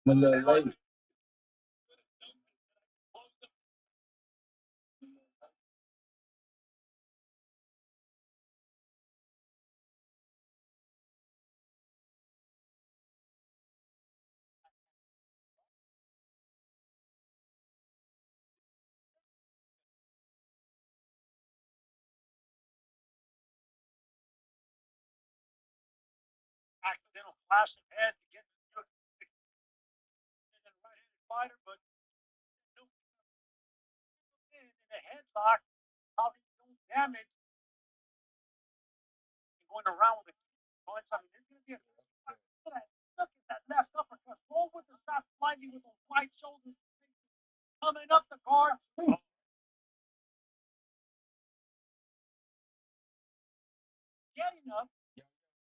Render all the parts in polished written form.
I'm a little late.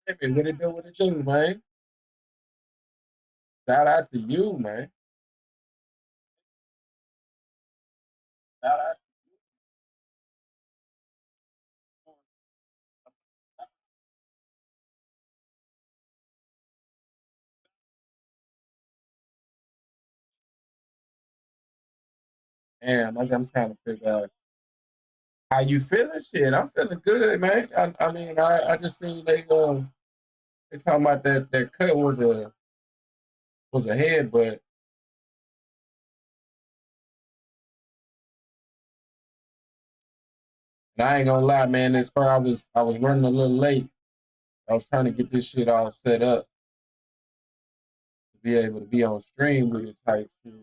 Hey, what it do, man? Shout out to you, man. Shout out. Damn, I'm trying to figure out how you feeling. Shit, I'm feeling good, man. I mean, I just seen they talking about that cut was a head, but I ain't gonna lie, man. As far I was running a little late. I was trying to get this shit all set up to be able to be on stream with it type shit.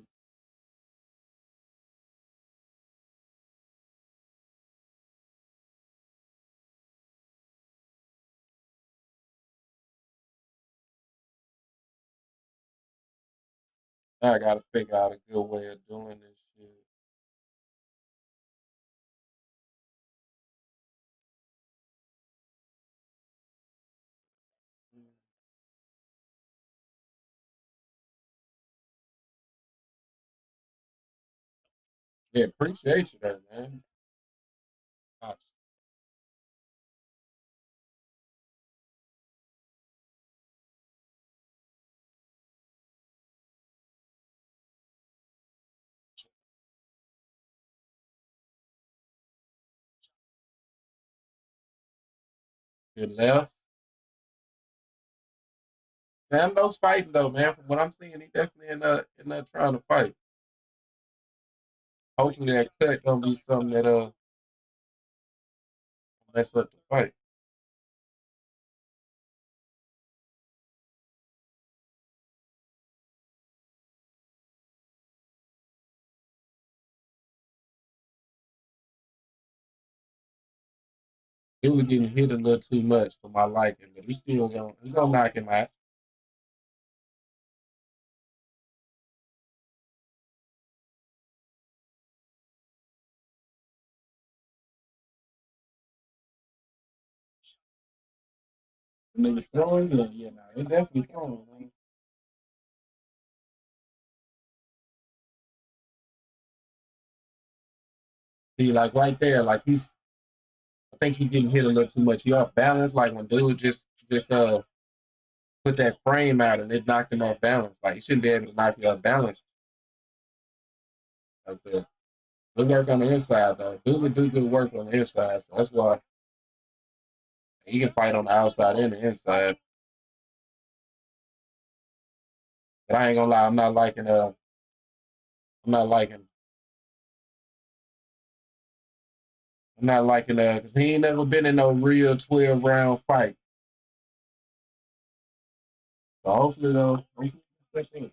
Now I gotta figure out a good way of doing this shit. Yeah, appreciate you there, man. Uh, Good left. Sam those fighting though, man. From what I'm seeing, he definitely in trying to fight. Hopefully that cut gonna be something that mess up the fight. He was getting hit a little too much for my liking, but he gonna knock him out. The niggas throwing, yeah, nah, they definitely throwing, man. See, like right there, like I think he getting hit a little too much. He off balance, like when dude just put that frame out and it knocked him off balance. Like he shouldn't be able to knock you off balance like that. Good work on the inside though. Dude would do good work on the inside, so that's why he can fight on the outside and the inside. But I ain't gonna lie, I'm not liking because he ain't never been in no real 12 round fight. So hopefully though, that's it.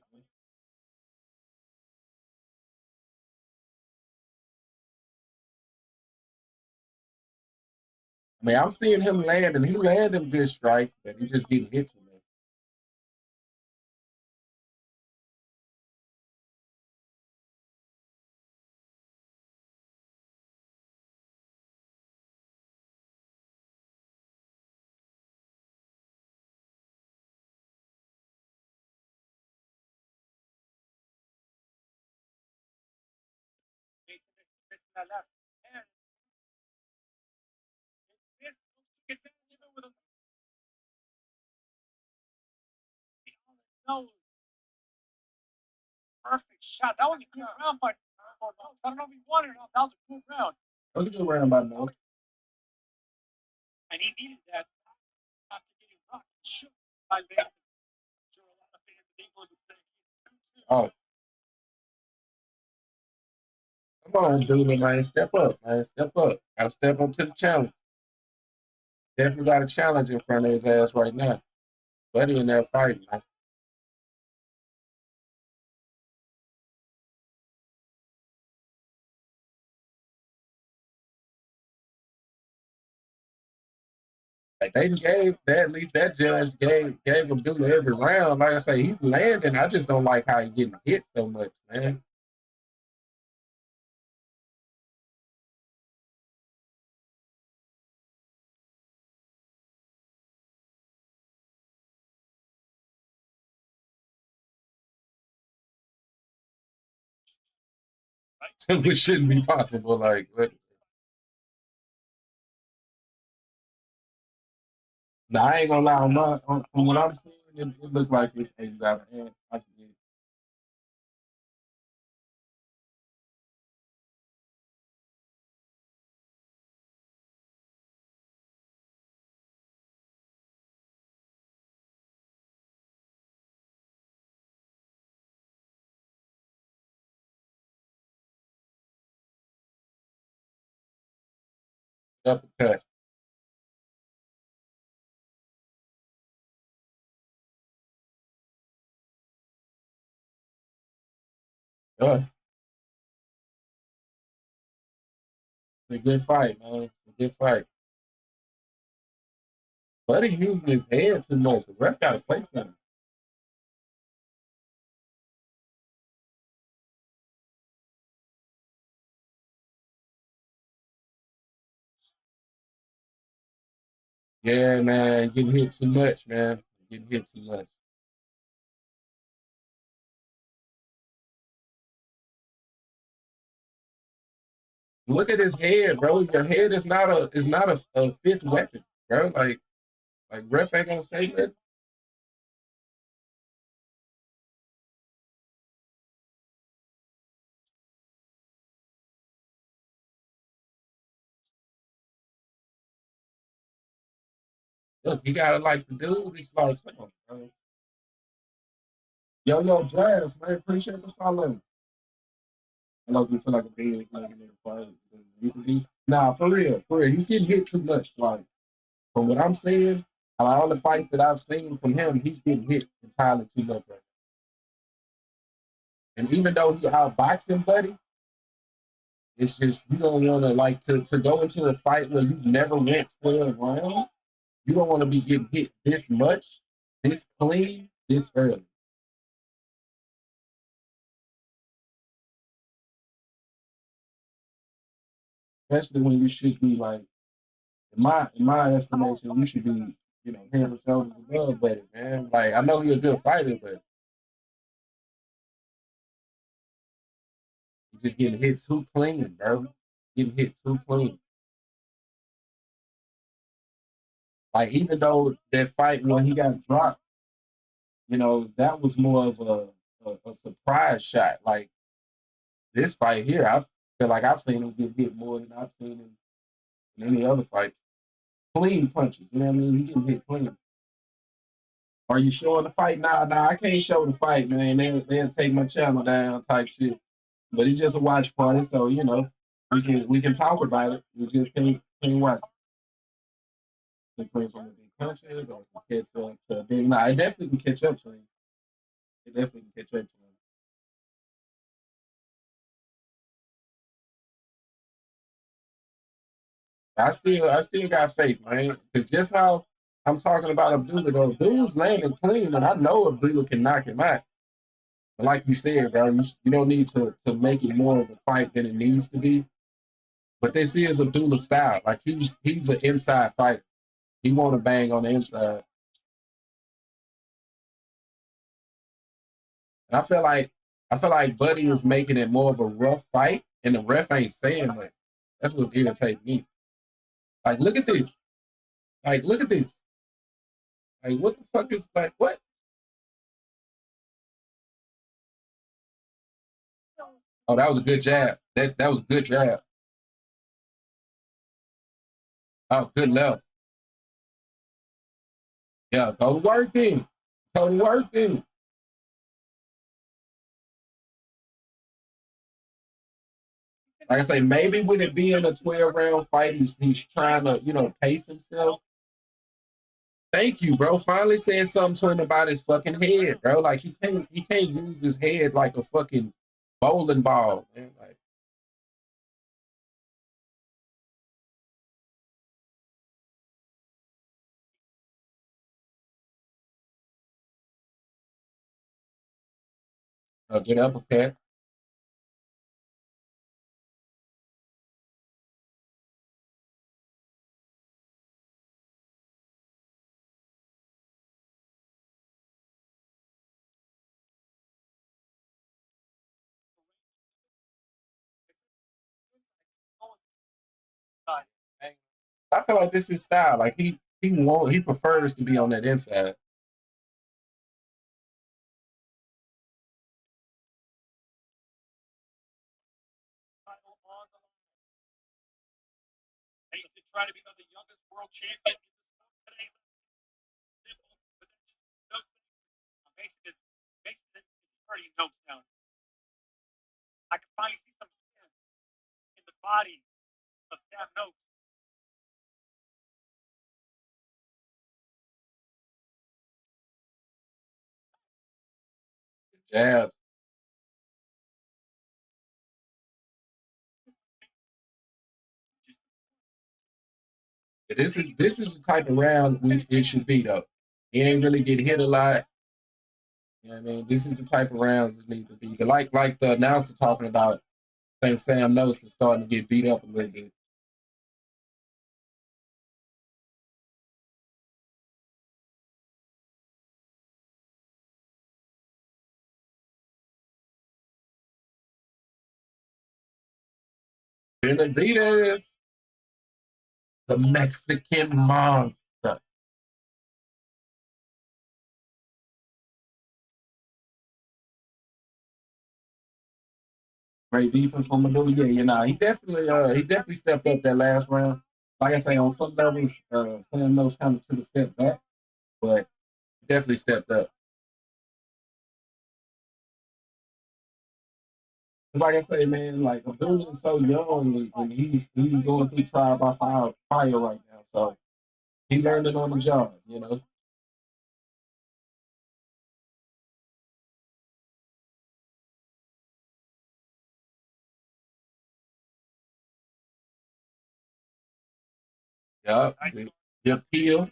I mean, I'm seeing him land, and he landing good strikes, but he just getting hit too much. Perfect shot. That was a good round by I don't know if he won it or not. That was a good round. That was a good round by Mo. And he needed that after getting rocked. Shoot. By that. Oh. Come on, dude, man. Step up, man. Step up. Gotta step up to the challenge. Definitely got a challenge in front of his ass right now. Buddy in that fight, man. Like they gave that, at least that judge gave him dude every round. Like I say, he's landing. I just don't like how he getting hit so much, man. Which shouldn't be possible. Like, nah, I ain't gonna lie. On what I'm seeing, it look like this thing got an ass. I can get uppercut. It's a good fight, man. It's a good fight. But he using his head too much. The ref gotta say something. Yeah, man, getting hit too much, man. Getting hit too much. Look at his head, bro. Your head is not a fifth weapon, bro. Like ref ain't gonna say that. Look, he gotta like the dude. He's like, come on, bro. Yo, Drafts, man. Appreciate the follow. I know you feel like a big making it a fight. Nah, for real, for real. He's getting hit too much. Like from what I'm seeing, all the fights that I've seen from him, he's getting hit entirely too much right now. And even though he outboxing buddy, it's just you don't want to like to go into a fight where you've never went 12 rounds. You don't want to be getting hit this much, this clean, this early. Especially when you should be like, in my estimation, you should be, head and shoulders above buddy, man. Like I know you're a good fighter, but you're just getting hit too clean, bro. Getting hit too clean. Like even though that fight when he got dropped, that was more of a surprise shot. Like this fight here, I feel like I've seen him get hit more than I've seen him in any other fight. Clean punches, you know what I mean? He getting hit clean. Are you showing the fight? Nah, I can't show the fight, man. They'll take my channel down type shit. But it's just a watch party, so we can talk about it. We just can't watch. The from the big punches or catch up to big. Nah, I definitely can catch up to him. It definitely can catch up to him. I still got faith, man. Because just how I'm talking about Abdullah, though, Abdullah's landing clean, and I know Abdullah can knock him out. But like you said, bro, you don't need to make it more of a fight than it needs to be. But this is Abdullah's style. Like he's an inside fighter. He want to bang on the inside, and I feel like Buddy is making it more of a rough fight, and the ref ain't saying that. That's what's irritating me. Like, look at this. Like, look at this. Like, what the fuck is like what? Oh, that was a good jab. That was a good jab. Oh, good left. Yeah, go to work then. Go to work then. Like I say, maybe with it being a 12-round fight, he's trying to, pace himself. Thank you, bro. Finally saying something to him about his fucking head, bro. Like he can't use his head like a fucking bowling ball, man. Like, a good uppercut. I feel like this is his style. Like he prefers to be on that inside. Jab. This is the type of round it should be though. He ain't really get hit a lot. You know what I mean? This is the type of rounds it need to be. But like the announcer talking about, I think Sam Nose is starting to get beat up a little bit. Benevidez, the Mexican monster. Great defense from Manu. Yeah, he definitely stepped up that last round. Like I say, on some levels, Sam Nose kind of took a step back, but definitely stepped up. Cause like I say, man, like Abdullah is so young and he's going through trial by fire right now. So he learned it on the job. Yup. Good peel.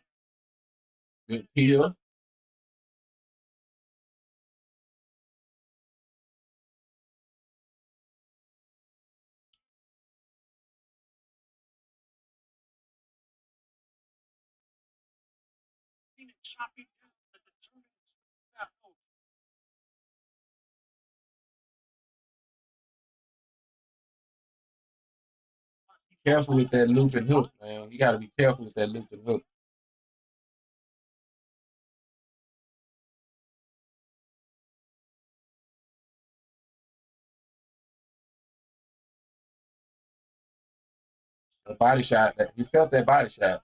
Good peel. Careful with that looping hook, man. You gotta be careful with that looping hook. The body shot that he felt that body shot.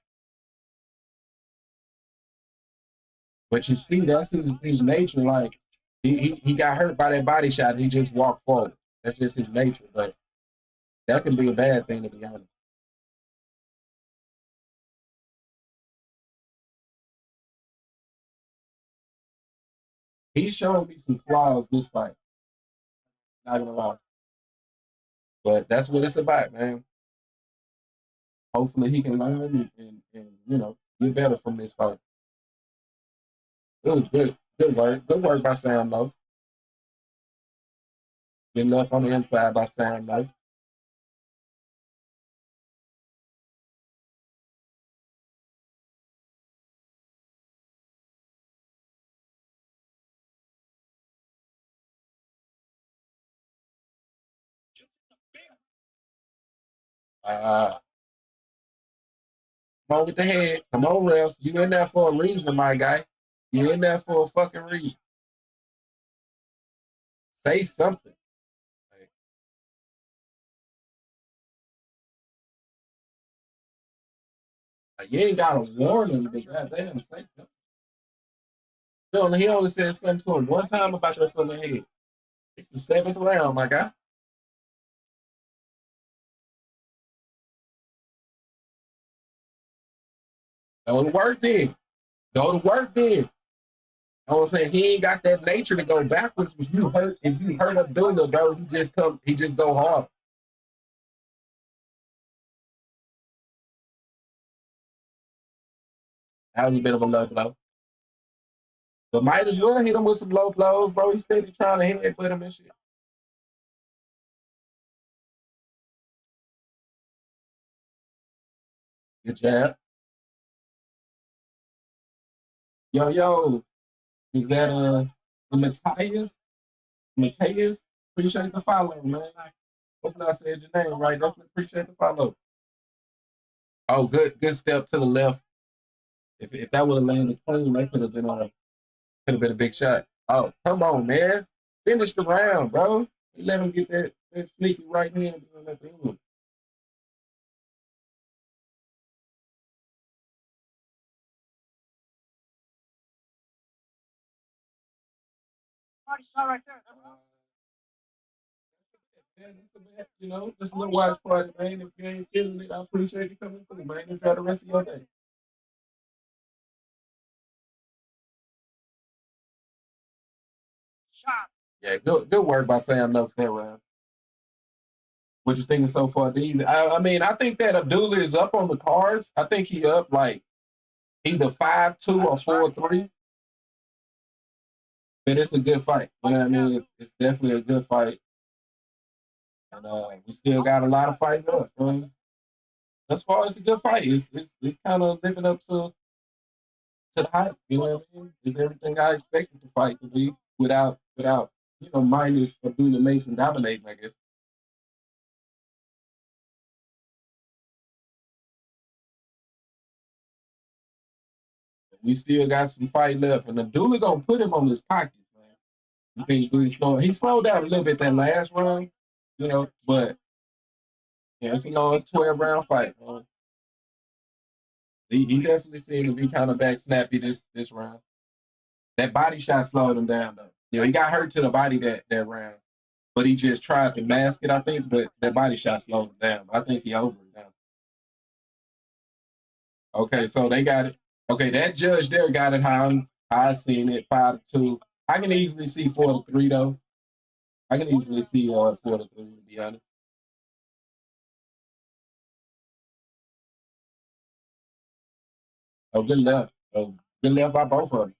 But you see, that's his nature. Like he got hurt by that body shot and he just walked forward. That's just his nature. But that can be a bad thing to be honest. He showed me some flaws this fight. Not gonna lie. But that's what it's about, man. Hopefully he can learn and get better from this fight. Good work. Good work by Sam though. Good left on the inside by Sam though. Uh, Come on with the head. Come on, ref. You in there for a reason, my guy. You in there for a fucking reason. Say something. Like, you ain't gotta warn him, but goddamn, say something. He only said something to him one time about your fucking head. It's the 7th round, my guy. Go to work then. Go to work then. I was saying he ain't got that nature to go backwards. If you hurt Abdullah, bro, he just go hard. That was a bit of a low blow. But might as well hit him with some low blows, bro. He's steady trying to hit him and shit. Good jab. Yo, is that Matthias? Matthias? Appreciate the follow, man. Hopefully I said your name right. Definitely appreciate the follow. Oh, good step to the left. If that would have landed clean, that could have been a big shot. Oh, come on, man. Finish the round, bro. You let him get that sneaky right hand at the end. Right there. You know, just a little watch party, man. If you ain't feeling it, I appreciate you coming through, man. Enjoy the rest of your day. Yeah, good work by Sam Noakes that round. What you thinking so far, D's? I mean, I think that Abdullah is up on the cards. I think he up like either 5-2 or 4-3. But it's a good fight. You know what I mean? It's definitely a good fight. And we still got a lot of fight left. As far as a good fight, it's kind of living up to the hype. You know what I mean? It's everything I expected the fight to be without minus Abdullah Mason dominating, I guess. We still got some fight left, and Abdullah gonna put him on his pockets, man. You think he slowed down a little bit that last round, but yeah, it's 12-round fight, man. He definitely seemed to be kind of back snappy this round. That body shot slowed him down though. He got hurt to the body that round, but he just tried to mask it, I think. But that body shot slowed him down. I think he over it now. Okay, so they got it. Okay, that judge there got it how I seen it 5-2. I can easily see 4-3 though. I can easily see 4-3 to be honest. Oh, good left. Oh, good left by both of them.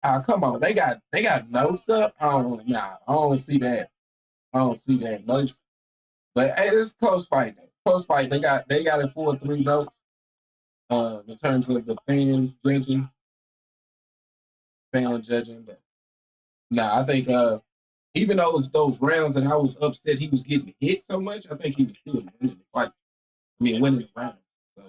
Ah, come on. They got notes up. Oh, nah, I don't see that. I don't see that notes. But hey, it's a close fight. Close fight. They got it 4-3 notes. In terms of the fan judging. But nah, I think even those rounds and I was upset he was getting hit so much, I think he was still winning the fight. I mean, winning the round. So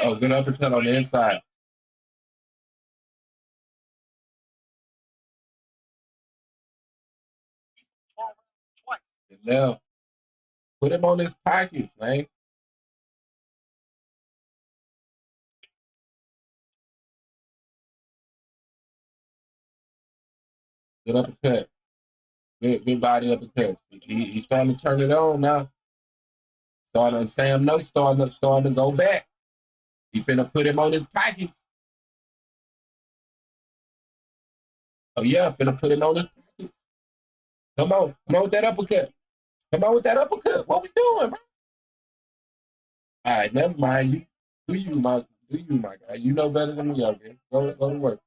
oh, good uppercut on the inside. Good left. Put him on his pockets, man. Good uppercut. Good body uppercut. He's starting to turn it on now. Sam Noakes starting to go back. He finna put him on his pockets. Oh yeah, finna put him on his pockets. Come on with that uppercut. Come on with that uppercut. What we doing, bro? All right, never mind. Do Do you, my guy? You know better than me, okay? Go to work.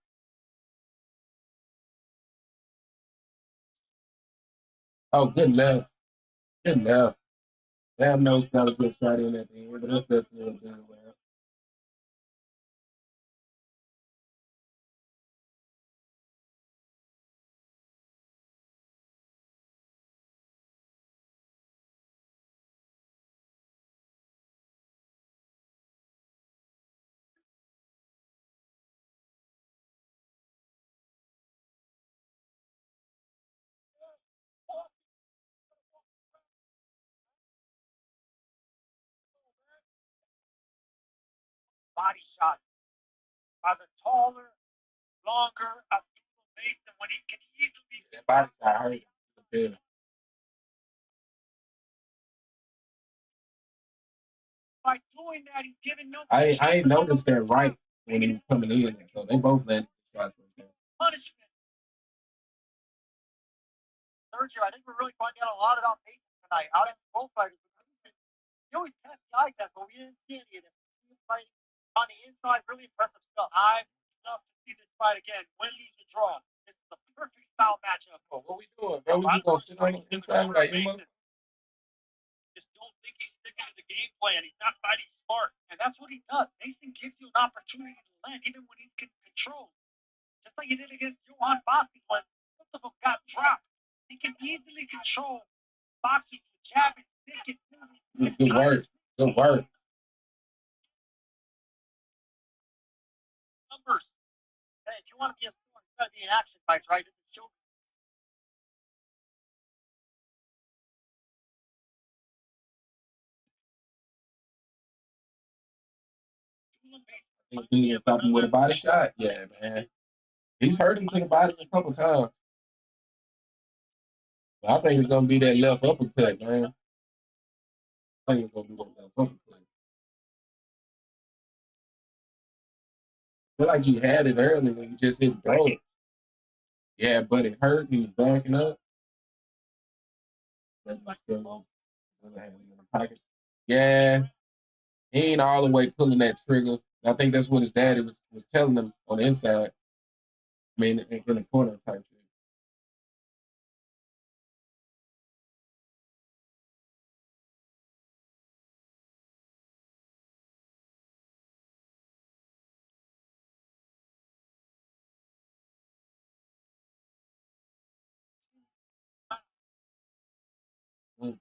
Oh, good left. Good left. Damn knows got a good shot in at the end, but that's good. Body shot by the taller, longer Abdullah Mason when he can easily That body shot hurt. Yeah. by doing that he's giving no I ain't noticed that right when he was coming in, so they both landed shots right there. punishment. Sergio, I think we're really finding out a lot about Mason tonight. Obviously, both fighters. He always passed the eye test, but we didn't see any of this. Fighting on the inside, really impressive stuff. I'd love to see this fight again. Win, lose, or draw. This is a perfect style matchup. Oh, what we doing, bro? We just gonna sit on the inside like you mother. Just don't think he's sticking to the game plan. He's not fighting smart, and that's what he does. Mason gives you an opportunity to land, even when he's in control. Just like he did against Johan Boxing when both of them got dropped. He can easily control boxing, jab, and stick it. Good work. Good work. Numbers. Hey, if you want to be a star, you got to be in action fights, right? This is show. He can stop him with a body shot. Yeah, man. He's hurt him to the body a couple times. But I think it's gonna be that left uppercut, man. I think it's gonna be that left uppercut. I feel like he had it earlier. He just didn't throw it. Yeah, but it hurt. He was backing up. Yeah, he ain't all the way pulling that trigger. I think that's what his daddy was telling him on the inside. I mean, in the corner type shit. Mm.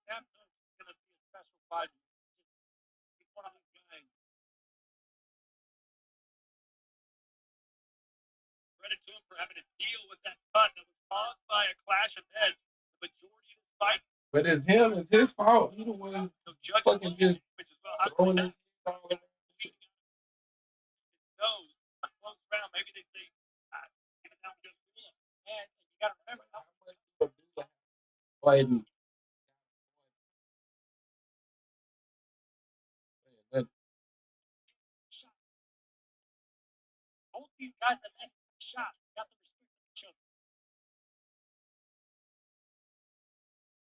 That's going to be a special fight. He's one of these guys. Credit to him for having to deal with that cut that was caused by a clash of heads. The majority of this fight. But it's him. It's his fault. He the one fucking just throwing his all around. Knows a close round. Maybe they say, give it down to Abdullah. And you got to remember how much Abdullah fighting. both these guys have had shots. You have to respect each other.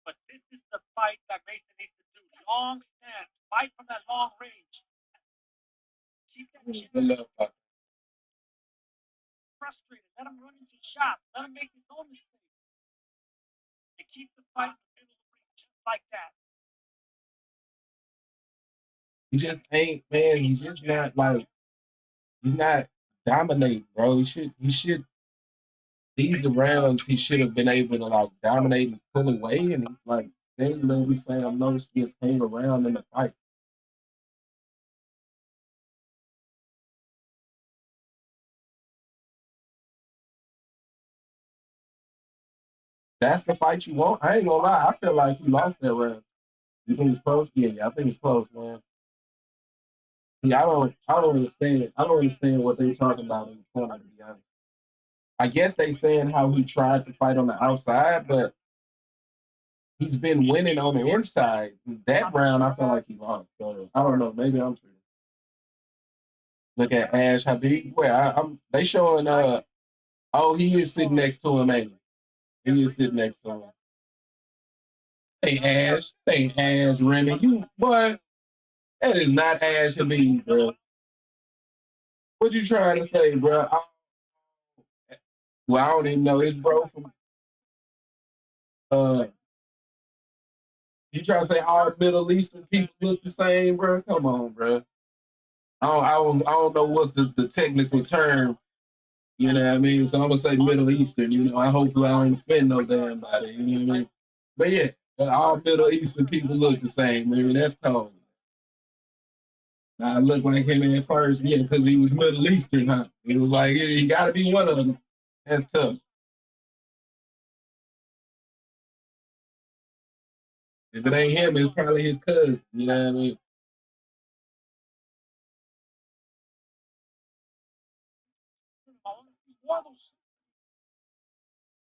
But this is the fight that Mason needs to do. Long stance. Fight from that long range. Keep that chin frustrated. Let him run into shots. Let him make his own mistakes. And keep the fight in the middle of the ring just like that. He just ain't, man. He's just not like, he's not dominating, bro. He should. These rounds, he should have been able to like dominate and pull away, and he's like, they let me say, I'm noticed he just came around in the fight. That's the fight you want. I ain't gonna lie. I feel like he lost that round. You think it's close? Yeah, I think it's close, man. Yeah, I don't understand it. I don't understand what they're talking about in the corner, to be honest. I guess they saying how he tried to fight on the outside, but he's been winning on the inside. That round, I felt like he lost. So I don't know. Maybe I'm true. Look at Ash Habib. Where I'm, they showing. Oh, he is sitting next to him, ain't he? He is sitting next to him. Hey Ash, hey Ash, Remy, you boy, that is not Ash to me, bro. What you trying to say, bro? Well, I don't even know. It's bro from uh. You trying to say all Middle Eastern people look the same, bro? Come on, bro. I don't know what's the technical term. You know what I mean? So I'm gonna say Middle Eastern. You know, I hopefully I don't offend no damn body. You know what I mean? But yeah, all Middle Eastern people look the same. Man, that's cold. I look like him at first, yeah, because he was Middle Eastern, huh? It was like, yeah, he got to be one of them. That's tough. If it ain't him, it's probably his cousin. You know what I mean?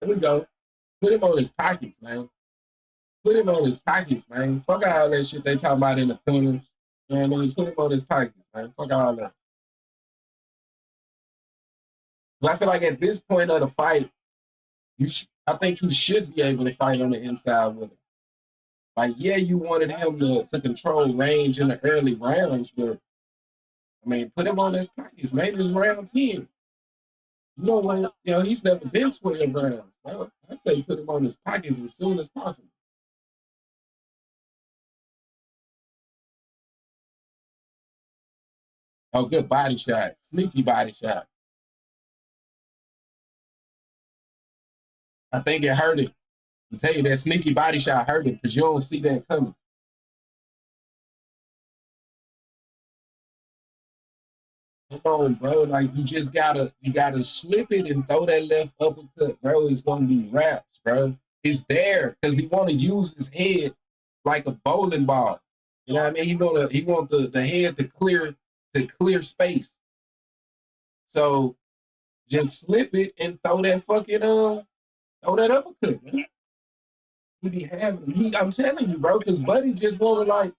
There we go. Put him on his pockets, man. Put him on his pockets, man. Fuck all that shit they talking about in the corner. You know what I mean? Put him on his pockets, man. Fuck all that. Because I feel like at this point of the fight, I think he should be able to fight on the inside with him. Like, yeah, you wanted him to control range in the early rounds, but I mean, put him on his pockets. Maybe it's round 10. You know what? You know, he's never been 12 rounds. Bro. I say put him on his pockets as soon as possible. Oh, good body shot. Sneaky body shot. I think it hurt him. I tell you, that sneaky body shot hurt him because you don't see that coming. Come on, bro. Like you gotta slip it and throw that left uppercut, bro. It's gonna be wraps, bro. It's there because he wanna use his head like a bowling ball. You know what I mean? He want the head to clear space. So just slip it and throw that fucking throw that uppercut, man. He be having I'm telling you, bro, because Buddy just wanna like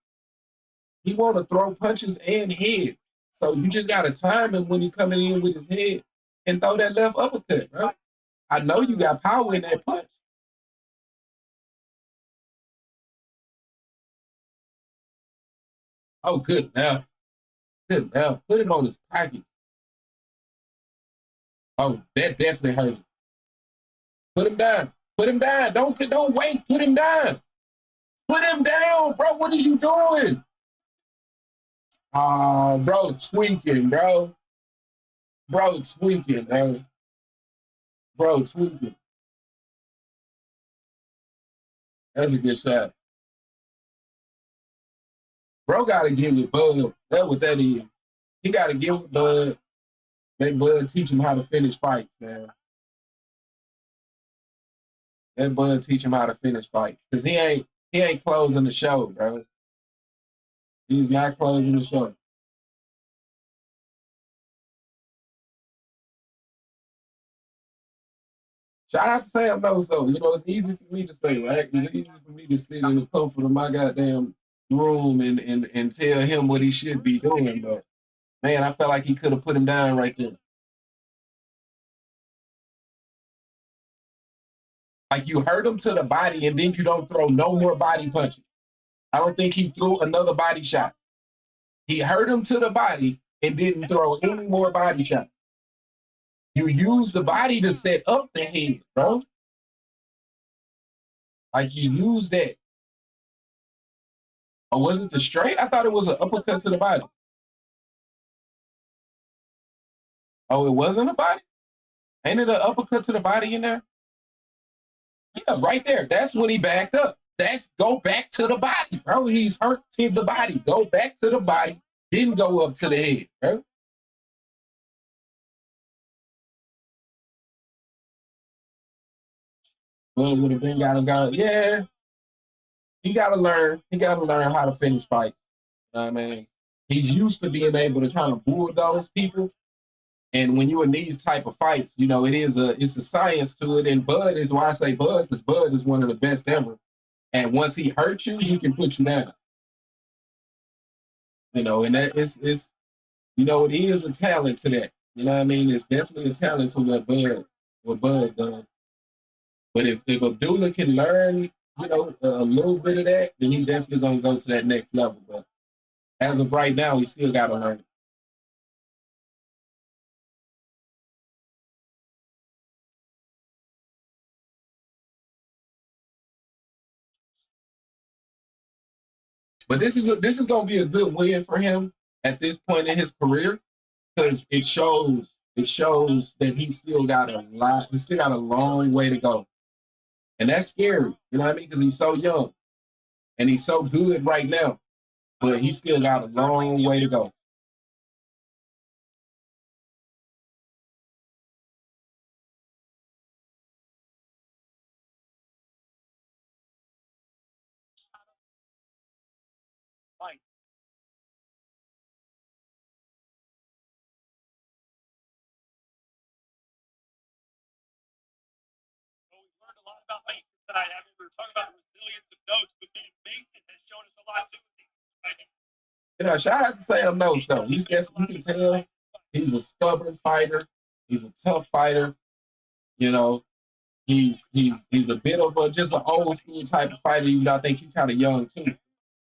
he wanna throw punches and heads. So you just gotta time him when he coming in with his head and throw that left uppercut, bro. I know you got power in that punch. Oh, good now. Good now. Put him on his pocket. Oh, that definitely hurt him. Put him down. Put him down. Don't wait. Put him down. Put him down, bro. What is you doing? Oh, bro, tweaking, bro. Bro, tweaking, bro. Bro, tweaking. That's a good shot. Bro gotta get with Bud. That's what that is. He gotta get with Bud. Make Bud teach him how to finish fights, man. Let Bud teach him how to finish fights. Cause he ain't closing the show, bro. He's not closing the show. Shout out to Sam knows though. You know, it's easy for me to say, right? It's easy for me to sit in the comfort of my goddamn room and tell him what he should be doing. But man, I felt like he could have put him down right there. Like you hurt him to the body and then you don't throw no more body punches. I don't think he threw another body shot. He hurt him to the body and didn't throw any more body shots. You use the body to set up the head, bro. Like you use that. Or was it the straight? I thought it was an uppercut to the body. Oh, it wasn't a body? Ain't it an uppercut to the body in there? Yeah, right there. That's when he backed up. That's go back to the body, bro. He's hurt to the body. Go back to the body. Didn't go up to the head, bro. Well, would have been gotta go. Yeah, he gotta learn. He gotta learn how to finish fights. You know what I mean? He's used to being able to kind of bulldoze people. And when you're in these type of fights, you know, it's a science to it. And Bud is why I say Bud, because Bud is one of the best ever. And once he hurts you, he can put you down. You know, and that is you know, it is a talent to that. You know what I mean? It's definitely a talent to what Bud does. But if Abdullah can learn a little bit of that, then he definitely gonna go to that next level. But as of right now, he still got to learn it. But this is gonna be a good win for him at this point in his career because it shows that he still got a lot. He still got a long way to go, and that's scary. You know what I mean? Because he's so young and he's so good right now, but he still got a long way to go. Fight. Well, we've learned a lot about Mason tonight. I mean, we were talking about the resilience of Notes, but then Mason has shown us a lot too. Shout out to Sam Notes though. He's you can tell he's a stubborn fighter. He's a tough fighter. You know, he's a bit of just an old school type of fighter. Even though I think he's kind of young too.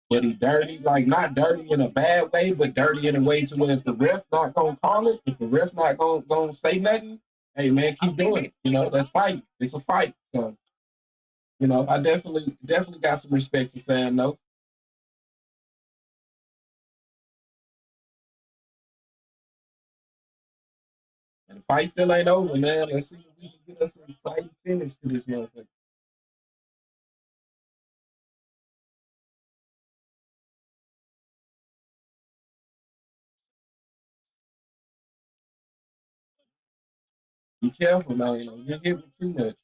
But he dirty, like not dirty in a bad way, but dirty in a way to where if the ref not gonna call it, if the ref not gonna say nothing, hey man, keep doing it. That's fight. It's a fight. So, I definitely got some respect for Sam though. And the fight still ain't over, man. Let's see if we can get us an exciting finish to this motherfucker. Be careful, man. Don't get hit with too much.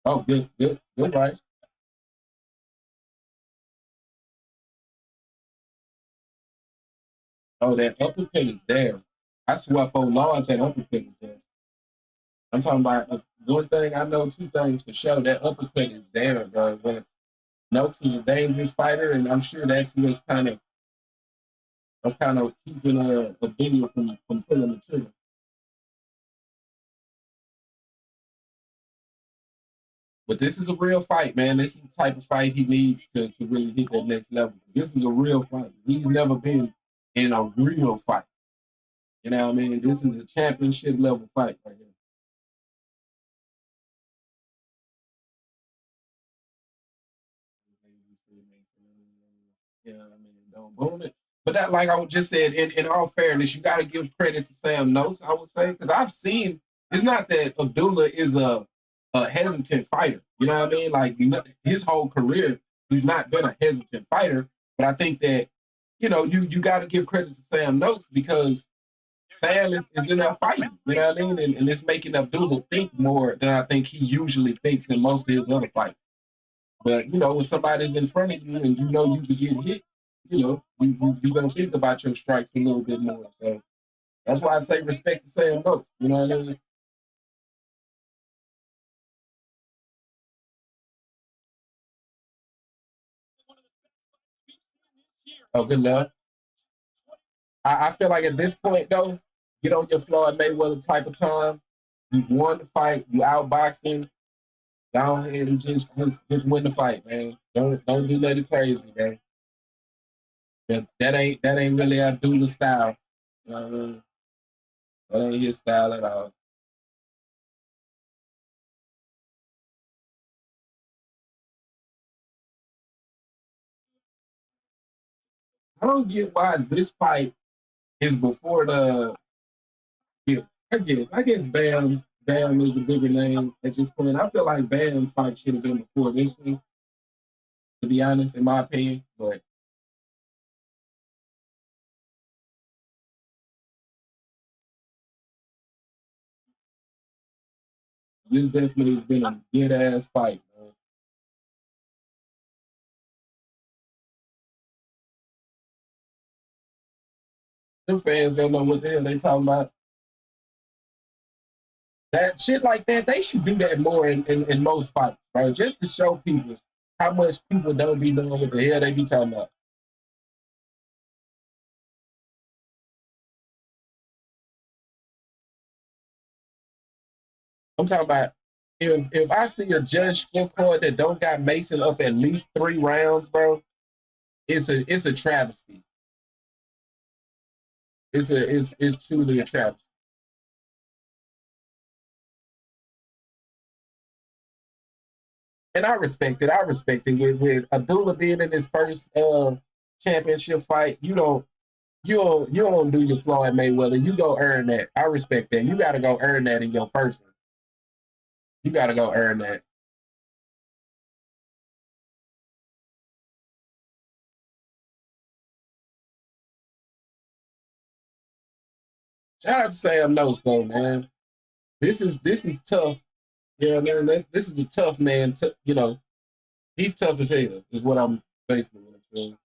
Oh, good, right. Oh, that uppercut is there. I swear for Lord, that uppercut is there. I'm talking about one thing I know, two things for sure. That uppercut is there, bro. But Noakes is a dangerous fighter, and I'm sure that's kind of keeping a video from pulling the trigger. But this is a real fight, man. This is the type of fight he needs to really hit that next level. This is a real fight. He's never been in a real fight. You know what I mean? This is a championship level fight right here. Yeah, I mean, don't boom it. But that, like I just said, in all fairness, you got to give credit to Sam Notes, I would say, because I've seen. It's not that Abdullah is a hesitant fighter. You know what I mean? Like his whole career, he's not been a hesitant fighter. But I think that you got to give credit to Sam Notes because Sam is in there fighting. You know what I mean? And it's making Abdullah think more than I think he usually thinks in most of his other fights. But when somebody's in front of you and you can get hit, you gonna think about your strikes a little bit more. So that's why I say respect to Sam Notes. You know what I mean? Oh, good luck. I feel like at this point though, get on your Floyd Mayweather type of time. You won the fight. You outboxing. Go ahead and just win the fight, man. Don't do nothing crazy, man. That ain't really Abdullah style. You know what I mean? That ain't his style at all. I don't get why this fight is before the. Yeah, I guess Bam is a bigger name at this point. I feel like Bam fight should have been before this one, to be honest, in my opinion. But this definitely has been a good ass fight, man. Them fans don't know what the hell they talking about. That shit like that, they should do that more in most fights, bro. Just to show people how much people don't be knowing what the hell they be talking about. I'm talking about if I see a judge scorecard that don't got Mason up at least 3 rounds, bro, it's a travesty. It's truly a travesty. And I respect it. I respect it. With Abdullah being in his first championship fight, you don't do your Floyd Mayweather. You go earn that. I respect that. You got to go earn that in your first one. You got to go earn that. Shout out to Sam Nose though, man. This is tough. Yeah, man. This is a tough man. He's tough as hell. Is what I'm basically what I'm saying.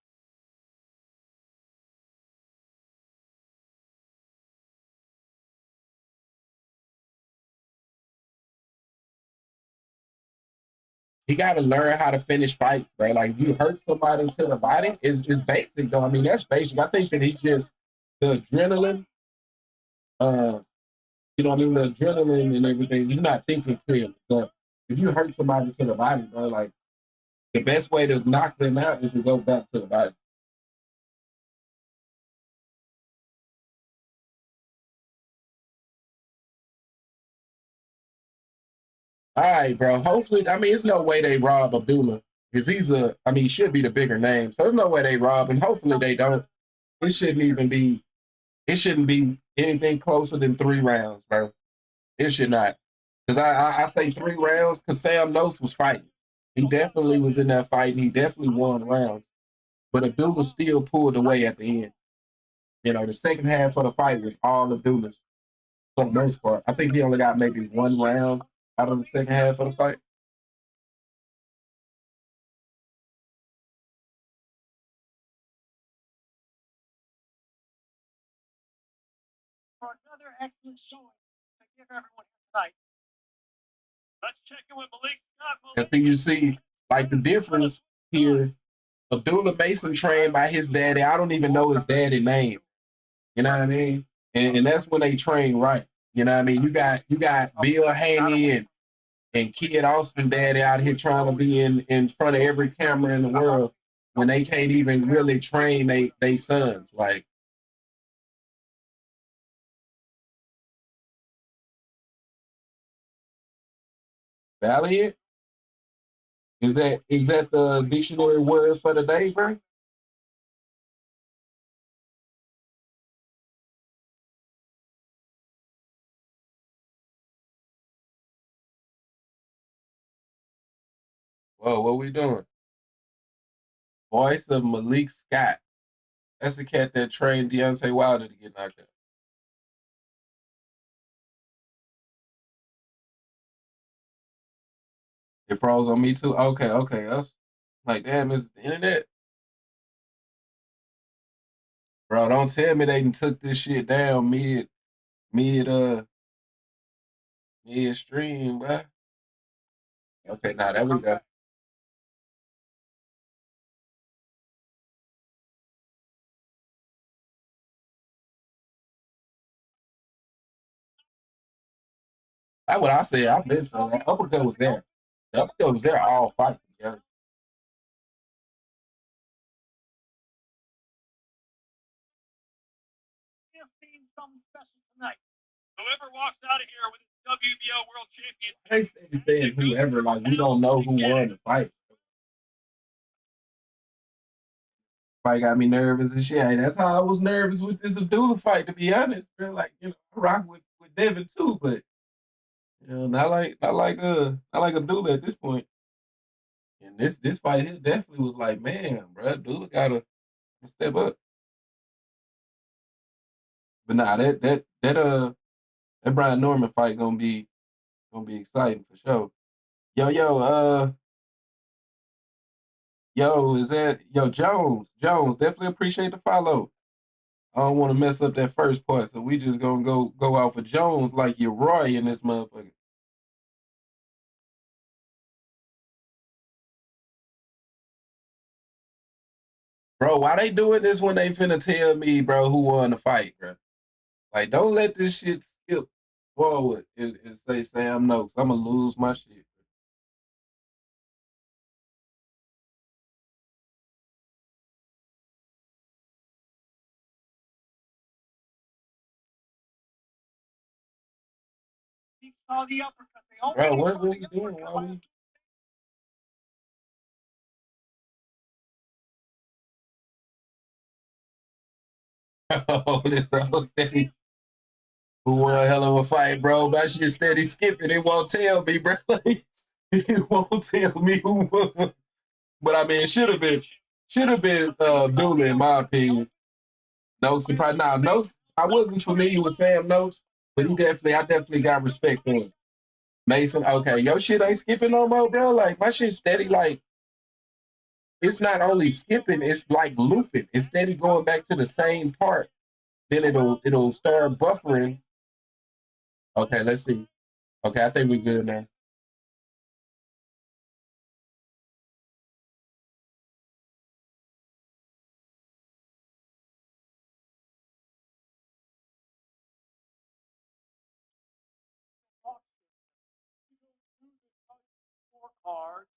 He got to learn how to finish fights, bro. Like, if you hurt somebody to the body, is basic though. I mean, that's basic. I think that he's just the adrenaline. You know what I mean? The adrenaline and everything. He's not thinking clearly. But if you hurt somebody to the body, bro, like the best way to knock them out is to go back to the body. All right, bro. Hopefully, I mean, it's no way they rob Abdullah because he should be the bigger name. So there's no way they rob him. Hopefully they don't. It shouldn't even be, it shouldn't be anything closer than 3 rounds, bro. It should not. Because I say 3 rounds because Sam Nose was fighting. He definitely was in that fight and he definitely won rounds. But Abdullah still pulled away at the end. You know, the second half of the fight was all Abdullah's for the most part. I think he only got maybe 1 round out of the second half of the fight. For another excellent showing to give everyone tonight. Let's check in with Malik Scott. And so you see, like the difference here, Abdullah Mason trained by his daddy. I don't even know his daddy name. You know what I mean? And that's when they train right. You know what I mean? You got Bill Haney and Kid Austin daddy out here trying to be in front of every camera in the world when they can't even really train they sons. Like, valiant? Is that the dictionary word for the day, bro? Whoa, what we doing? Voice of Malik Scott. That's the cat that trained Deontay Wilder to get knocked out. It froze on me too. Okay, okay. That's like, damn, is it the internet? Bro, don't tell me they done took this shit down mid midstream, bro. Okay, now there we go. That's what I said. I've been saying that. Uppercut was there. The uppercut was there all fight. Yeah. We have seen something special tonight. Whoever walks out of here with his WBO World Championship. They saying whoever, like we don't know who won the fight. Fight got me nervous and shit. Hey, that's how I was nervous with this Abdullah fight, to be honest. Bro. Like, I rock with Devin too, but not like Abdullah at this point. And this fight here definitely was like, man, bro, Abdullah gotta step up. But nah, that Brian Norman fight gonna be exciting for sure. Yo, is that Jones? Jones, definitely appreciate the follow. I don't want to mess up that first part, so we just gonna go out for Jones like you're Roy in this motherfucker. Bro, why they doing this when they finna tell me, bro, who won the fight, bro? Like, don't let this shit skip. forward and say Sam Noakes, I'm gonna lose my shit. He saw the uppercut. They all Bro, what we doing? Why we? Oh, this whole steady. Who won a hell of a fight, bro? My shit steady skipping. It won't tell me, bro. It won't tell me who won. But I mean, it should have been Dooley in my opinion. Noakes and probably now Noakes. I wasn't familiar with Sam Noakes, but I definitely got respect for him. Mason, okay, your shit ain't skipping no more, bro. Like my shit steady, like it's not only skipping, it's like looping. It's steady going back to the same part. Then it'll start buffering. Okay, let's see. Okay, I think we good now. Scorecards.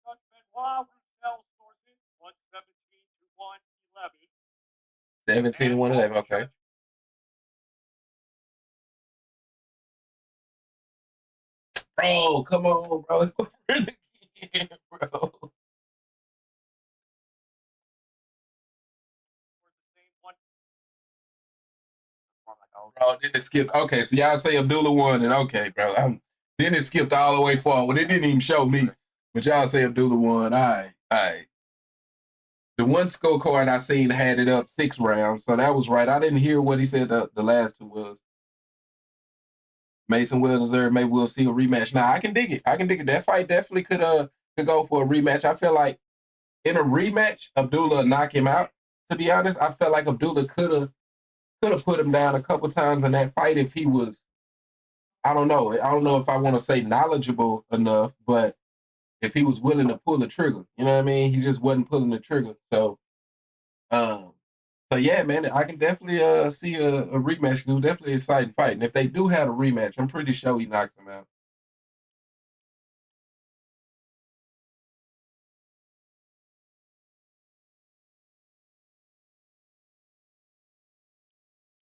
Benoit Roussel scores it 117 to 111. 17 to 111, okay. Bro, come on, bro. Again, bro. Bro, then it skipped. Okay, so y'all say Abdullah won, and okay, bro. Then it skipped all the way forward. It didn't even show me, but y'all say Abdullah won. All right. The one scorecard I seen had it up 6 rounds, so that was right. I didn't hear what he said the last two was. Mason well deserved. Maybe we'll see a rematch. Now I can dig it. That fight definitely could go for a rematch. I feel like in a rematch, Abdullah knock him out. To be honest, I felt like Abdullah could have put him down a couple times in that fight if he was. I don't know. I don't know if I want to say knowledgeable enough, but if he was willing to pull the trigger, you know what I mean? He just wasn't pulling the trigger. Um, so yeah, man, I can definitely see a rematch. It was definitely an exciting fight. And if they do have a rematch, I'm pretty sure he knocks him out.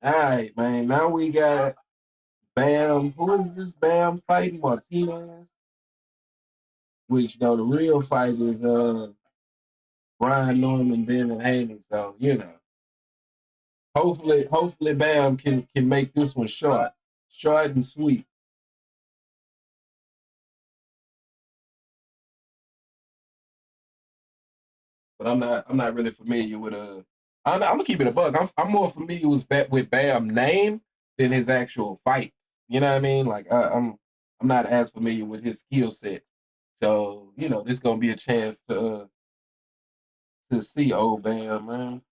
All right, man. Now we got Bam. Who is this Bam fighting? Martinez. Which though the real fight is Brian Norman, Devin Haney. So, hopefully Bam can make this one short. Short and sweet. But I'm not really familiar with I'm gonna keep it a buck. I'm more familiar with Bam name than his actual fight. You know what I mean? Like I'm not as familiar with his skill set. So this gonna be a chance to see old Bam, man.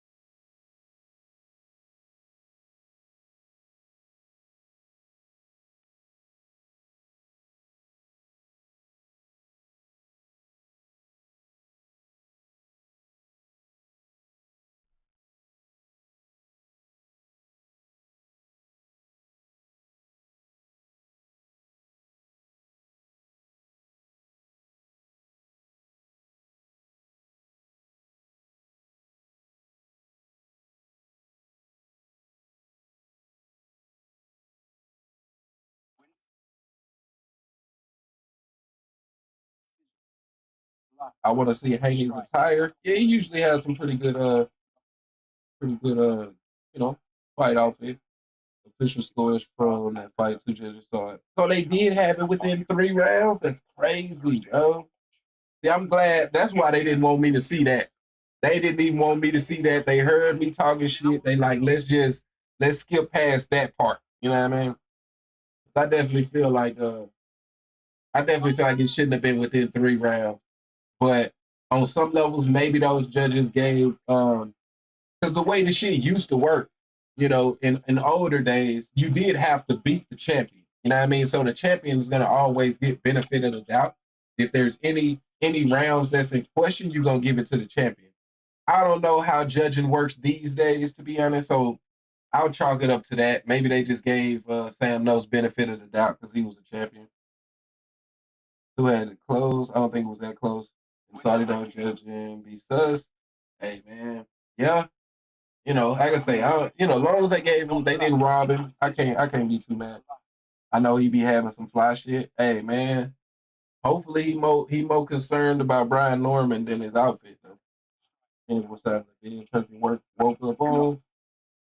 I want to see Haney's attire. Yeah, he usually has some pretty good fight outfit. Official scores from that fight. Two judges saw it. So they did have it within 3 rounds. That's crazy, bro. Yeah, I'm glad. That's why they didn't want me to see that. They didn't even want me to see that. They heard me talking shit. They like, let's skip past that part. You know what I mean? I definitely feel like it shouldn't have been within 3 rounds. But on some levels, maybe those judges gave because the way the shit used to work, in older days, you did have to beat the champion. You know what I mean? So the champion is gonna always get benefit of the doubt. If there's any rounds that's in question, you're gonna give it to the champion. I don't know how judging works these days, to be honest. So I'll chalk it up to that. Maybe they just gave Sam No's benefit of the doubt because he was a champion. Who had it close? I don't think it was that close. And Saudi don't judge and be sus. Hey man, yeah. Like I say, as long as they gave him, they didn't rob him. I can't be too mad. I know he be having some fly shit. Hey man, hopefully he more concerned about Brian Norman than his outfit though. And what's that? Being something woke up on.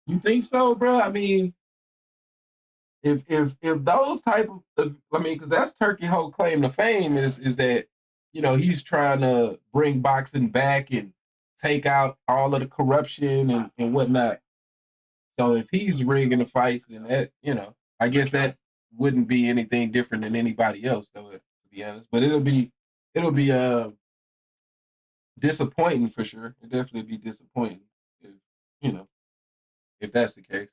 You think so, bro? I mean, if those type I mean, because that's Turkey whole claim to fame is that he's trying to bring boxing back and take out all of the corruption and whatnot. So if he's rigging the fights, then that I guess that wouldn't be anything different than anybody else, though. To be honest, but it'll be disappointing for sure. It'll definitely be disappointing if you know if that's the case.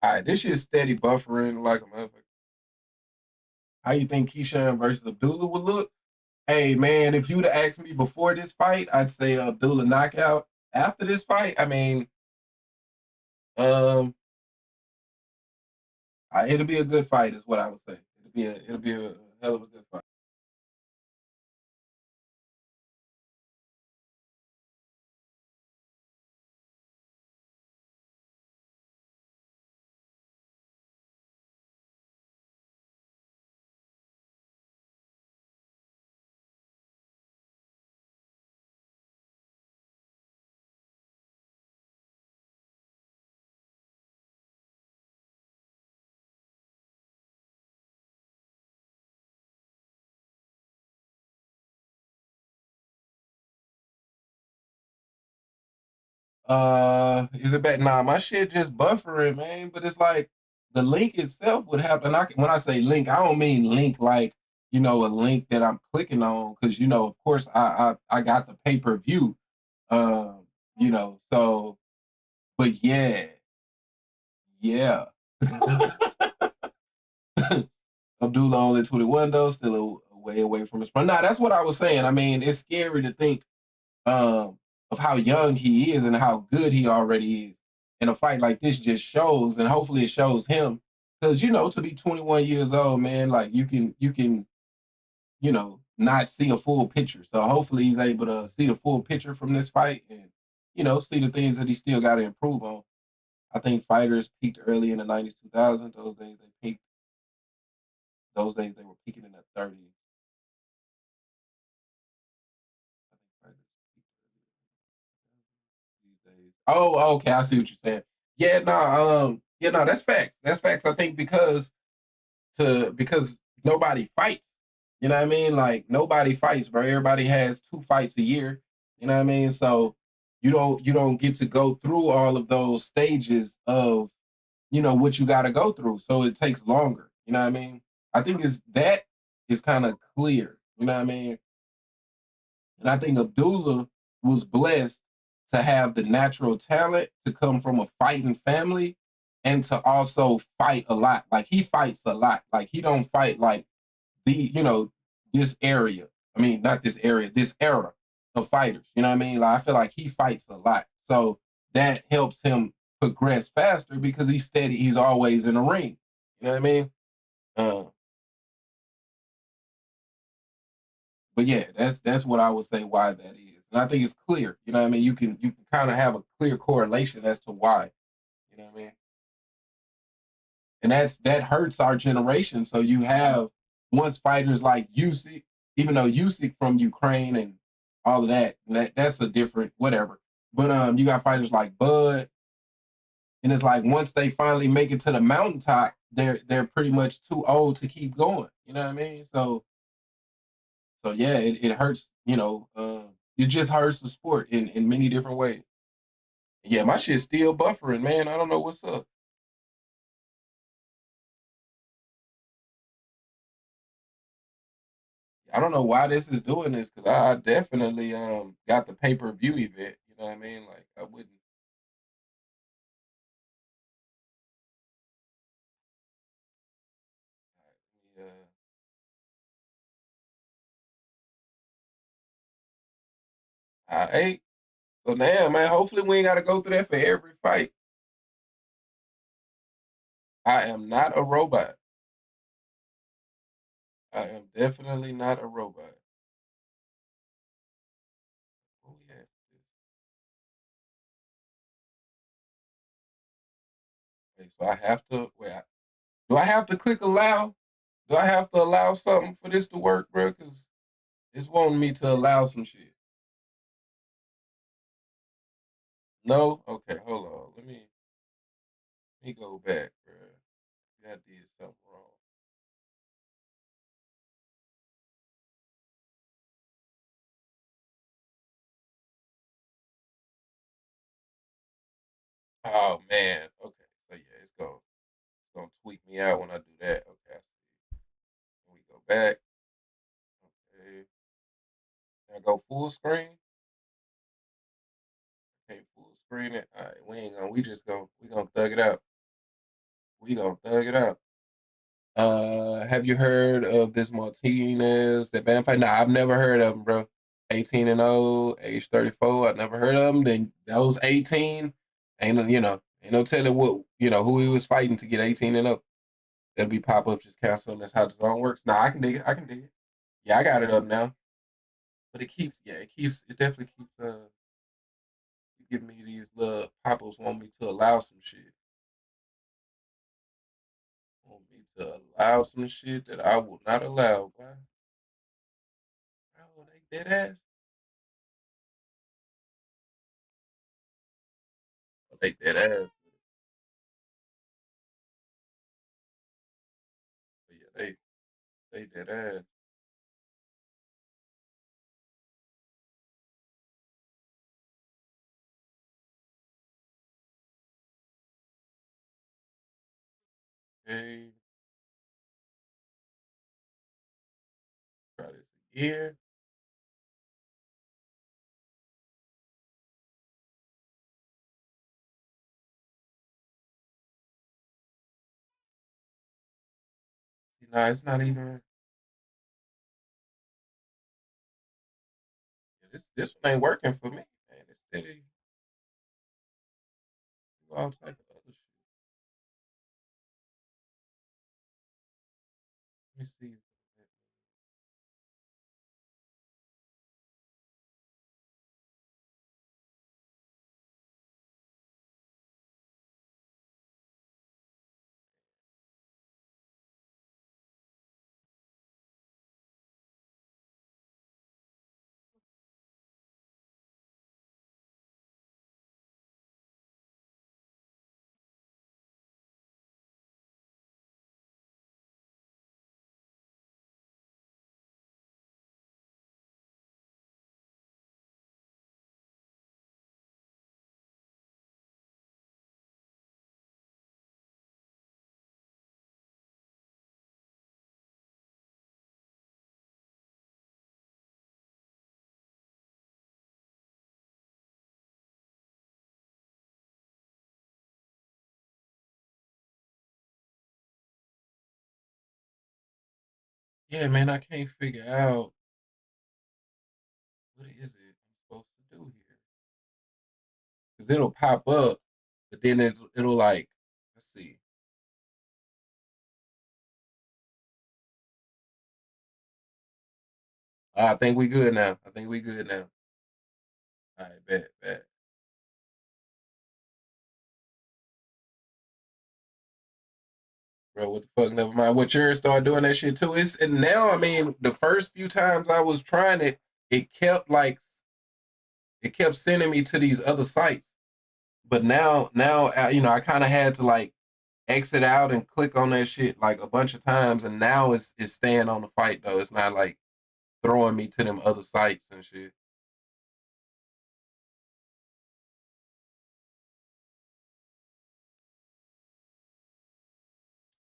All right, this shit's steady buffering like a motherfucker. How you think Keyshawn versus Abdullah would look? Hey man, if you'd have asked me before this fight, I'd say Abdullah knockout. After this fight, I mean, um, it'll be a good fight, is what I would say. It'll be a hell of a good fight. Is it bad? Nah, my shit just buffering, man. But it's like the link itself would have, and when I say link, I don't mean link like a link that I'm clicking on because of course I got the pay per view, so but yeah, yeah. Abdullah only 21 though, still a way away from his prime. Nah, that's what I was saying. I mean, it's scary to think of how young he is and how good he already is. And a fight like this just shows, and hopefully it shows him, because to be 21 years old, man, like you can not see a full picture. So hopefully he's able to see the full picture from this fight and see the things that he still got to improve on. I think fighters peaked early in the 90s, 2000s. Those days they peaked. Those days they were peaking in the 30s. I think fighters peaked these days. Oh, okay, I see what you're saying. Yeah, no, yeah, no, that's facts. That's facts. I think because nobody fights. You know what I mean? Like nobody fights, bro. Everybody has 2 fights a year. You know what I mean? So you don't get to go through all of those stages of what you got to go through. So it takes longer. You know what I mean? I think is kind of clear. You know what I mean? And I think Abdullah was blessed to have the natural talent to come from a fighting family and to also fight a lot. Like he fights a lot. Like he don't fight like this area. I mean, not this area, this era of fighters. You know what I mean? Like I feel like he fights a lot. So that helps him progress faster because he's steady. He's always in the ring. You know what I mean? Uh, but yeah, that's what I would say why that is. And I think it's clear. You know what I mean? You can kind of have a clear correlation as to why. You know what I mean? And that hurts our generation. So you have once fighters like Usyk, even though Usyk from Ukraine and all of that's a different whatever. But you got fighters like Bud, and it's like once they finally make it to the mountaintop, they're pretty much too old to keep going. You know what I mean? So yeah, it hurts. It just hurts the sport in many different ways. Yeah, my shit's still buffering, man. I don't know what's up. I don't know why this is doing this because I definitely got the pay per view event. You know what I mean? Like I wouldn't. Yeah. All right. So damn, man. Hopefully we ain't got to go through that for every fight. I am not a robot. I am definitely not a robot. Oh yeah. Wait, so I have to wait. Do I have to click allow? Do I have to allow something for this to work, bro? Cause it's wanting me to allow some shit. No? Okay, hold on. Let me go back, bro. I did something wrong. Oh man. Okay. So yeah, it's gonna tweak me out when I do that. Okay. I see. Let me go back. Okay. Can I go full screen? Okay, full screen it. All right, we ain't gonna. We gonna thug it out. We gonna thug it out. Have you heard of this Martinez, that band fight? Nah, I've never heard of him, bro. 18 and 0, age 34. I never heard of him. Then those 18, ain't no telling what who he was fighting to get 18 and 0. That'll be pop up just cancel. That's how the zone works. Nah, I can dig it. I can dig it. Yeah, I got it up now. But it definitely keeps giving me these little pop ups, want me to allow some shit. Want me to allow some shit that I will not allow, bro. Oh, they dead ass. Oh, they dead ass. But yeah, they dead ass. Okay, try this again. Nah, it's not even. This one ain't working for me, man. It's steady do all type of other shit. Let me see. Yeah, man, I can't figure out what is it I'm supposed to do here. Cause it'll pop up, but then it'll like, let's see. I think we good now. I think we good now. All right, bet. Bro, what the fuck? Never mind. What yours start doing that shit too. It's and now. I mean, the first few times I was trying it, it kept like it kept sending me to these other sites. But now, I kind of had to like exit out and click on that shit like a bunch of times, and now it's staying on the fight though. It's not like throwing me to them other sites and shit.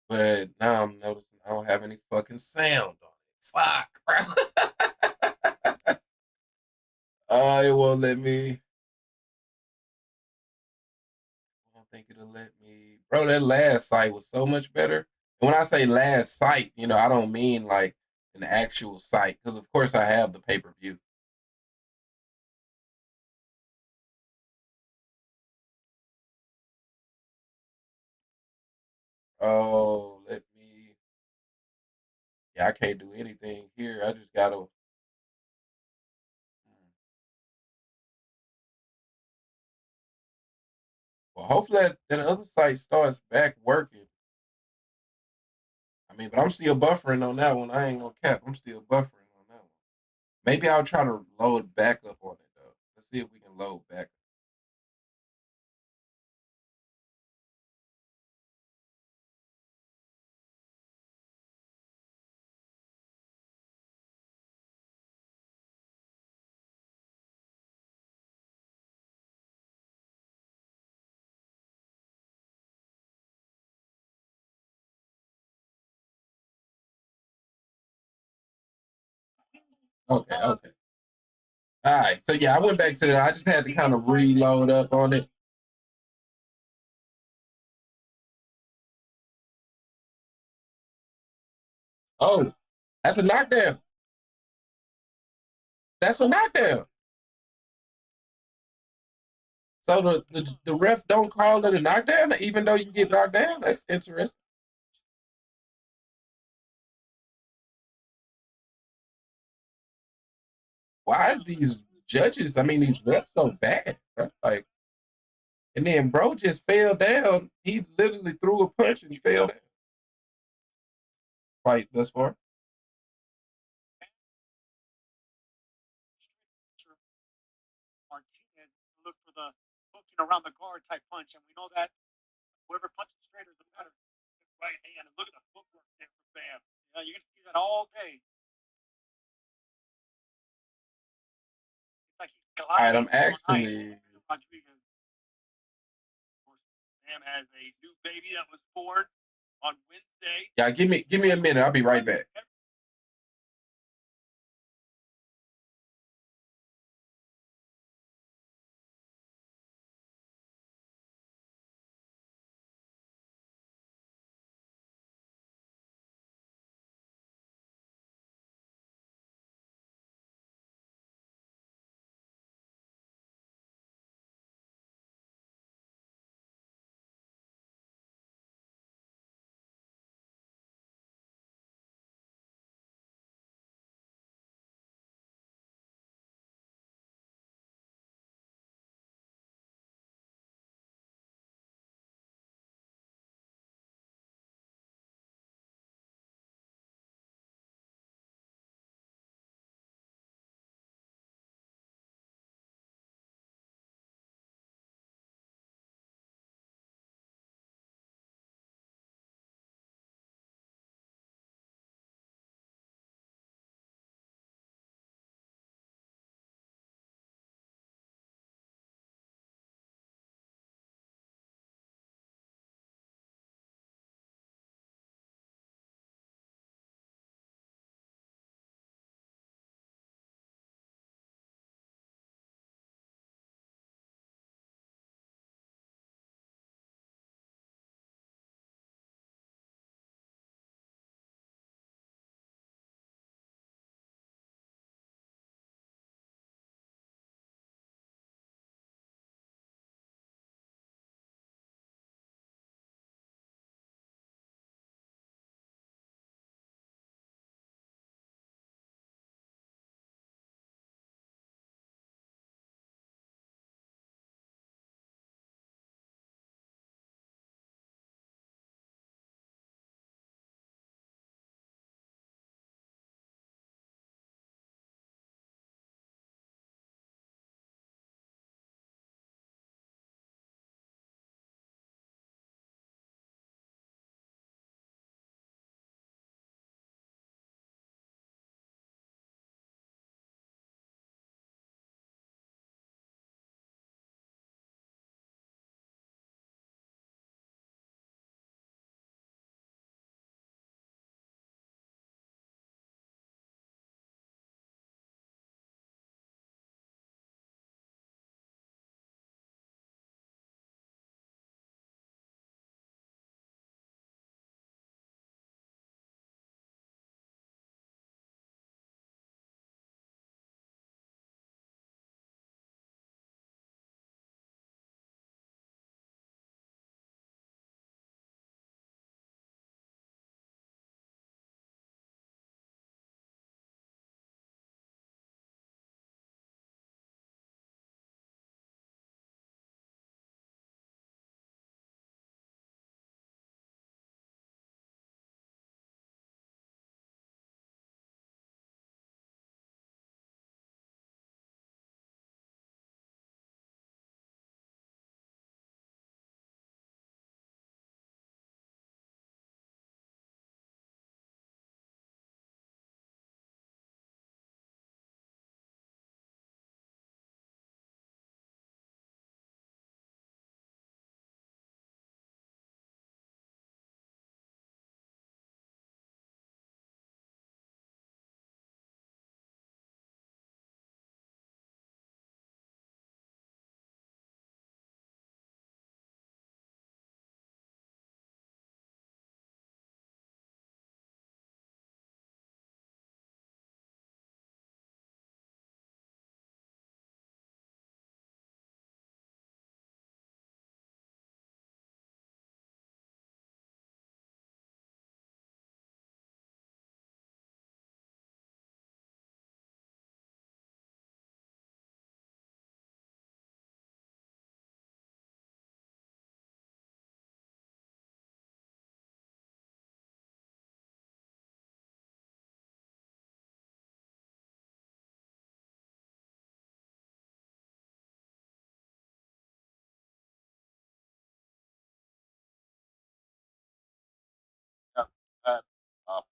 But now I'm noticing I don't have any fucking sound on it. Fuck, bro. Oh, it won't let me. I don't think it'll let me. Bro, that last site was so much better. And when I say last site, I don't mean like an actual site, because of course I have the pay per view. Oh, let me. Yeah, I can't do anything here. I just gotta. Well, hopefully that other site starts back working. I mean, but I'm still buffering on that one. I ain't gonna cap. I'm still buffering on that one. Maybe I'll try to load back up on it though. Let's see if we can load back. Okay, okay. All right. So yeah, I went back to the. I just had to kind of reload up on it. Oh, that's a knockdown. That's a knockdown. So the ref don't call it a knockdown, even though you get knocked down. That's interesting. Why is these judges? I mean, these refs so bad, bro? Like, and then bro just fell down. He literally threw a punch and he fell down. Fight thus far. Martinez look for the hooking around the guard type punch, and we know that whoever punches straighter is the better. Right hand, and look at the footwork there for Bam. Yeah, you're gonna see that all day. It's like he's All right, gliding I'm actually. Rodriguez. Of course, Bam has a new baby that was born on Wednesday. Yeah, give me a minute. I'll be right back.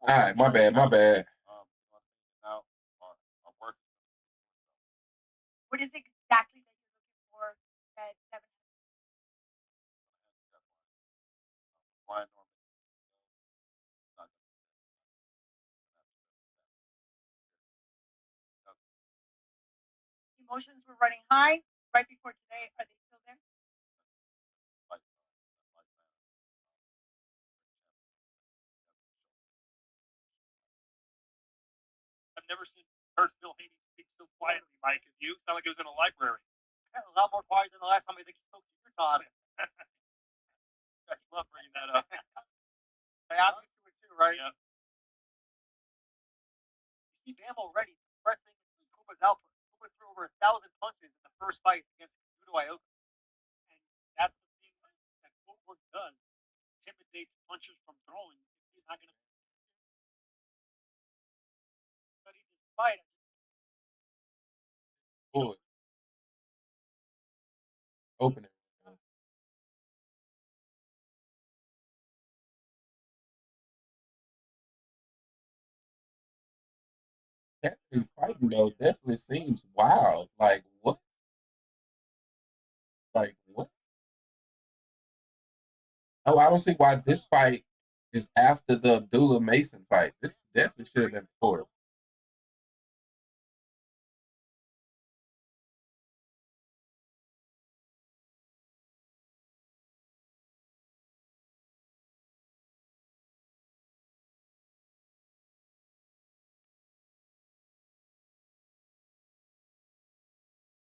All right, my bad. Now, our work. What is it exactly that you're looking for that Devin has? Why Norman? Emotions were running high right before today. Are they still there? I've never heard Phil Haney speak so quietly, Mike, as you. Sound like it was in a library. A lot more quiet than the last time I think he spoke to your Todd. I love bringing that up. Hey, I'm used to it too, right? Yeah. You see Bam already pressing Kuma's output. Kuma threw over 1,000 punches in the first fight against Judo Ioka. And that's the thing that footwork does. Intimidates punchers from throwing. He's not going to. But he just fight. Boy, open it. Definitely fighting though definitely seems wild. Like what? Like what? Oh, I don't see why this fight is after the Abdullah Mason fight. This definitely should have been before.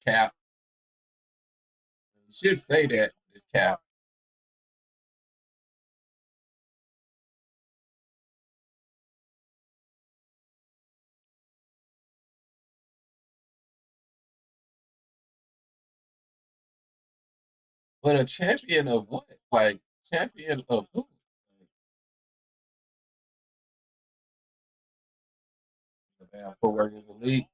Cap. You should say that. This cap. But a champion of what? Like champion of who? Damn, footwork is elite.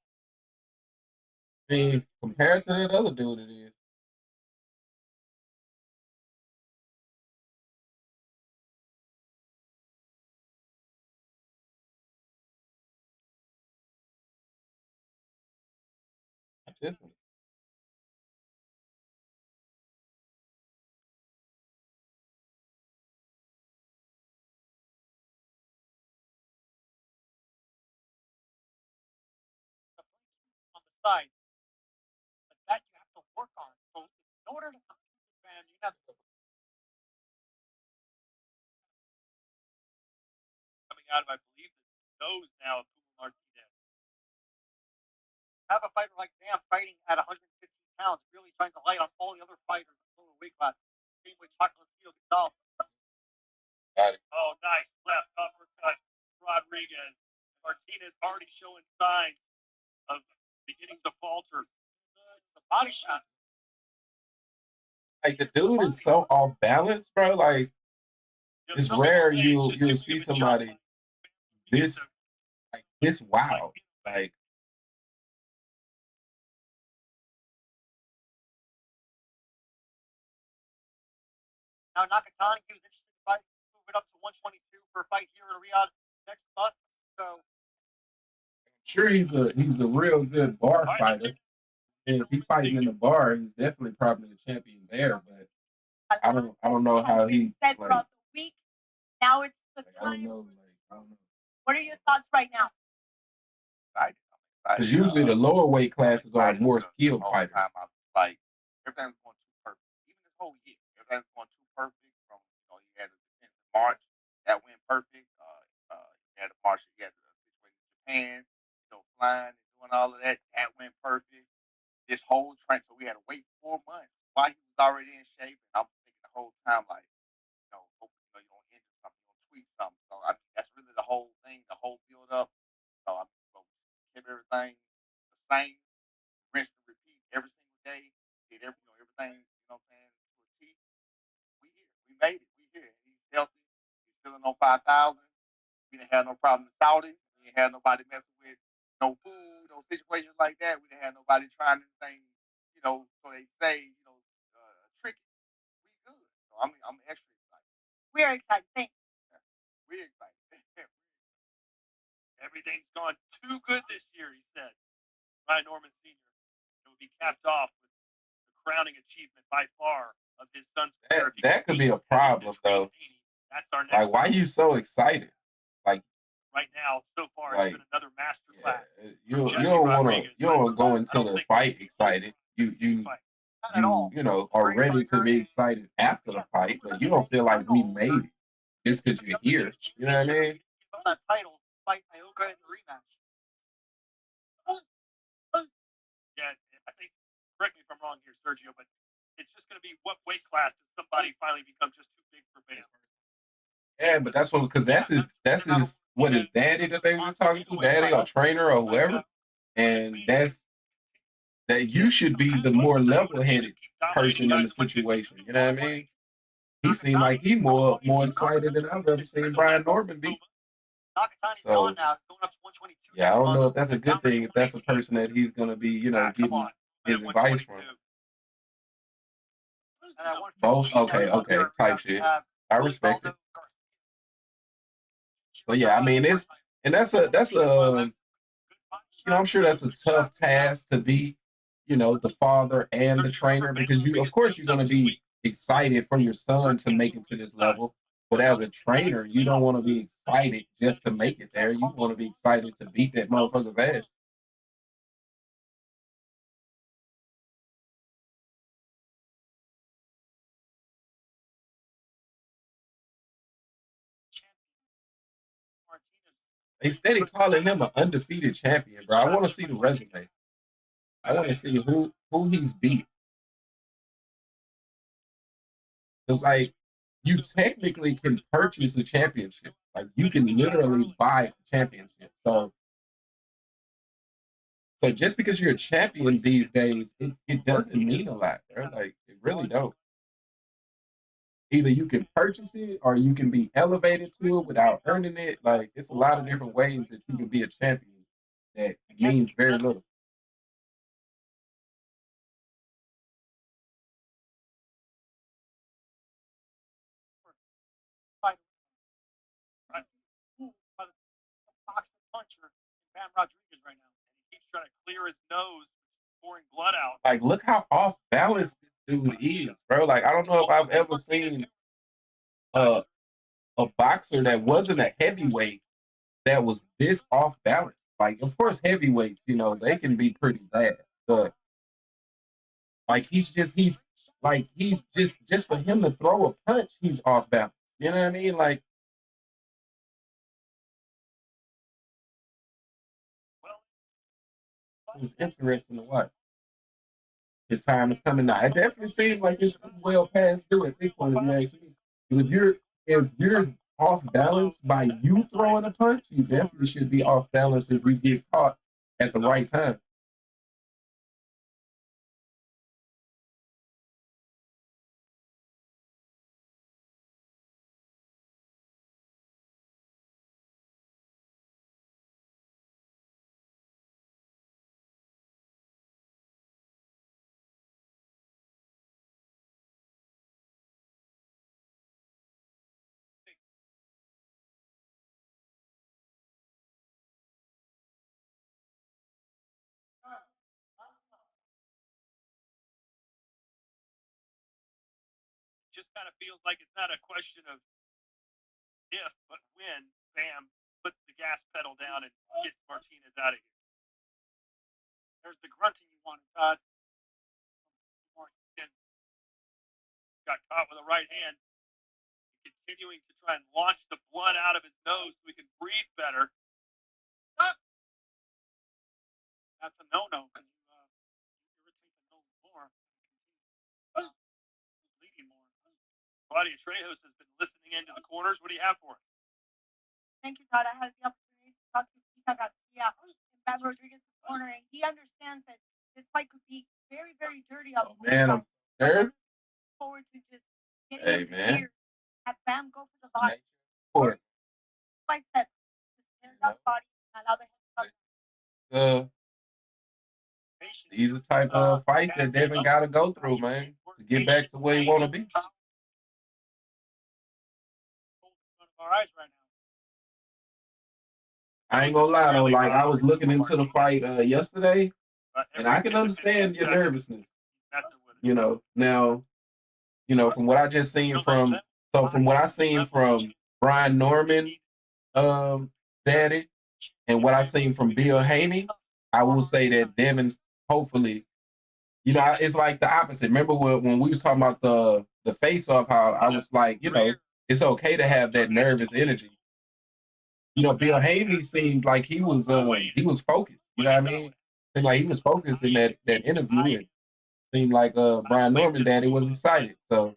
I mean, compared to that other dude, it is. Definitely. On the side, but that you have to work on. So in order to man, you have to coming out of I believe the nose now of Puma Martinez. Have a fighter like Bam fighting at 115 pounds, really trying to light on all the other fighters in the lower weight class. Same with Chocolatito Gonzalez. Got it. Oh, nice left uppercut, Rodriguez. Martinez already showing signs of beginning to falter. The body shot. Like the dude is so off balance, bro. Like it's rare you'll see somebody this like this wild. Like Now Nakatani, he was interested in fighting, move it up to 122 for a fight here in Riyadh next month. So sure he's a real good bar fighter. And if he's fighting in the bar, he's definitely probably a champion there. But I don't know how he said like, throughout the week. Now it's the like, I don't time. know. Like I don't know. What are your thoughts right now? Because usually the lower weight classes are more skilled fighters. Like everything's going too perfect. Even this whole year, everything's going too perfect. From you had a defense in March that went perfect. You had a March, you had the situation in Japan, flying and doing all of that. That went perfect. This whole train, so we had to wait 4 months while he was already in shape. And I'm thinking the whole time, like, hopefully, you don't injure something, you don't tweak something. So I mean, that's really the whole thing, the whole build up. So I'm keep everything the same, rinse and repeat every single day, did everything, what I'm saying, to a T. We here. We made it. We here. He's healthy. He's feeling on 5,000. We didn't have no problem in Saudi. We didn't have nobody messing with no food, no situations like that. We didn't have nobody trying anything, so they say, tricky. We good. So I'm extra excited. We're excited. Thanks. Yeah. We're excited. Everything's gone too good this year, he said. Ryan Norman Sr. It would be capped off with the crowning achievement by far of his son's career. That could be a problem though. That's our next. Like, why are you so excited? Like right now, so far, like, it's been another masterclass. you don't want to go into the fight excited. You know, are ready to be excited after the fight, but you don't feel like we made it just because you're here. You know what I mean? That title fight Ioka in the rematch. Yeah, I think. Correct me if I'm wrong here, Sergio, but it's just going to be what weight class does somebody finally become just too big for Bam? Yeah, but that's what, because that's his what his daddy that they were talking to, daddy or trainer or whoever, and that you should be the more level-headed person in the situation. You know what I mean? He seemed like he more excited than I've ever seen Brian Norman be. So yeah, I don't know if that's a good thing. If that's a person that he's gonna be, you know, getting his advice from. Both okay, type shit. I respect it. So yeah, I mean that's a you know, I'm sure that's a tough task to be, you know, the father and the trainer, because of course you're gonna be excited for your son to make it to this level. But as a trainer, you don't want to be excited just to make it there. You want to be excited to beat that motherfucker's ass. They steady calling him an undefeated champion, bro. I want to see the resume. I want to see who he's beat. It's like you technically can purchase a championship. Like you can literally buy a championship. So just because you're a champion these days, it doesn't mean a lot, bro. Like it really don't. Either you can purchase it or you can be elevated to it without earning it. Like it's a lot of different ways that you can be a champion that means very little. Puncher Bam Rodriguez right now. He keeps trying to clear his nose, pouring blood out. Like, look how off balance this dude is, bro. Like, I don't know if I've ever seen a boxer that wasn't a heavyweight that was this off balance. Like, of course, heavyweights, you know, they can be pretty bad, but like he's just for him to throw a punch, he's off balance. You know what I mean? Like, it's interesting to watch. His time is coming now. It definitely seems like it's well past due at this point. If you ask me, if you're off balance by you throwing a punch, you definitely should be off balance if you get caught at the right time. Just kind of feels like it's not a question of if, but when Bam puts the gas pedal down and gets Martinez out of here. There's the grunting you wanted, Todd. Got caught with a right hand, continuing to try and launch the blood out of his nose so he can breathe better. That's a no-no because you irritate the nose more. Bleeding more. Claudia Trejos has been listening into the corners. What do you have for us? Thank you, Todd. I had the opportunity to talk to Kita Garcia in Bam Rodriguez's corner, and he understands that this fight could be very, very dirty. Man, I'm scared. Forward to just getting into gear. Have Bam go for the body. Like that, just tear that body and allow the head. These are the type of fights that Devin got to go through, man, to get back to where you want to be. Our eyes right now. I ain't gonna lie though, like I was looking into the fight yesterday, and I can understand your nervousness. You know, now, from what I just seen from what I seen from Brian Norman, daddy, and what I seen from Bill Haney, I will say that Devin's hopefully, it's like the opposite. Remember when we was talking about the face off, how I was like, it's okay to have that nervous energy. Bill Haney seemed like he was focused. You know what I mean? Seemed like he was focused in that interview. And seemed like Brian Norman daddy was excited. So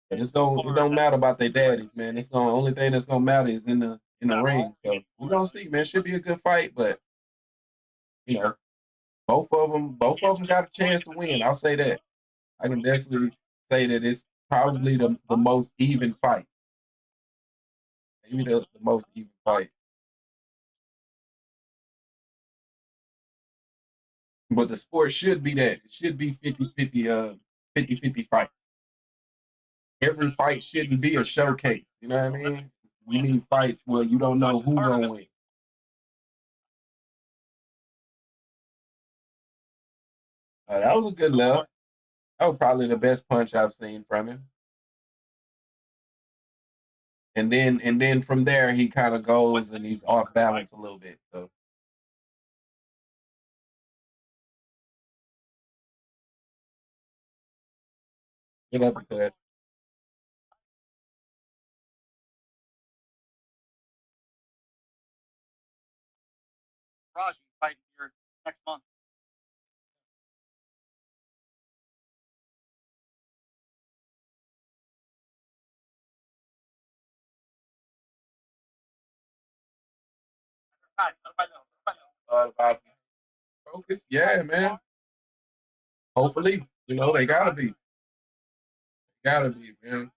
but it don't matter about their daddies, man. It's the only thing that's gonna matter is in the ring. So we're gonna see, man. Should be a good fight, but both of them got a chance to win. I'll say that. I can definitely say that it's probably the most even fight. Maybe the most even fight. But the sport should be that. It should be 50-50 fights. Every fight shouldn't be a showcase. You know what I mean? We need fights where you don't know who's gonna win. That was a good left. That was probably the best punch I've seen from him. And then from there he kind of goes and he's off balance a little bit. So good uppercut. Raji fighting here next month. About focus, yeah, man. Hopefully, they gotta be. Gotta be, man.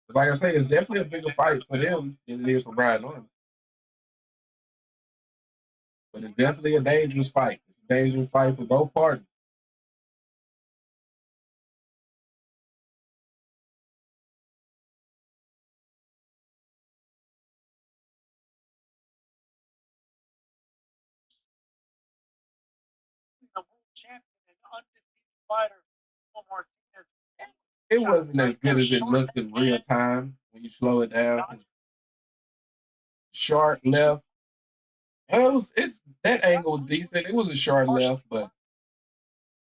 Like I say, it's definitely a bigger fight for them than it is for Brian Norman. But it's definitely a dangerous fight. It's a dangerous fight for both parties. The world champion and undefeated fighter, Martinez. It wasn't as good as it looked in real time when you slow it down. Short left. It's that angle was decent. It was a short left, but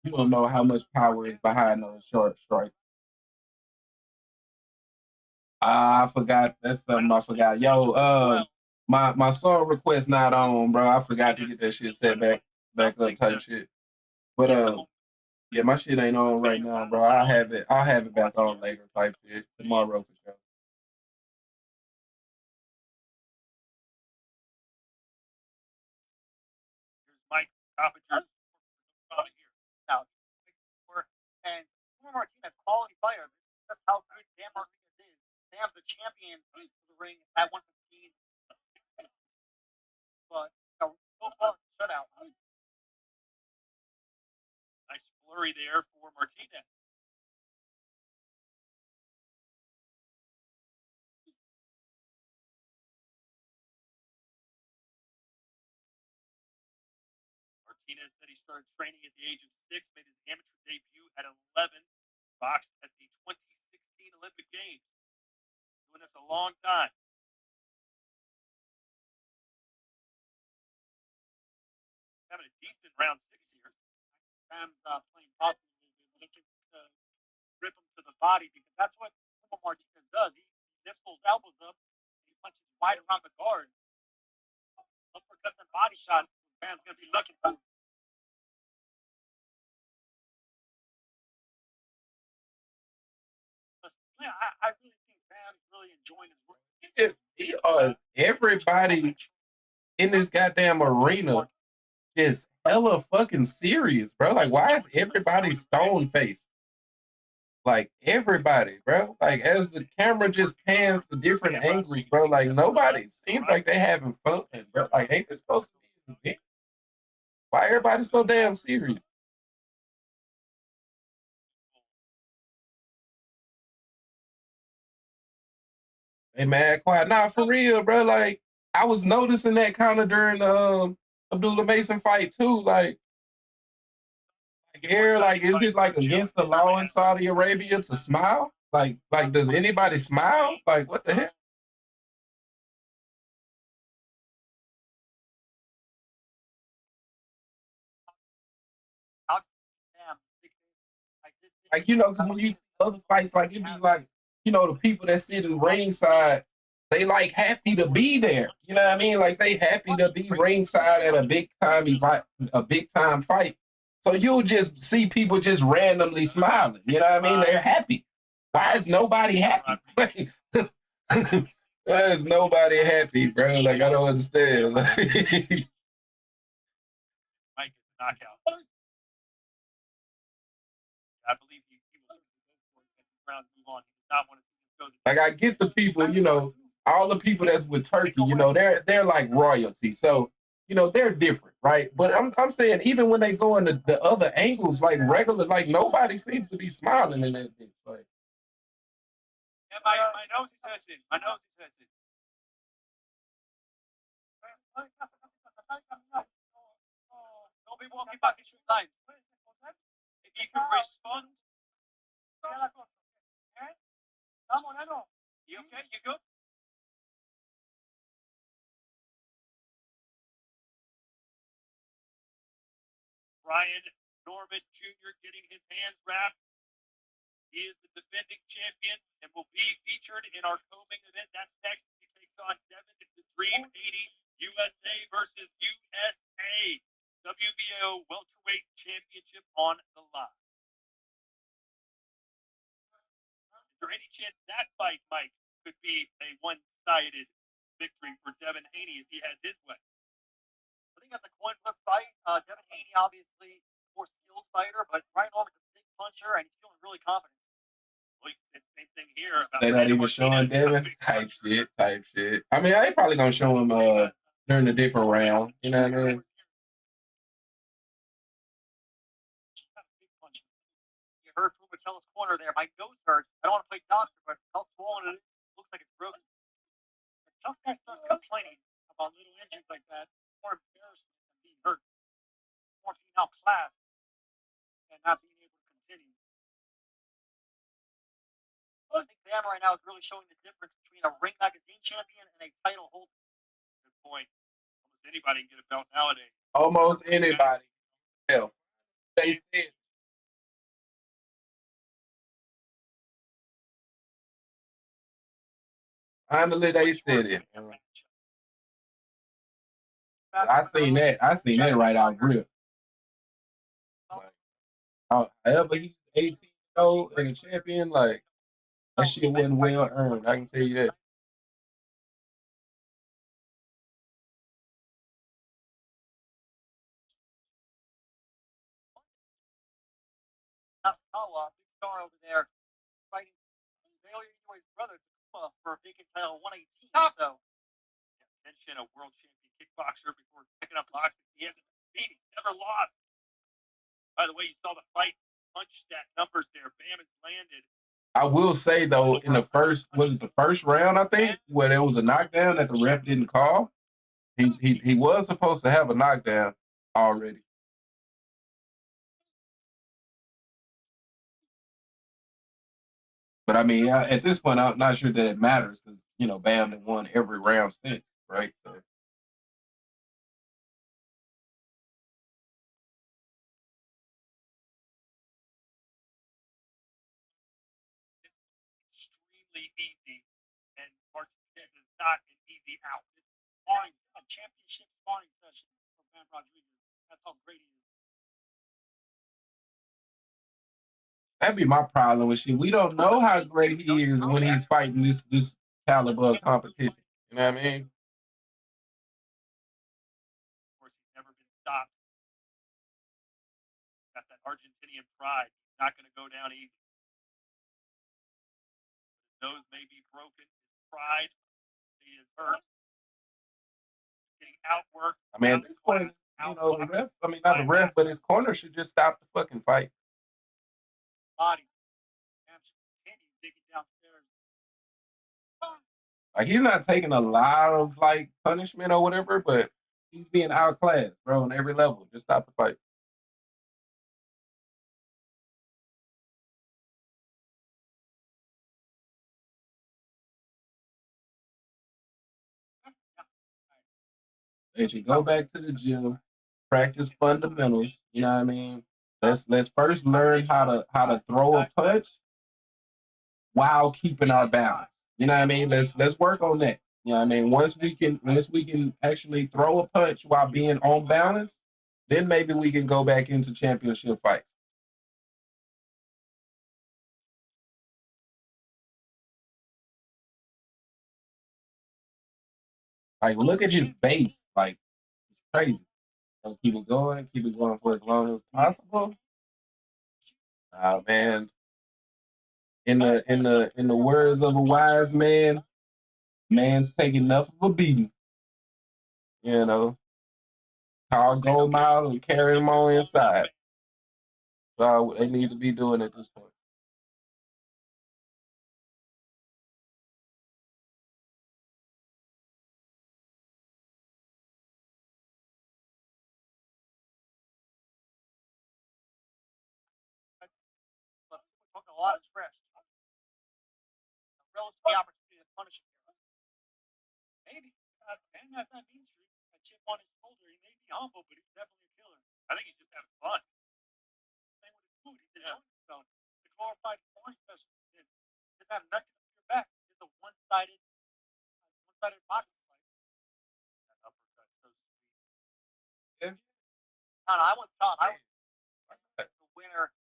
you don't know how much power is behind those short strikes. I forgot. That's something I forgot. Yo, my song request not on, bro. I forgot to get that shit set back up type shit. But yeah, my shit ain't on right now, bro. I'll have it back on later type shit tomorrow for sure. Here's Mike Coppinger here. Now, and Martinez, quality fighter. That's how good Dan Martinez is. Sam's the champion for the ring at 115. But so far, shutout. Nice flurry there for Martinez. Martinez said he started training at the age of 6, made his amateur debut at 11, boxed at the 2016 Olympic Games. Doing this a long time. Having a decent round 6 here. Sam's playing tough a little bit, looking to rip him to the body because that's what Martinez does. He lifts those elbows up, and he punches wide around the guard. Uppercuts and body shots. Sam's going to be looking for. Yeah, I really think Sam's really enjoying his work. Everybody in this goddamn arena is hella fucking serious, bro. Like, why is everybody stone faced? Like everybody, bro. Like as the camera just pans to different angles, bro. Like nobody seems like they having fun, bro. Like ain't this supposed to be an event? Why everybody so damn serious? Hey man, quiet. Nah, for real, bro. Like I was noticing that kind of during the Abdullah Mason fight too. Like air, like is it like against the law in Saudi Arabia to smile? Like does anybody smile? Like what the hell? Like because when you see other fights, like it be like the people that sit in ringside, they like happy to be there. You know what I mean? Like they happy to be ringside at a big time a big time fight. So you'll just see people just randomly smiling. You know what I mean? They're happy. Why is nobody happy? Why is nobody happy, bro? Like I don't understand. Mike is a knockout. I believe he will round move on. He does not want to see him go. Like I get the people, all the people that's with Turkey, they're like royalty. So, they're different, right? But I'm saying even when they go into the other angles, like regular, like nobody seems to be smiling in that bitch. Like yeah, my nose is hurting. My nose is hurting. Don't be walking back in straight lines. If you can respond. You okay? You good? Brian Norman Jr. getting his hands wrapped. He is the defending champion and will be featured in our co-main event. That's next. He takes on Devin the Dream 80 USA versus USA. WBO welterweight championship on the line. Is there any chance that fight, Mike, could be a one-sided victory for Devin Haney if he has his way? I think that's a coin flip fight. Devin Haney, obviously, more skilled fighter, but Brian Norman's a big puncher and he's feeling really confident. Well, it's the same thing here. They're not even showing Devin type shit. I mean, I ain't probably gonna show him during a different round. You know what I mean? You heard Thru tell his corner there. My nose hurts. I don't want to play doctor, but how swollen it is. Looks like it's broken. The tough guy starts complaining about little injuries like that. More embarrassment than being hurt. More being outclassed and not being able to continue. I think Bam right now is really showing the difference between a Ring Magazine champion and a title holder. Good point. Almost anybody can get a belt nowadays. Almost anybody. Hell, they said. Finally, they said it. I seen that right out real. Like, however, he's 18 years old and a champion, like, that shit wasn't well earned. I can tell you that. Big star over there, fighting Bailey's brother for a vacant title 118. So, mention a world champion kickboxer before picking up boxing. He hasn't beat. He's never lost. By the way, you saw the fight punch stat numbers there. Bam has landed. I will say though, in the first round, I think, where there was a knockdown that the ref didn't call. He was supposed to have a knockdown already. But I mean, at this point, I'm not sure that it matters because Bam had won every round since, right? So. Extremely easy, and Martinez is not an easy out. It's a championship sparring session for Bam Rodriguez. That's how great he is. That'd be my problem with shit. We don't know how great he is when he's fighting this caliber of competition. You know what I mean? Of course, he's never been stopped. Got that Argentinian pride. He's not going to go down easy. His nose may be broken. His pride, he is hurt. Getting outworked. I mean, at this point, the ref, not the ref, but his corner should just stop the fucking fight. Body. Digging downstairs. Like he's not taking a lot of like punishment or whatever, but he's being outclassed, bro, on every level. Just stop the fight. They should go back to the gym, practice fundamentals. You know what I mean? Let's first learn how to throw a punch while keeping our balance. You know what I mean? Let's work on that. You know what I mean? Once we can actually throw a punch while being on balance, then maybe we can go back into championship fights. Like look at his base. Like it's crazy. So keep it going for as long as possible. Man. In the words of a wise man, man's taking enough of a beating. You know, call Gold Mile and carry him on inside. That's what they need to be doing at this point. But took a lot of stress. Relish the opportunity to punish him. Maybe. And that's not Mean Street. A chip on his shoulder. He may be humble, but he's definitely a killer. I think he's just having fun. Same with his food. He's enjoying himself. The glorified porn special. Just have nothing to your back. It's a one-sided boxing fight. That uppercut's so sweet. Yeah. No, I want Tom. I want the winner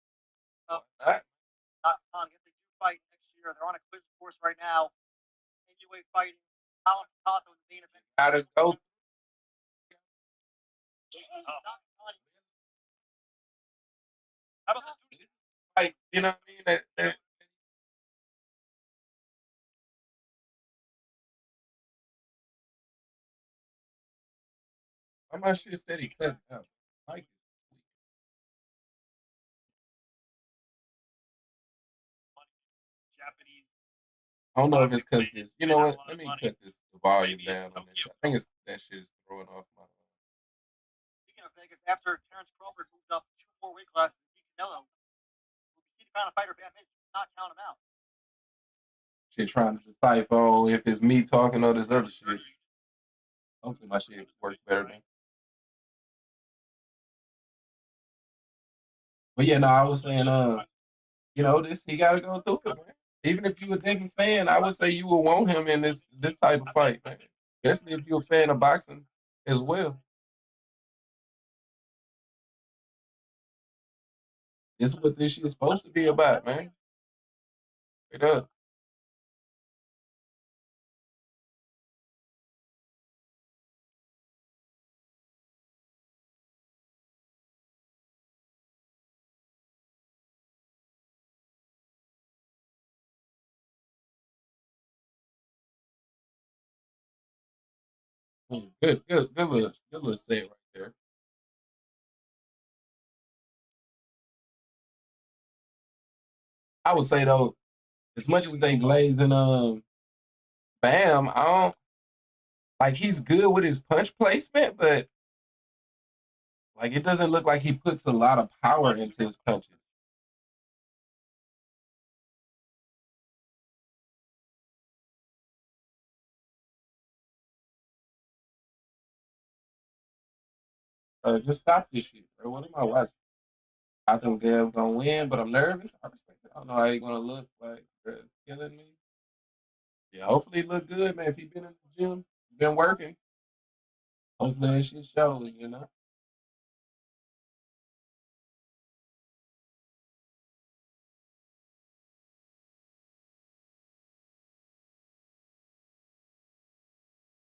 of Tom. If they do fight next year, they're on a quiz course right now. NUA fighting. Colin Tato in the main event. Gotta go. How about this? Like, you know what I mean? How much shit said he cut out? Like, Japanese. I don't know if it's because this. You know what? Let me cut this the volume down on this. I think it's that shit is throwing off my. Speaking of Vegas, after Terrence Crawford moved up 2 more weight classes, Canelo will be the kind of fighter Bam is. Not count him out. Shit trying to decipher if it's me talking or this other shit. Hopefully my shit works better than. But yeah, no, I was saying, you know, this he got to go through it, man. Even if you a David fan, I would say you would want him in this type of fight, man. Especially if you're a fan of boxing as well. This is what this shit is supposed to be about, man. Straight up. Good little set right there. I would say though, as much as they glazing Bam, I don't like he's good with his punch placement, but like it doesn't look like he puts a lot of power into his punches. Just stop this shit, bro. What am I watching? I think Dev's gonna win, but I'm nervous. I respect it. I don't know how he's gonna look like. Bro, it's killing me. Yeah, hopefully he look good, man. If he been in the gym, been working, hopefully that shit shows, you know.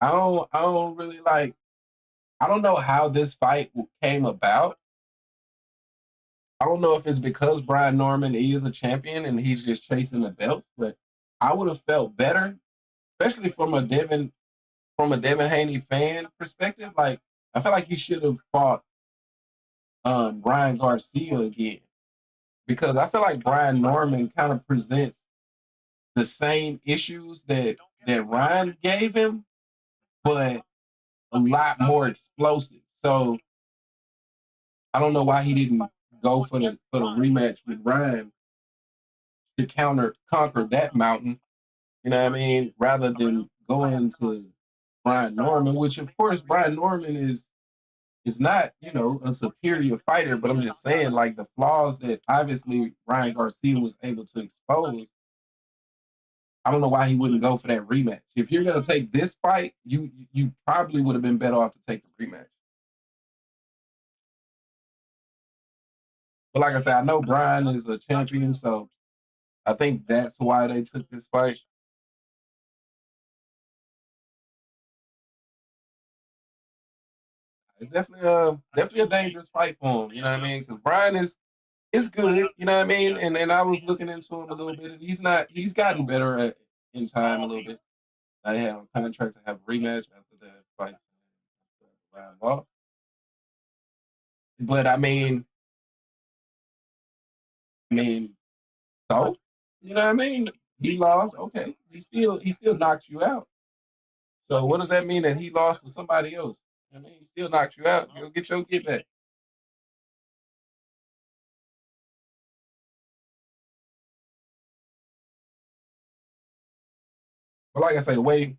I don't really like. I don't know how this fight came about. I don't know if it's because Brian Norman is a champion and he's just chasing the belts, but I would have felt better, especially from a Devin Haney fan perspective. Like I feel like he should have fought Ryan Garcia again because I feel like Brian Norman kind of presents the same issues that that Ryan gave him, but a lot more explosive. So I don't know why he didn't go for the rematch with Ryan to conquer that mountain. You know what I mean? Rather than going to Brian Norman, which of course Brian Norman is not, a superior fighter, but I'm just saying like the flaws that obviously Ryan Garcia was able to expose. I don't know why he wouldn't go for that rematch. If you're gonna take this fight, you probably would have been better off to take the rematch. But like I said, I know Brian is a champion, so I think that's why they took this fight. It's definitely a dangerous fight for him. You know what I mean? Because Brian is good. You know what I mean? And I was looking into him a little bit, and he's gotten better in time a little bit. I have a contract to have a rematch after that fight. Brian lost. But so you know what I mean? He lost. Okay, he still knocked you out. So what does that mean that he lost to somebody else? I mean, he still knocked you out. You'll get your get back. But like I say, the way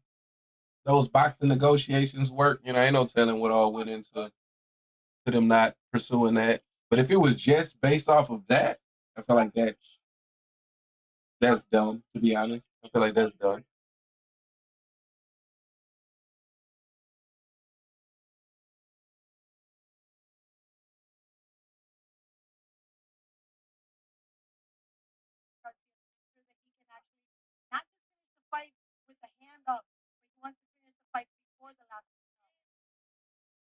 those boxing negotiations work, ain't no telling what all went into to them not pursuing that. But if it was just based off of that, I feel like that's dumb. To be honest, I feel like that's dumb. So that he can actually not just finish the fight with the hand up, but he wants to finish the fight before the last.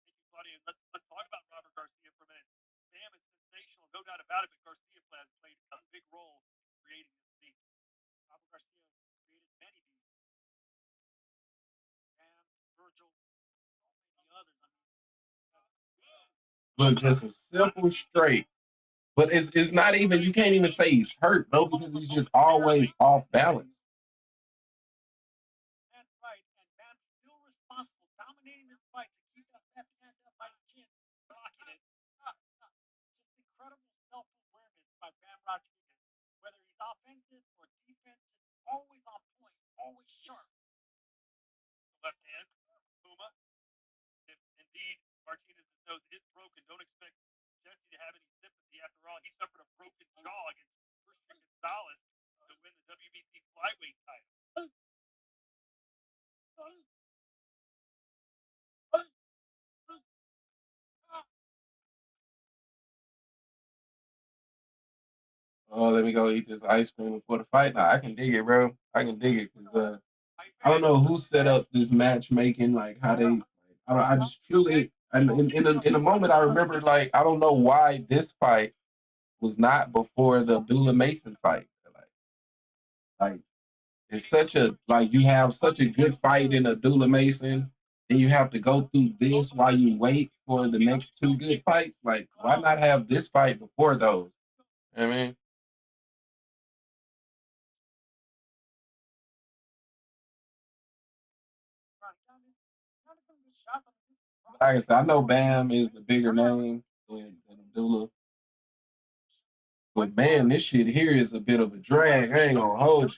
Thank you, Claudia. Let's talk about Robert Garcia for a minute. Sam is sensational, no doubt about it, but Garcia has played a big role in creating this scene. Robert Garcia created many of these. Sam, Virgil, so many others. Look, just a simple straight. But it's not even, you can't even say he's hurt, bro, because he's just always off balance. That's right, and Bam's still responsible, dominating this fight to keep that left hand up by his chin, blocking it. Just incredible self-awareness by Bam Rodriguez. Whether he's offensive or defense, just always on point, always sharp. Left hand, Puma. If indeed Martinez's nose is broken, don't expect Jesse to have any sympathy. After all, he suffered a broken jaw against Christian Gonzalez to win the WBC flyweight title. Oh, let me go eat this ice cream before the fight. Nah, I can dig it, bro. I can dig it because I don't know who set up this matchmaking, like how they. I just truly, and in a moment, I remember like I don't know why this fight was not before the Abdullah Mason fight. Like it's such a like you have such a good fight in Abdullah Mason, and you have to go through this while you wait for the next two good fights. Like why not have this fight before those? I mean. Like I said, I know Bam is a bigger name than Abdullah. But man, this shit here is a bit of a drag. I ain't gonna hold you.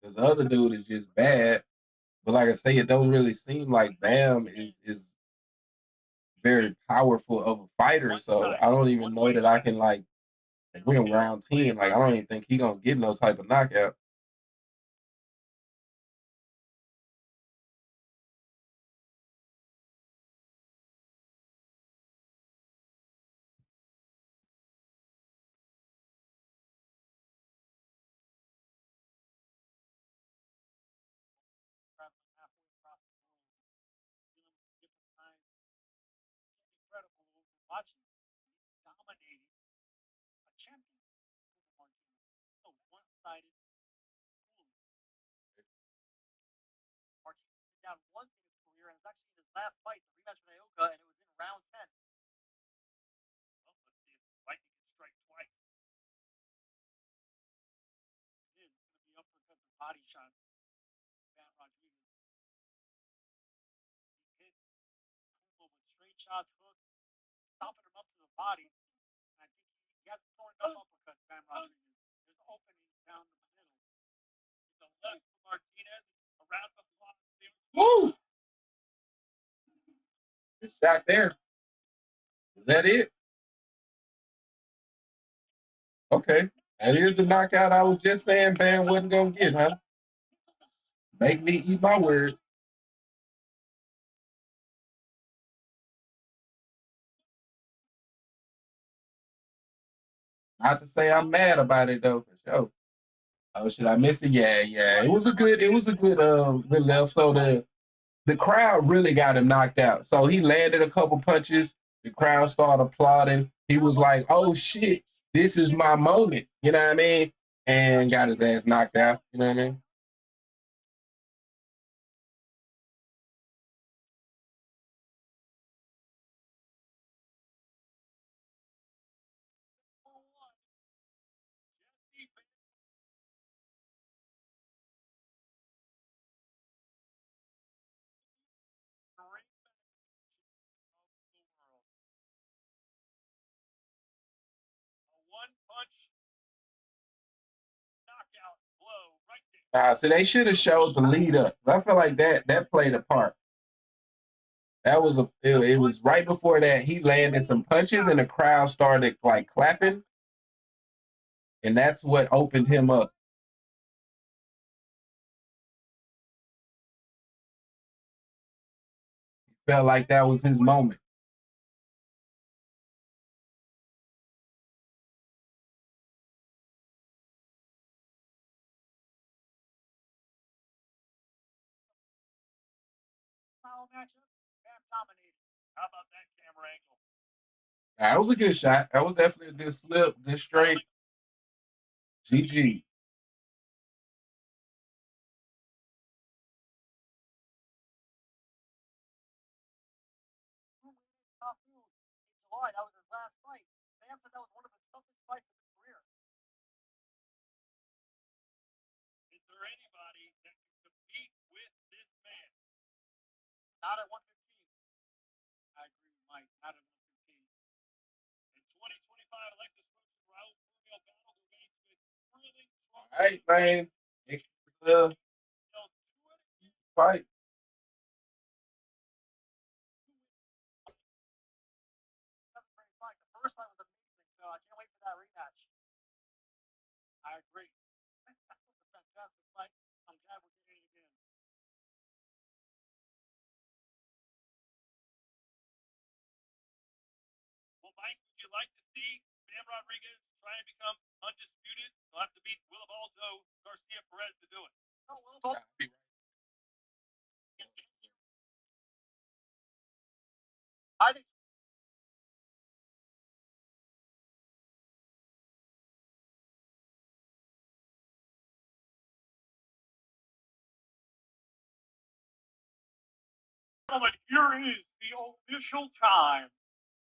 Because the other dude is just bad. But like I say, it don't really seem like Bam is very powerful of a fighter. So I don't even know that I can like we're in round 10. Like I don't even think he gonna get no type of knockout. Incredible watching. He's dominating a champion. So one-sided. Martinez is down once in his career, and it's actually in his last fight, the rematch with Ioka, and it was in round 10. Well, let's see if Lightning can strike twice. body shot. Van Rodriguez. He hit Thru with straight shots, hooks, stopping him up to the body. And I think he hasn't thrown enough uppercuts, Van Rodriguez. There's openings down the middle. It's a left from Martinez, around the block. Woo! Good shot there. Is that it? Okay. That is the knockout I was just saying Bam wasn't going to get, huh? Make me eat my words. Not to say I'm mad about it though, for sure. Oh shit, I missed it. Yeah. It was a good good left. So the crowd really got him knocked out. So he landed a couple punches. The crowd started applauding. He was like, "Oh shit, this is my moment." You know what I mean? And got his ass knocked out. You know what I mean? So they should have showed the lead up. I feel like that played a part. That was it was right before that he landed some punches and the crowd started like clapping, and that's what opened him up. He felt like that was his moment. Matchup, Bam dominated. How about that camera angle? That was a good shot. That was definitely a good slip, good straight. GG. In July, that was his last fight. Bam said that was one of his toughest fights of his career. Is there anybody that can compete with this man? Not at 115. I agree with Mike. Not at 115. In 2025, Alexis Cruz and Raul Purmel battled their way to a thrilling. All right, man. Fight. The first fight was amazing, so I can't wait for that rematch. I agree. That was a fantastic fight. I'm glad we're getting it again. Well, Mike, would you like to see Bam Rodriguez try and become undisputed? He'll have to beat Willibaldo Garcia Perez to do it. Oh, Willibaldo. I think gentlemen, here is the official time.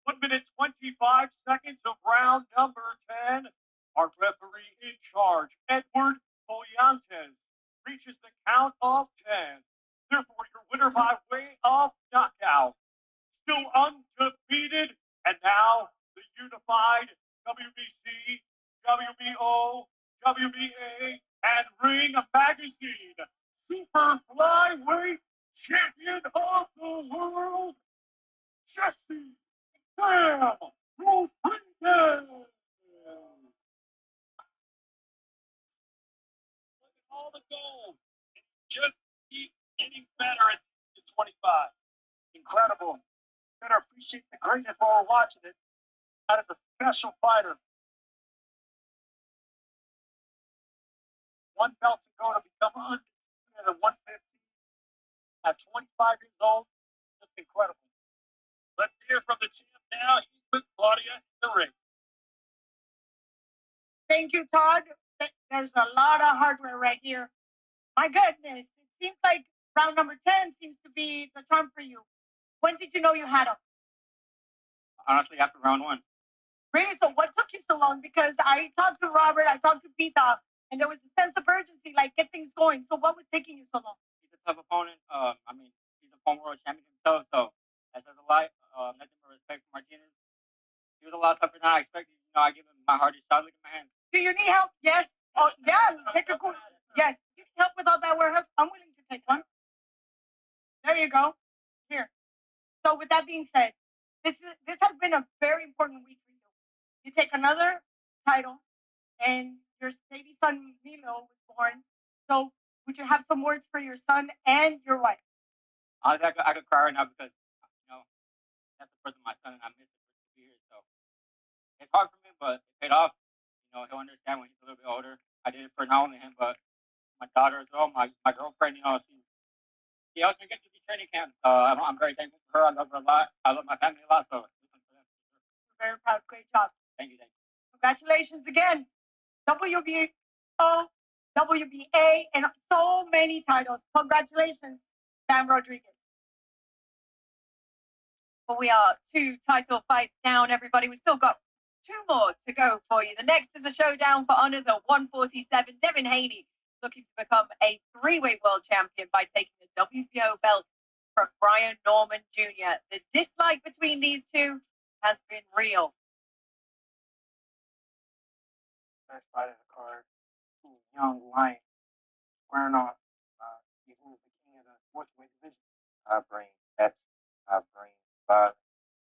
1 minute 25 seconds of round number 10. Our referee in charge, Edward Boyantes, reaches the count of 10. Therefore, your winner by way of knockout, still undefeated, and now the unified WBC, WBO, WBA, and Ring Magazine Super Flyweight Champion of the World, Jesse Bam Rodriguez. Look at all the gold. It just keeps getting better at 25. Incredible. Better appreciate the greatness while we're watching it. That is a special fighter. One belt to go to become undisputed at 115 at 25 years old. Just incredible. Let's hear from the champ now. He's with Claudia in the ring. Thank you, Todd. There's a lot of hardware right here. My goodness, it seems like round number 10 seems to be the charm for you. When did you know you had him? Honestly, after round 1. Really? So what took you so long? Because I talked to Robert, I talked to Pita, and there was a sense of urgency, like get things going. So what was taking you so long? He's a tough opponent. I mean, he's a former world champion himself, so that says a lot. Nothing but respect for Martinez. He was a lot tougher than I expected. You know, I give him my hardest shot. Look at my hand. Do you need help? Yes. Oh, yeah. Take a cool. Yes. You need help with all that warehouse? I'm willing to take one. There you go. Here. So with that being said, this has been a very important week for you. You take another title, and your baby son Milo was born. So would you have some words for your son and your wife? Honestly, I could cry right now because, you know, that's the birth of my son, and I miss it for 2 years. So it's hard for me, but it paid off. You know, he'll understand when he's a little bit older. I did it for not only him, but my daughter as well, my girlfriend. You know, she helps me get through the training camp. I'm very thankful for her. I love her a lot. I love my family a lot. So Very proud. Great job. thank you, thank you. Congratulations again. WBO, WBA, and so many titles. Congratulations, Sam Rodriguez. Well, we are 2 title fights down, everybody. We've still got 2 more to go for you. The next is a showdown for honors at 147. Devin Haney looking to become a 3-weight world champion by taking the WBO belt from Brian Norman Jr. The dislike between these two has been real. Best fight of the card, young lion, squaring off. He was the king of the sportsweight division. I bring X, I bring five,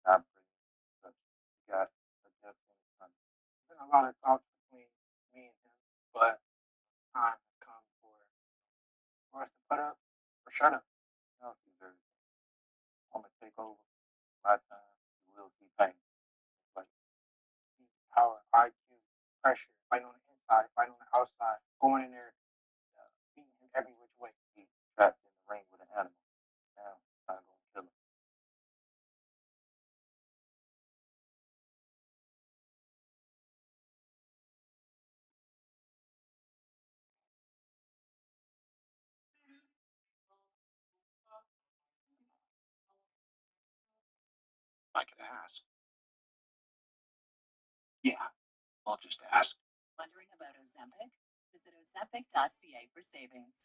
I bring such. We got a just in the sun. There's been a lot of talk between me and him, but time has come for us to put up or shut up. Now see very I'm gonna take over my time. You will see pain. Like power, IQ, pressure, fighting on the inside, fighting on the outside, going in there, beating him every which way. He's trapped in the ring with an animal. Now, I'm going to kill him. I could ask. Yeah, I'll just ask. Wondering about Ozempic? Visit ozempic.ca for savings.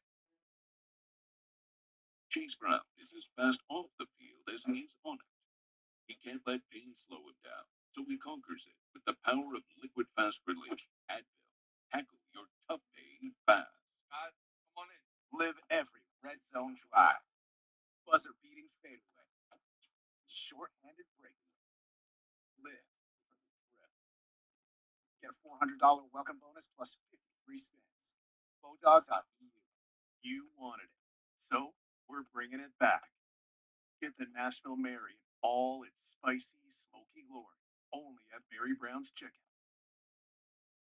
Chase Brown is as fast off the field as he is on it. He can't let pain slow him down, so he conquers it with the power of liquid fast relief. Advil. Tackle your tough pain fast. Guys, come on in. Live every red zone drive. Buzzer beating fadeaway. Short-handed breakaway. Live for the thrill. Get a $400 welcome bonus plus 50 free spins. Bodogs.eu. You wanted it, so we're bringing it back. Get the Nashville Mary in all its spicy, smoky glory, only at Mary Brown's Chicken.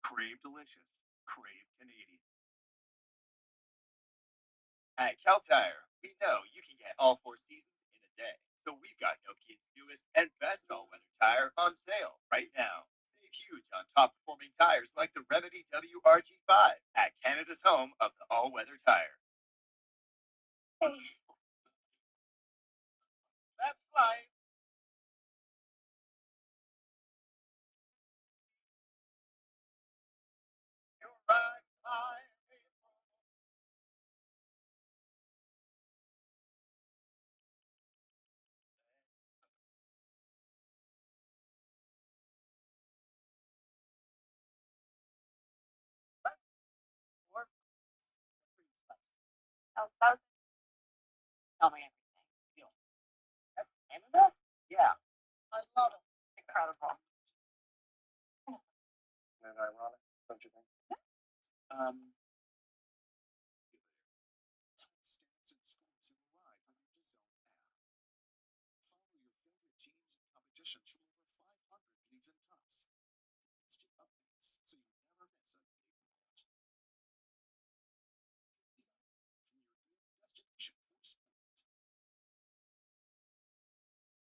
Crave delicious. Crave Canadian. At Cal Tire, we know you can get all 4 seasons in a day. So we've got No Kids' newest and best all-weather tire on sale right now. Save huge on top-performing tires like the Remedy WRG5 at Canada's home of the all-weather tire. That's life. You ride my Tell me everything. Canada? Yeah, I love it. Incredible. Isn't that ironic? Don't you think? Stats and scores have arrived on your DAZN app. Follow your favorite teams and competitions from over 500 leagues and cups. Instant updates so you never miss a big moment. From your daily destination for sport.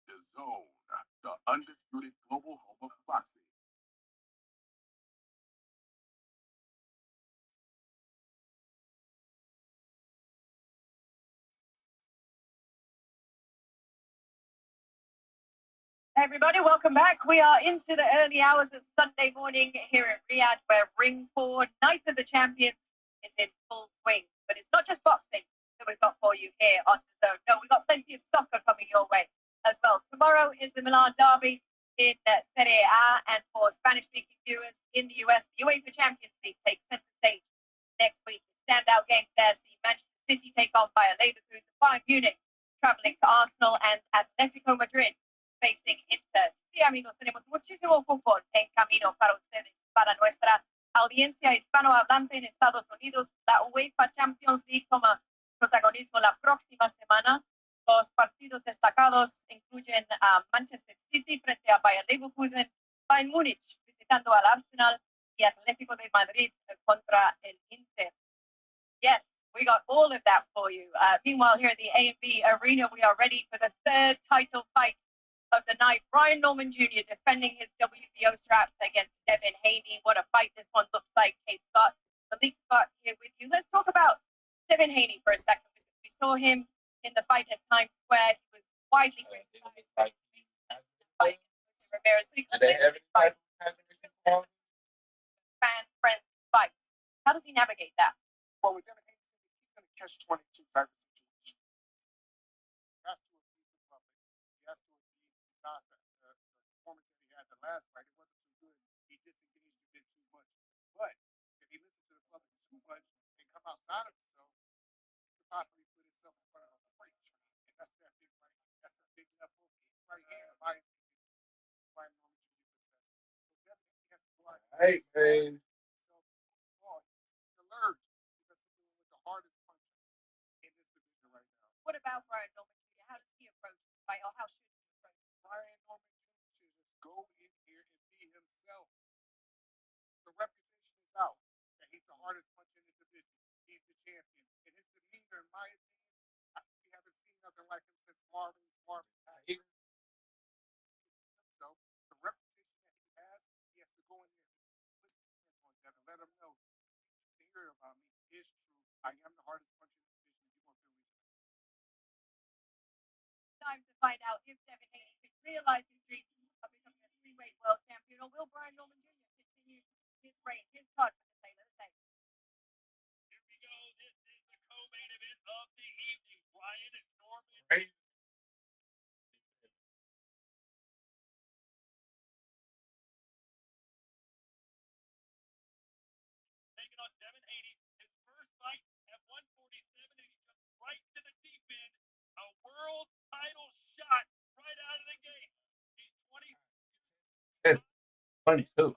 DAZN, the undisputed global home of boxing. Everybody, welcome back. We are into the early hours of Sunday morning here at Riyadh, where Ring 4 Night of the Champions is in full swing. But it's not just boxing that we've got for you here on the zone. No, we've got plenty of soccer coming your way as well. Tomorrow is the Milan Derby in Serie A, and for Spanish-speaking viewers in the US, the UEFA Champions League takes center stage next week. Standout games there see Manchester City take on Bayer Leverkusen, Bayern Munich traveling to Arsenal, and Atletico Madrid facing Inter. Sí, amigos, tenemos muchísimo fútbol en camino para ustedes, para nuestra audiencia hispanohablante en Estados Unidos. La UEFA Champions League toma protagonismo la próxima semana. Los partidos destacados incluyen a Manchester City frente a Bayer Leverkusen, Bayern Múnich visitando al Arsenal y Atlético de Madrid contra el Inter. Yes, we got all of that for you. Meanwhile, here at the A&B Arena, we are ready for the third title fight of the night. Brian Norman Jr. defending his WBO strap against Devin Haney. What a fight this one looks like. Kate Scott, Malik Scott here with you. Let's talk about Devin Haney for a second. We saw him in the fight at Times Square. He was widely criticized for his fight against Ramirez. So he comes into this fight, fan-friendly fight. How does he navigate that? Well, with Devin Haney, he's going to catch 22 type of situation. He has to appease the public. He has to appease because the performance that he had the last fight, it wasn't too good. He disengaged a bit too much. But if he listens to the public too much and come outside of himself, he could possibly put himself in front of a freight train. And that's that big right. That's a big left hook right hand, in my opinion. Brian Norman Jr. puts that. So Devin Haney has to go out. Hey, man. He's alert because he's dealing with the hardest puncher in this division right now. What about Brian Norman Jr.? How does he approach the fight, or how should he approach it? Brian Norman Jr. should just go in here and be himself. The reputation is out that he's the hardest puncher in the division. He's the champion. And his demeanor, in my opinion, we haven't seen nothing like him since Marvin. So the reputation that he has to go in there and put his hands on Devin. Let him know the hear about me is true. I am the hardest puncher in the division. You're going to feel respect. Time to find out if Devin Haney can realize his dream of becoming a three-weight world champion, or will Brian Norman Jr. continue his reign, his torch for the say, let's say. Here we go. This is the co-main event of the evening. Brian and Norman. Right. Taking on Devin Haney. His first fight at 147, and he jumped right to the deep end. A world title shot right out of the gate. He's 20. Yes. 22.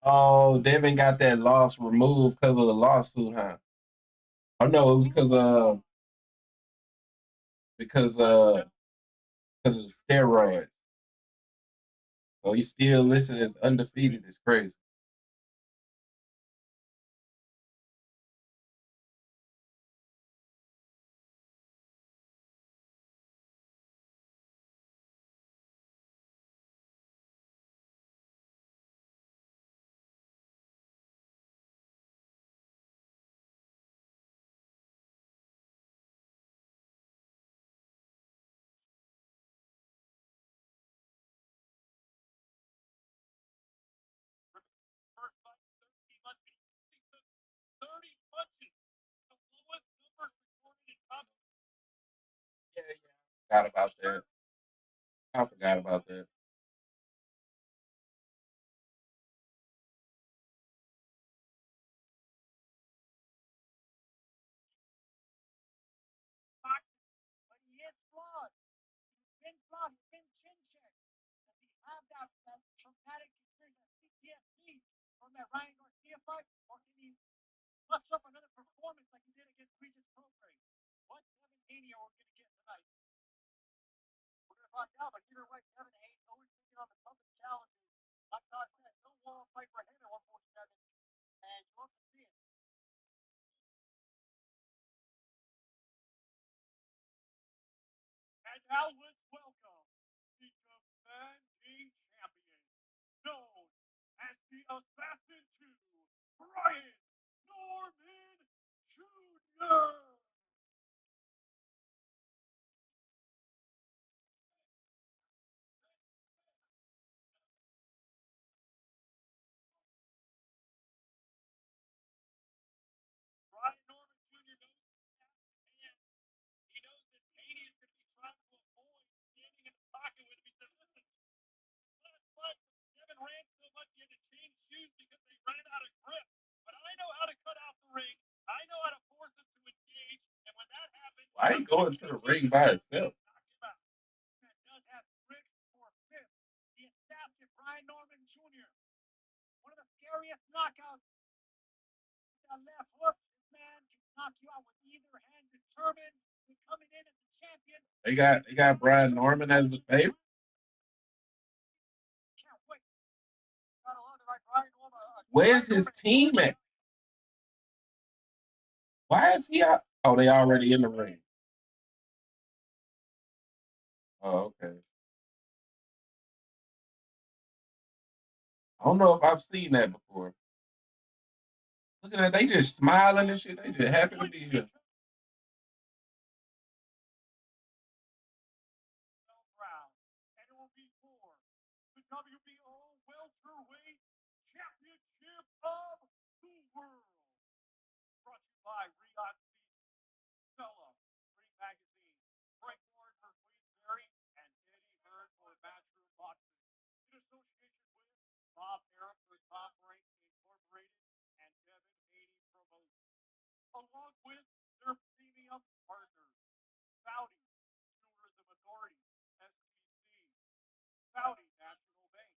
Oh, Devin got that loss removed because of the lawsuit, huh? Oh no, it was because of the steroids. So he's still listed as undefeated. It's crazy. First fight, 13 months. He took 30 punches. The lowest numbers recorded in top. Forgot about that. I forgot about that. But he is flawed. He's been flawed. He's been chin checked. Does he have that traumatic experience, that PTSD from that Ryan Garcia fight, or can he muster up another performance like he did against Regis Prograis? What Devin Haney are we going to get tonight? We're going to find out, but either way, Devin Haney always taking on the toughest challenges. Like Todd said, no war fight for him at 147, and you love to see it. And now let's welcome the defending champion, known as the Assassin 2, Brian Norman Jr. I ain't going to the ring by itself. Man does have tricks for fifth. He established it, Brian Norman Jr. One of the scariest knockouts. That left hook, this man can knock you out with either hand, determined. He's coming in as the champion. They got Brian Norman as the favorite. Can't wait. Gotta love it, right? Brian Norman. Where's his team at? Why is he out? Oh, they already in the ring. Oh, okay. I don't know if I've seen that before. Look at that. They just smiling and shit. They just happy to be here. And it will be for the WBO welterweight championship of the world. Brought to you by Riyadh Stella, Green Magazine, Frank Warren for Queensberry, and Eddie Hearn for Matchroom Boxing. In association with Bob Arum for Top Rank Incorporated and Devin Haney Promotions, along with their premium partners, Saudi Tourism Authority, STC, Saudi National Bank,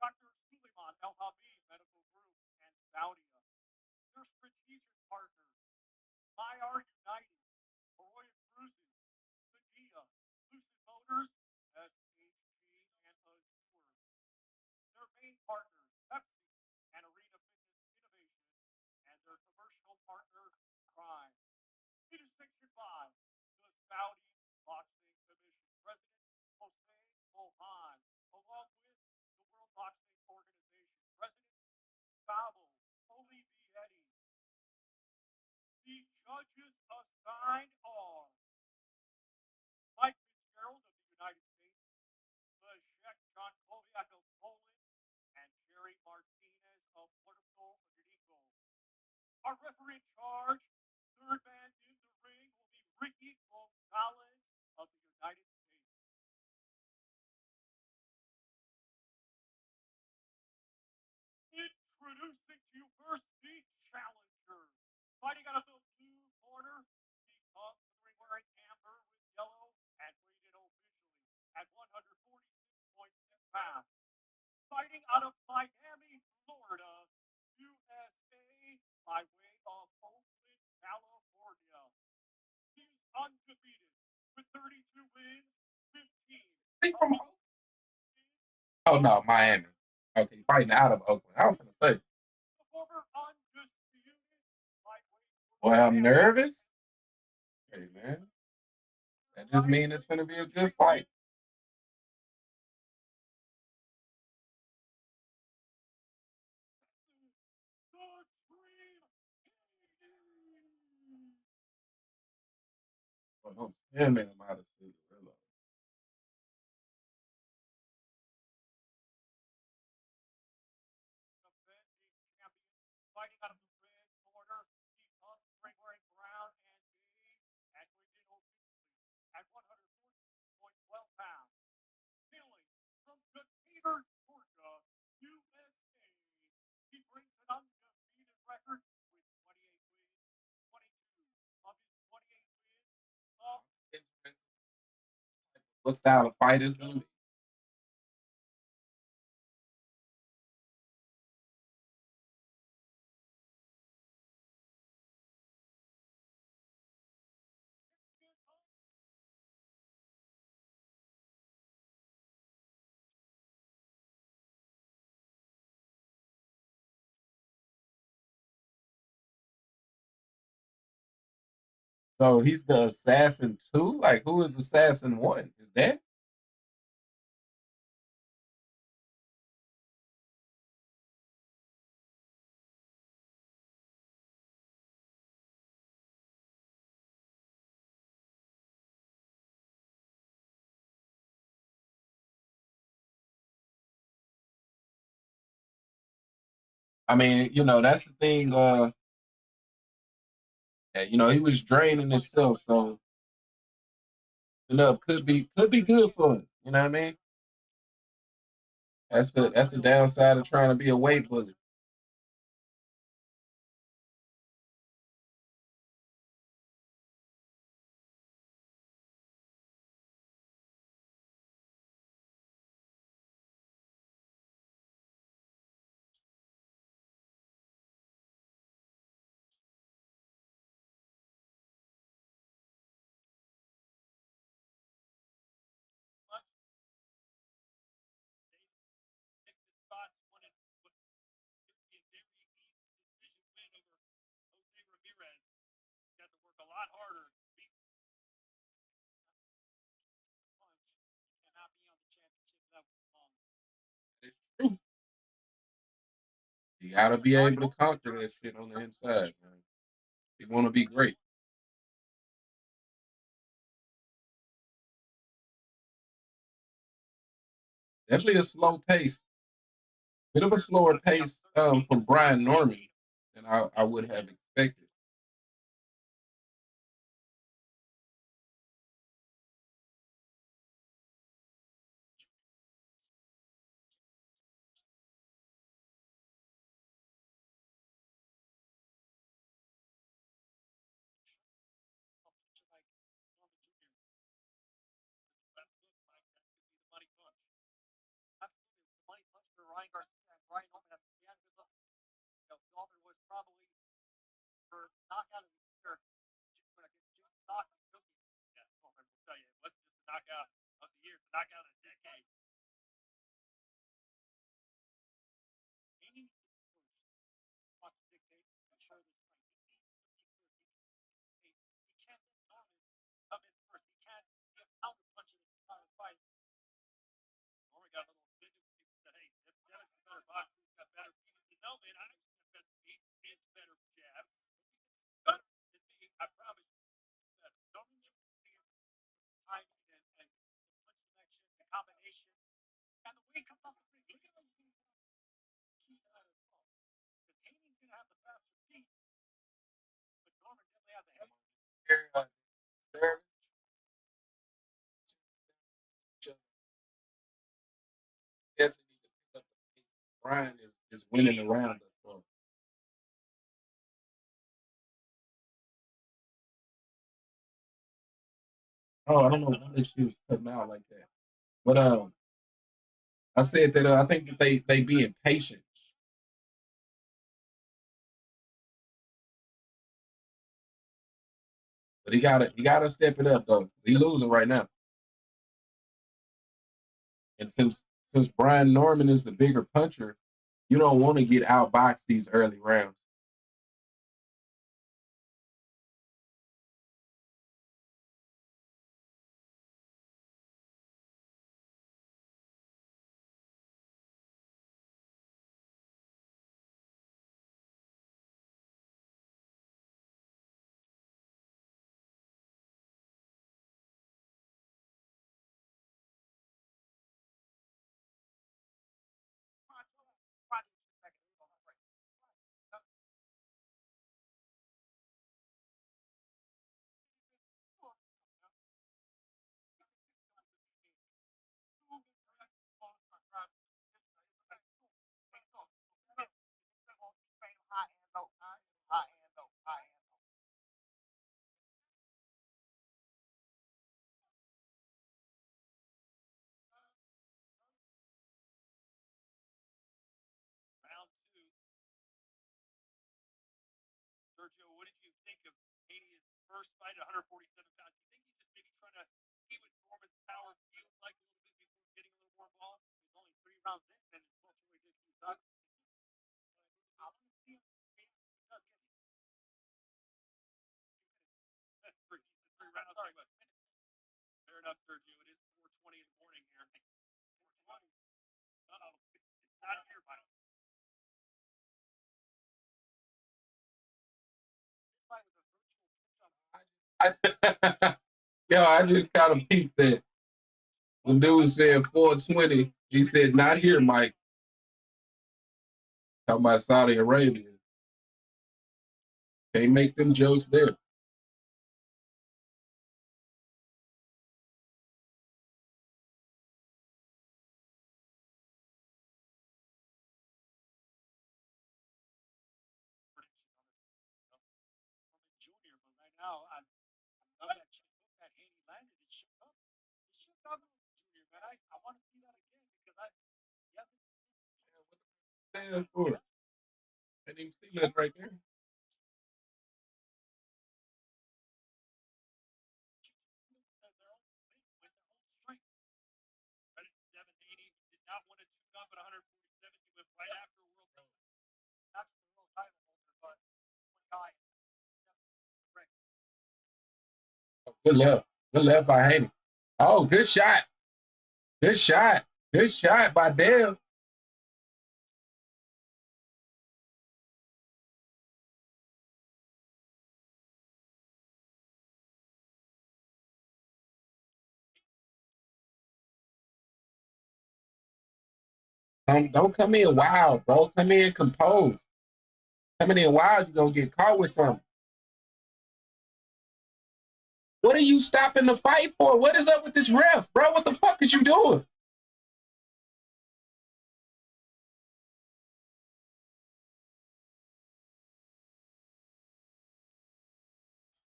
Dr. Suleiman El Habib Medical Group, and Saudia. Their strategic partners, IR United, Arroyo Cruises, Sadia, Lucid Motors, SHG, and Azure. Their main partners, Pepsi and Arena Fitness Innovation, and their commercial partner, Prime. In distinction by the Saudi Boxing Commission President, Jose Mohan, along with the World Boxing Organization President, Fabo Olivietti. The judges assigned are Mike Fitzgerald of the United States, Leszek Jankowiak of Poland, and Jerry Martinez of Puerto Rico. Our referee in charge, third man in the ring, will be Ricky Gonzalez of the United States. Introducing to you first the challenger. Fighting out of the blue corner, he comes to the ring wearing amber with yellow and weighed in officially at 146.6 pounds. Fighting out of Miami, Florida, USA, by way of Oakland, California. He's undefeated with 32 wins, 15. Oh no, Miami. Okay, fighting out of Oakland. I was gonna say. The former undisputed lightweight. Boy, I'm nervous. Hey man, that just means it's gonna be a good fight. Well, don't tell me I'm out of Cinderella. Fighting out of the red corner, he comes ring wearing brown and beige, and weighed in officially at 114.12 pounds. Hailing from Decatur, Georgia, USA, he brings an undefeated record with 28 wins, 22 of his 28 wins. What style of fight is gonna be? So he's the assassin too? Like who is assassin one? Is that? I mean, that's the thing, he was draining himself, so could be good for him. You know what I mean? That's the downside of trying to be a weight bully. lot harder to beat punch. You cannot be on the championship level long. It's true. You gotta be able to conquer that shit on the inside, man. You want to be great. Definitely a slow pace. Bit of a slower pace from Brian Norman than I would have expected. Like Norman Jr. That look like that could be the money punch. Absolutely, the money punch for Ryan Garcia and Brian Norman. He had a good look. Norman was probably for knockout of the year when against June Stock and Cookie. Yeah, Norman will tell you it wasn't just a knockout of the year, it's a knockout of the decade. He needs to be first. Watch the dictate. I'm sure that's right. He needs to be first. He can't let Norman come in first. He can't give counter punches in the entire fight. Norman got a little offended when people said, hey, Dennis is a better boxer. He's got better feet. He said, no, man, I just have better feet. His better jab. Better than me. I promise you. Better. Norman Jr. timing and the punch selection, the combination, and the way he comes off the ring. Look at how he's getting key to that as well. Because Haney's going to have the faster feet, but Norman definitely has the heavy. Definitely need to pick up the pace. Brian is winning around us. So. Oh, I don't know why she was cutting out like that. But I said that I think that they being patient. But he gotta step it up though. He losing right now. And since Brian Norman is the bigger puncher, you don't want to get outboxed these early rounds. Round two. Sergio, what did you think of Haney's first fight at 147 pounds? Do you think he's just maybe trying to see what Norman's power feels like a little bit before getting a little more involved? He's only 3 rounds in, and it's welterweight did keep talking. I want to see him. He does get it. 2 minutes. That's 3 rounds. Sorry, but minutes. Fair enough, Sergio. It is 4:20 in the morning here. 4:20. Uh-oh. It's not here, Mike. This fight was a virtual pitch on. Yo, I just kind of peeped that. When dude said 420, he said, not here, Mike. Talking about Saudi Arabia. Can't make them jokes there. Junior, but right now I love that chip hook that Haney landed. It shook up. It shook up Junior, man. I want to see that again because he hasn't Stand for it. I didn't even see that right there. their own weight with their own strength. Right at 780, did not want to tune up at 147. He went right after a world title. Not just a world title holder, but one guy. Good left. Good left by Haney. Oh, good shot. Good shot. Good shot by Dev. Don't come in wild, bro. Come in composed. Coming in wild, you're going to get caught with something. What are you stopping the fight for? What is up with this ref, bro? What the fuck is you doing?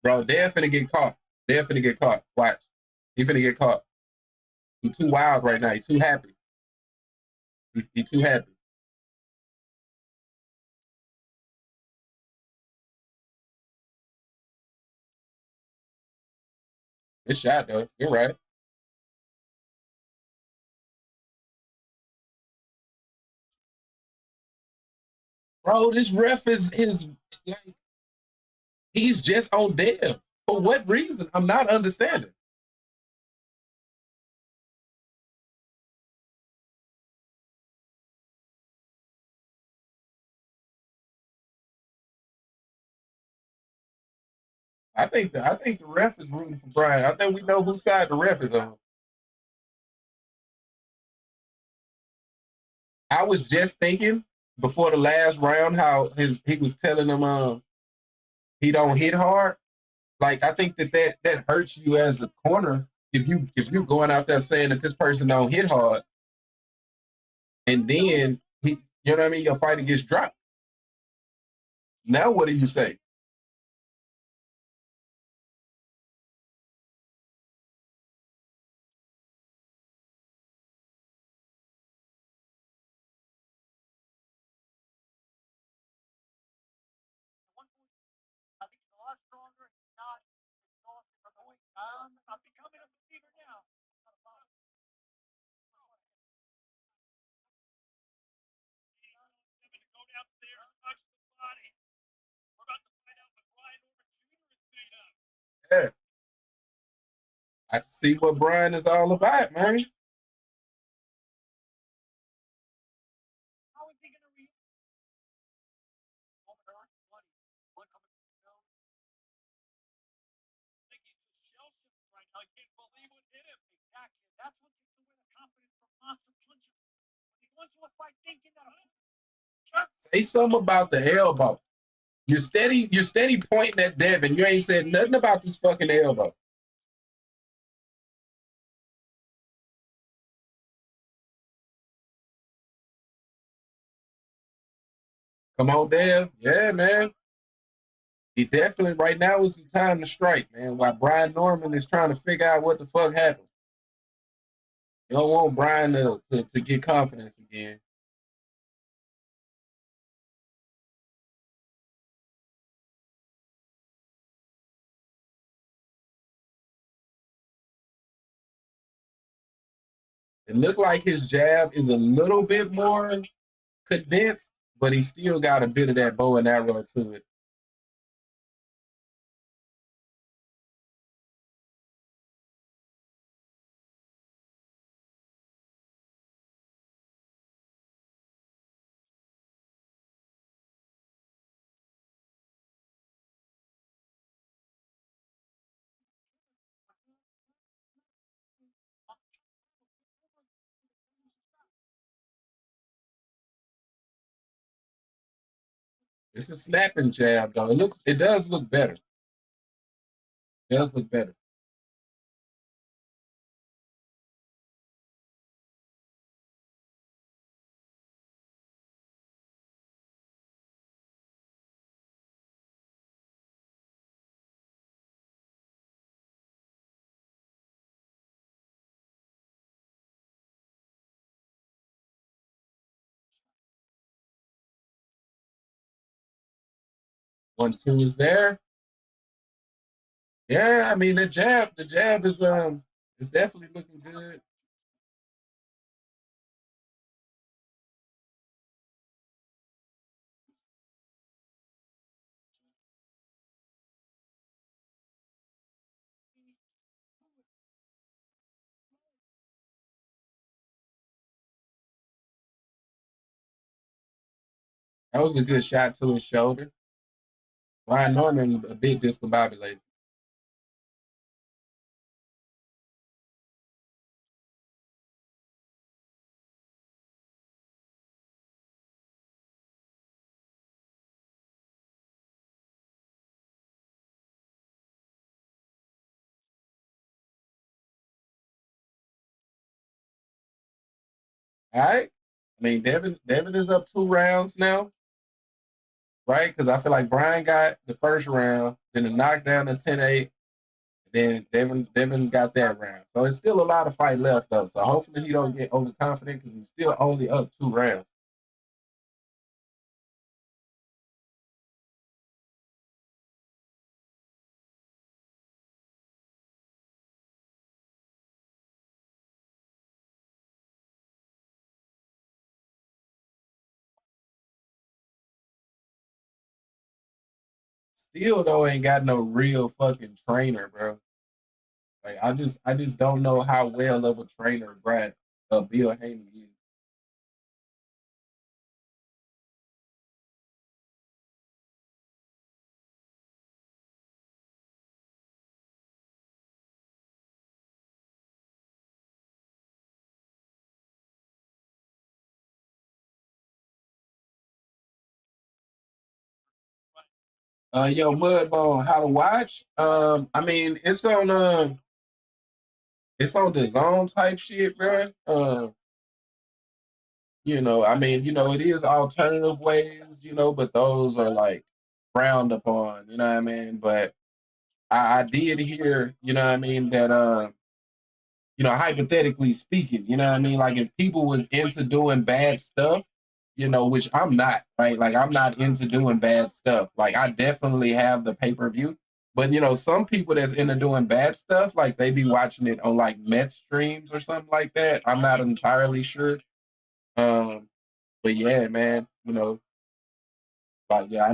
Bro, they're finna get caught. They're finna get caught. Watch. He finna get caught. He too wild right now. He too happy. He too happy. Good shot, though. You're right. Bro, this ref is like, he's just on Dev. For what reason? I'm not understanding. I think the ref is rooting for Brian. I think we know whose side the ref is on. I was just thinking before the last round how he was telling him he don't hit hard. Like I think that hurts you as a corner if you're going out there saying that this person don't hit hard, and then you know what I mean, your fighter gets dropped. Now what do you say? I think he's a lot stronger. He's not exhausted from the weight. I'm becoming a believer now. To go downstairs, touch the body. We're about to find out what Brian Orman Jr. is made of. Yeah. I see what Brian is all about, man. How is he going to react? One coming from the nose. I think he's just shell-shocked right now. I can't believe what hit him. Exactly. That's what takes away the confidence from monster punches. When he goes to a fight thinking that Say something about the elbow. You're steady pointing at Devin. You ain't said nothing about this fucking elbow. Come on, Dev. Yeah, man. He definitely right now is the time to strike, man. While Brian Norman is trying to figure out what the fuck happened. You don't want Brian to get confidence again. It looked like his jab is a little bit more condensed, but he still got a bit of that bow and arrow to it. It's a snapping jab, though. It does look better. It does look better. One, two is there. Yeah, I mean the jab is definitely looking good. That was a good shot to his shoulder. Ryan Norman a bit discombobulated. All right. I mean, Devin is up 2 rounds now, right? Because I feel like Brian got the first round, then a knockdown at 10-8, then Devin got that round. So it's still a lot of fight left though. So hopefully he don't get overconfident because he's still only up 2 rounds. Still though ain't got no real fucking trainer, bro. Like I just don't know how well of a trainer Bill Haney is. Yo, Mudbone, how to watch? I mean, it's on the zone type shit, bro. I mean, it is alternative ways, but those are like frowned upon, you know what I mean? But I did hear, you know what I mean, that hypothetically speaking, you know what I mean? Like if people was into doing bad stuff, which I'm not, right? Like I'm not into doing bad stuff. Like I definitely have the pay-per-view. But some people that's into doing bad stuff, like they be watching it on like meth streams or something like that. I'm not entirely sure. Um, but yeah, man, like yeah, I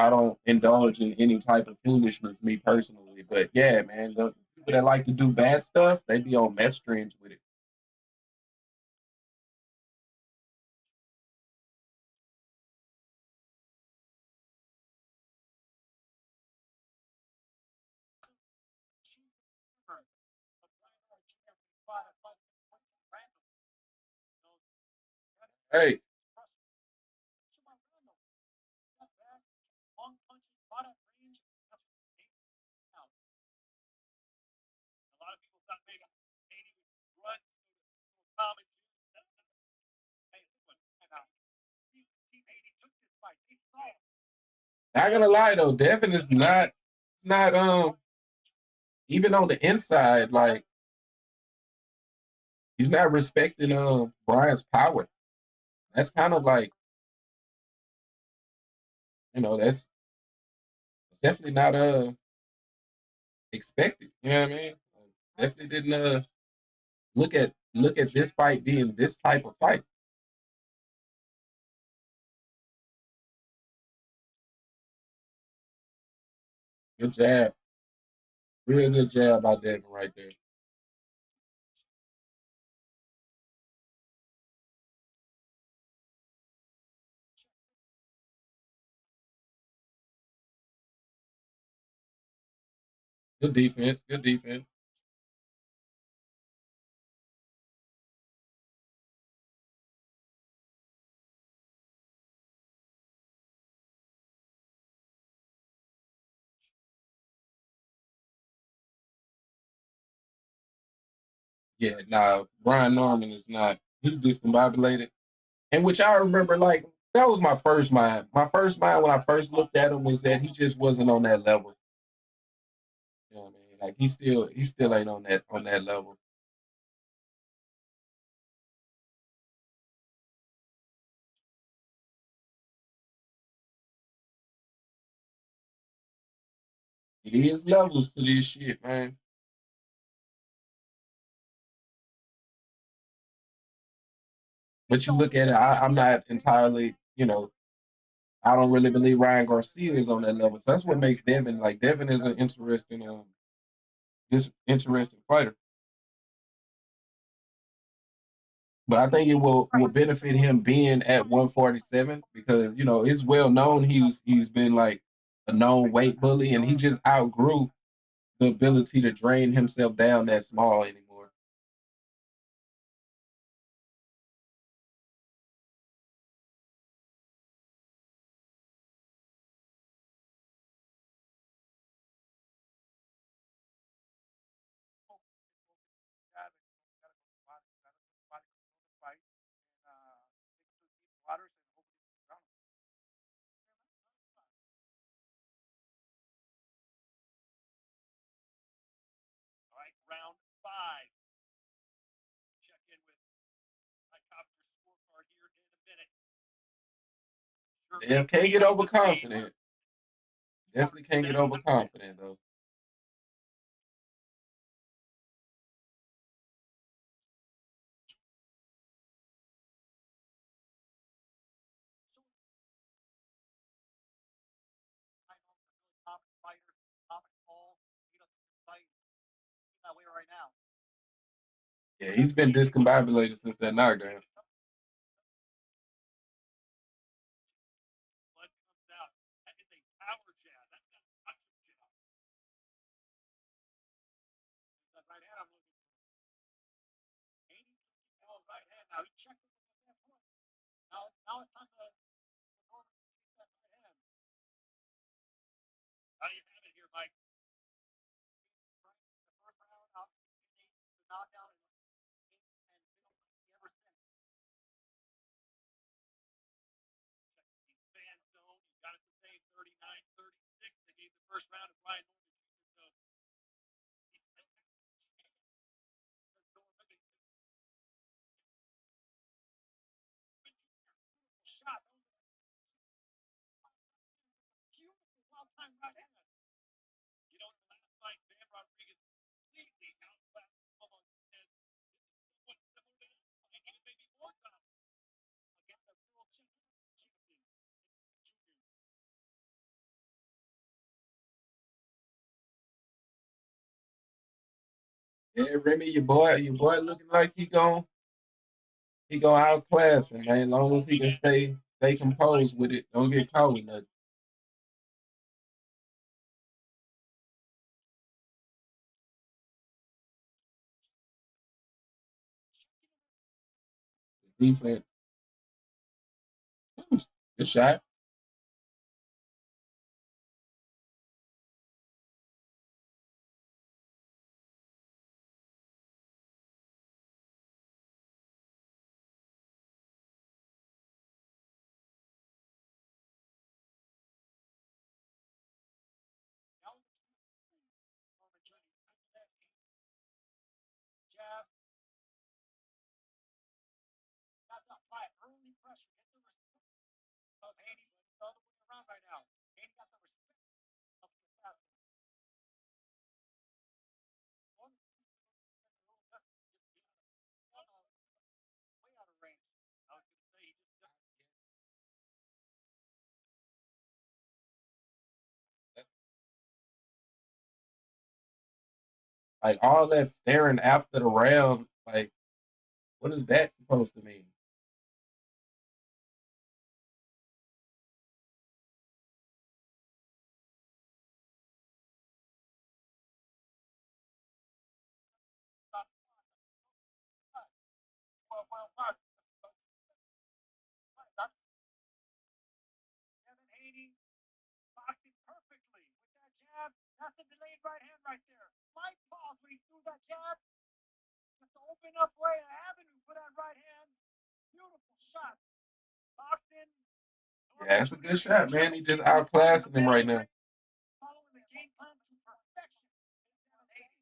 don't indulge in any type of foolishness, me personally. But yeah, man, the people that like to do bad stuff, they be on meth streams with it. Hey, Long punches, caught at range. That's what he out. A lot of people thought maybe Katie would run common juice. Hey, look, Team 80 took this fight. They saw it. not gonna lie though, Devin is not even on the inside, like he's not respecting Brian's power. That's kind of like, that's definitely not expected. You know what I mean? Definitely didn't look at this fight being this type of fight. Good jab. Real good jab by Devin right there. Good defense. Good defense. Yeah, nah, Brian Norman is not. He's discombobulated. And which I remember, like, that was my first mind. My first mind when I first looked at him was that he just wasn't on that level. You know what I mean? Like he still ain't on that level. It is levels to this shit, man. But you look at it, I'm not entirely, I don't really believe Ryan Garcia is on that level. So that's what makes Devin like Devin is an interesting fighter. But I think it will benefit him being at 147 because it's well known he's been like a known weight bully and he just outgrew the ability to drain himself down that small anymore. All right, round 5. Check in with my copter scorecard here in a minute. Yeah, can't get overconfident. Definitely can't get overconfident though. Fighter, comic ball, he doesn't fight that way right now. Yeah, he's been discombobulated since that knockdown. Blood comes out. That is a power jab. That's not a punch jab. That right hand I'm looking for. Haney looking right hand. Now he checked it with the left hook. Now it's time to perform that right hand. How do you have it here, Mike? The first round, obviously, the knockout and ever since. Check the fan zone. You got it the same 39-36. They gave the first round to Brian Norman Jr. So shot. Beautiful wild-time right hand. In the last fight, Van Rodriguez completely outclassed someone. And this is somewhat similar to that fight, even maybe more dominant against a world champion. Yeah, Remy, your boy looking like he gonna outclass him, man. As long as he can stay composed with it, don't get caught with nothing. Defense, good shot. Now jab. That's a fight. Early pressure. Get the respect of Haney, but it's the other way around right now. Haney got the respect of the assassin. Way out of range. I was going to say he just Like all that staring after the round, like what is that supposed to mean? Kevin Haney blocked it perfectly with that jab. That's a delayed right hand right there. Slight pause when he threw that jab. Just to open up way, an avenue for that right hand. Beautiful shot. Locked in. Yeah, that's a good shot, man. He just outclassing him right now. Following the game plan to perfection. Kevin Haney.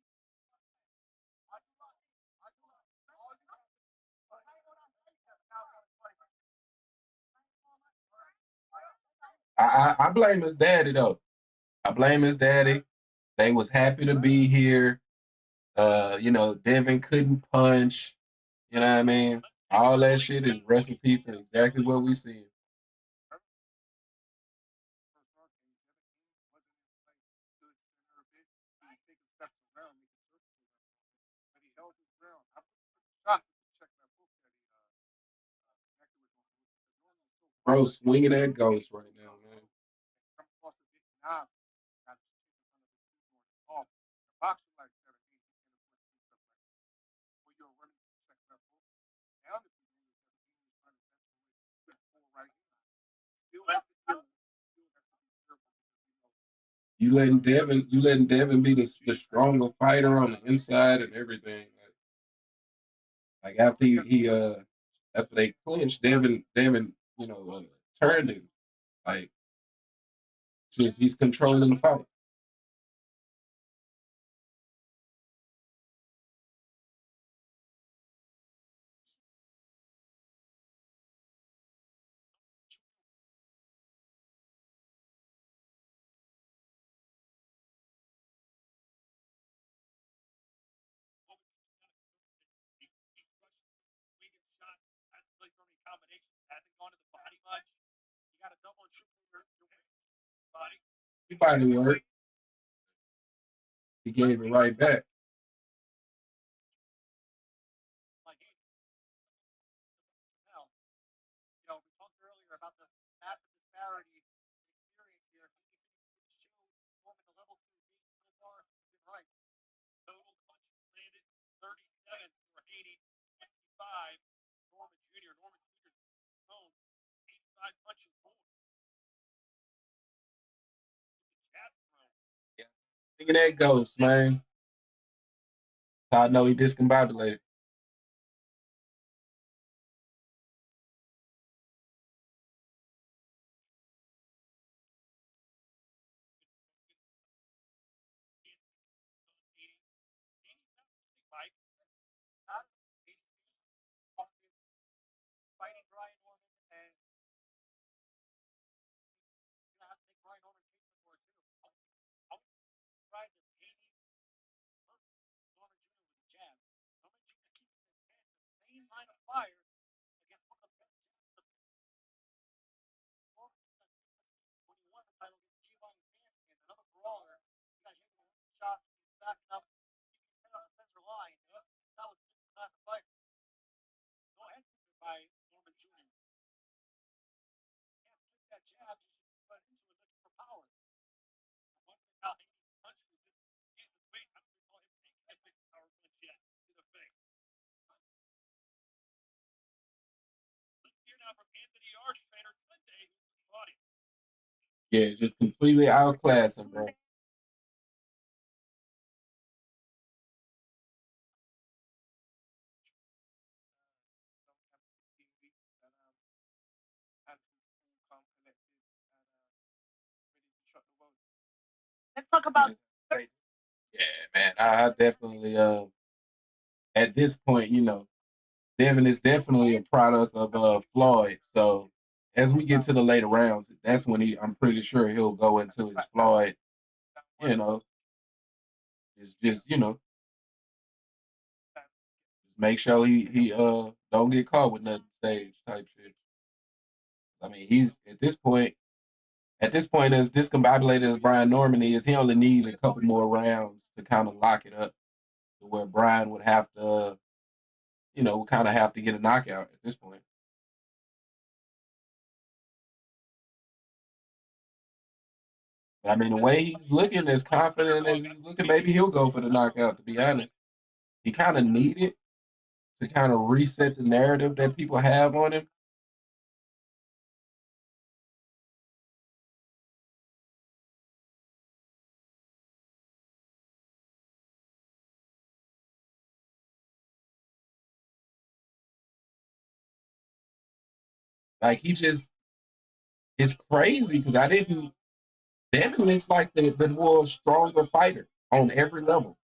I blame his daddy though. I blame his daddy. They was happy to be here. Devin couldn't punch. You know what I mean? All that shit is recipe for exactly what we see. But he held his ground. I'm shocked to check that book that he Bro, swinging that ghost right now, man. Come across a big knob, got his chin in front of the keyboard off. The boxer like 17, he can afford to do stuff like that. When you're running successful, now the people who are 17 is trying to test with full right here. Still have to deal with still have to be careful because You letting Devin be the stronger fighter on the inside and everything. Like after after they clinched, Devin, turned him. Like just he's controlling the fight. Like so many combinations, hasn't gone to the body much. You got a double and triple your body. He body work. He gave it right back. Like now, you know, we talked earlier about the massive disparity in experience here. He's showed Norman the level 2 beat so far has been right. Total punches landed 37 for Haney, 55 Norman Jr. Norman Jr.'s home, 85 punches more. Jab throw. Look at that ghost, man. I know he discombobulated. Fighting Brian Norman, and you're gonna have to take Brian Norman case for it too. I'll try to Haney Norman Jr. with a jab. Norman Jr. keeps his head the same line of fire against one of the best jabs. When you won the title against G1 and another brawler, you got hit with one shot, he's backing up. You can hit on the center line. That was a different class of fight. No head movement by Norman Jr. Can't flip that jab, you should put into it looking for power. Wondering how Haney's punch was just in the weight. I don't recall him taking that big power punch yet to the face. Let's hear now from Anthony Yarde's trainer Sunday, who's the audience. Yeah, just completely outclassed him, bro. Let's talk about. Yeah, man. I definitely at this point, Devin is definitely a product of Floyd. So as we get to the later rounds, that's when I'm pretty sure he'll go into his Floyd, you know, just make sure he don't get caught with nothing stage type shit. I mean, he's at this point, as discombobulated as Brian Norman is, he only needs a couple more rounds to kind of lock it up to where Brian would have to, kind of have to get a knockout at this point. But I mean, the way he's looking, as confident as he's looking, maybe he'll go for the knockout, to be honest. He kind of needed to kind of reset the narrative that people have on him. Like, it's crazy because Devin looks like the more stronger fighter on every level.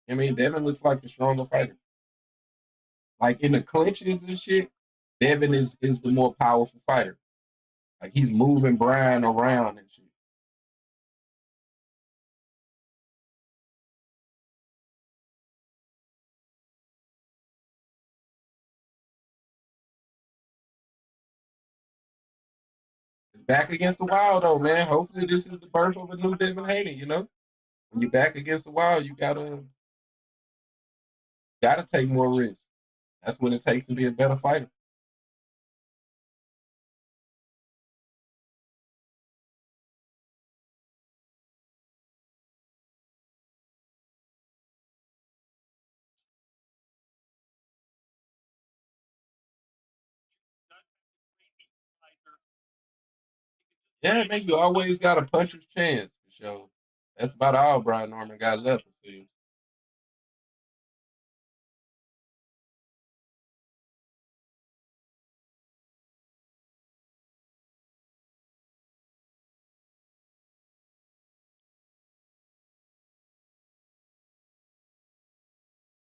I mean, Devin looks like the stronger fighter. Like in the clinches and shit, Devin is the more powerful fighter. Like he's moving Brian around and shit. It's back against the wild though, man. Hopefully this is the birth of a new Devin Haney, When you're back against the wild, you gotta take more risks. That's what it takes to be a better fighter. Yeah, man, you always got a puncher's chance for sure. That's about all Brian Norman got left, it seems.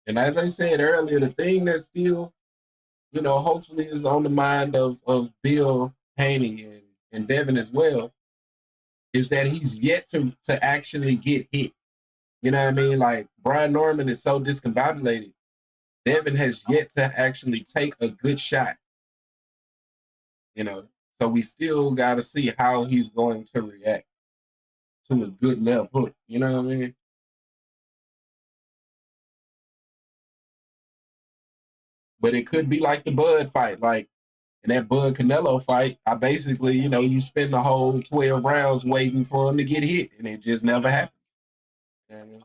And as I said earlier, the thing that still, hopefully is on the mind of Bill Haney and Devin as well, is that he's yet to actually get hit. You know what I mean? Like Brian Norman is so discombobulated. Devin has yet to actually take a good shot. So we still got to see how he's going to react to a good left hook. You know what I mean? But it could be like the Bud fight, like in that Bud Canelo fight. I basically, you spend the whole 12 rounds waiting for him to get hit, and it just never happens. You know what I mean?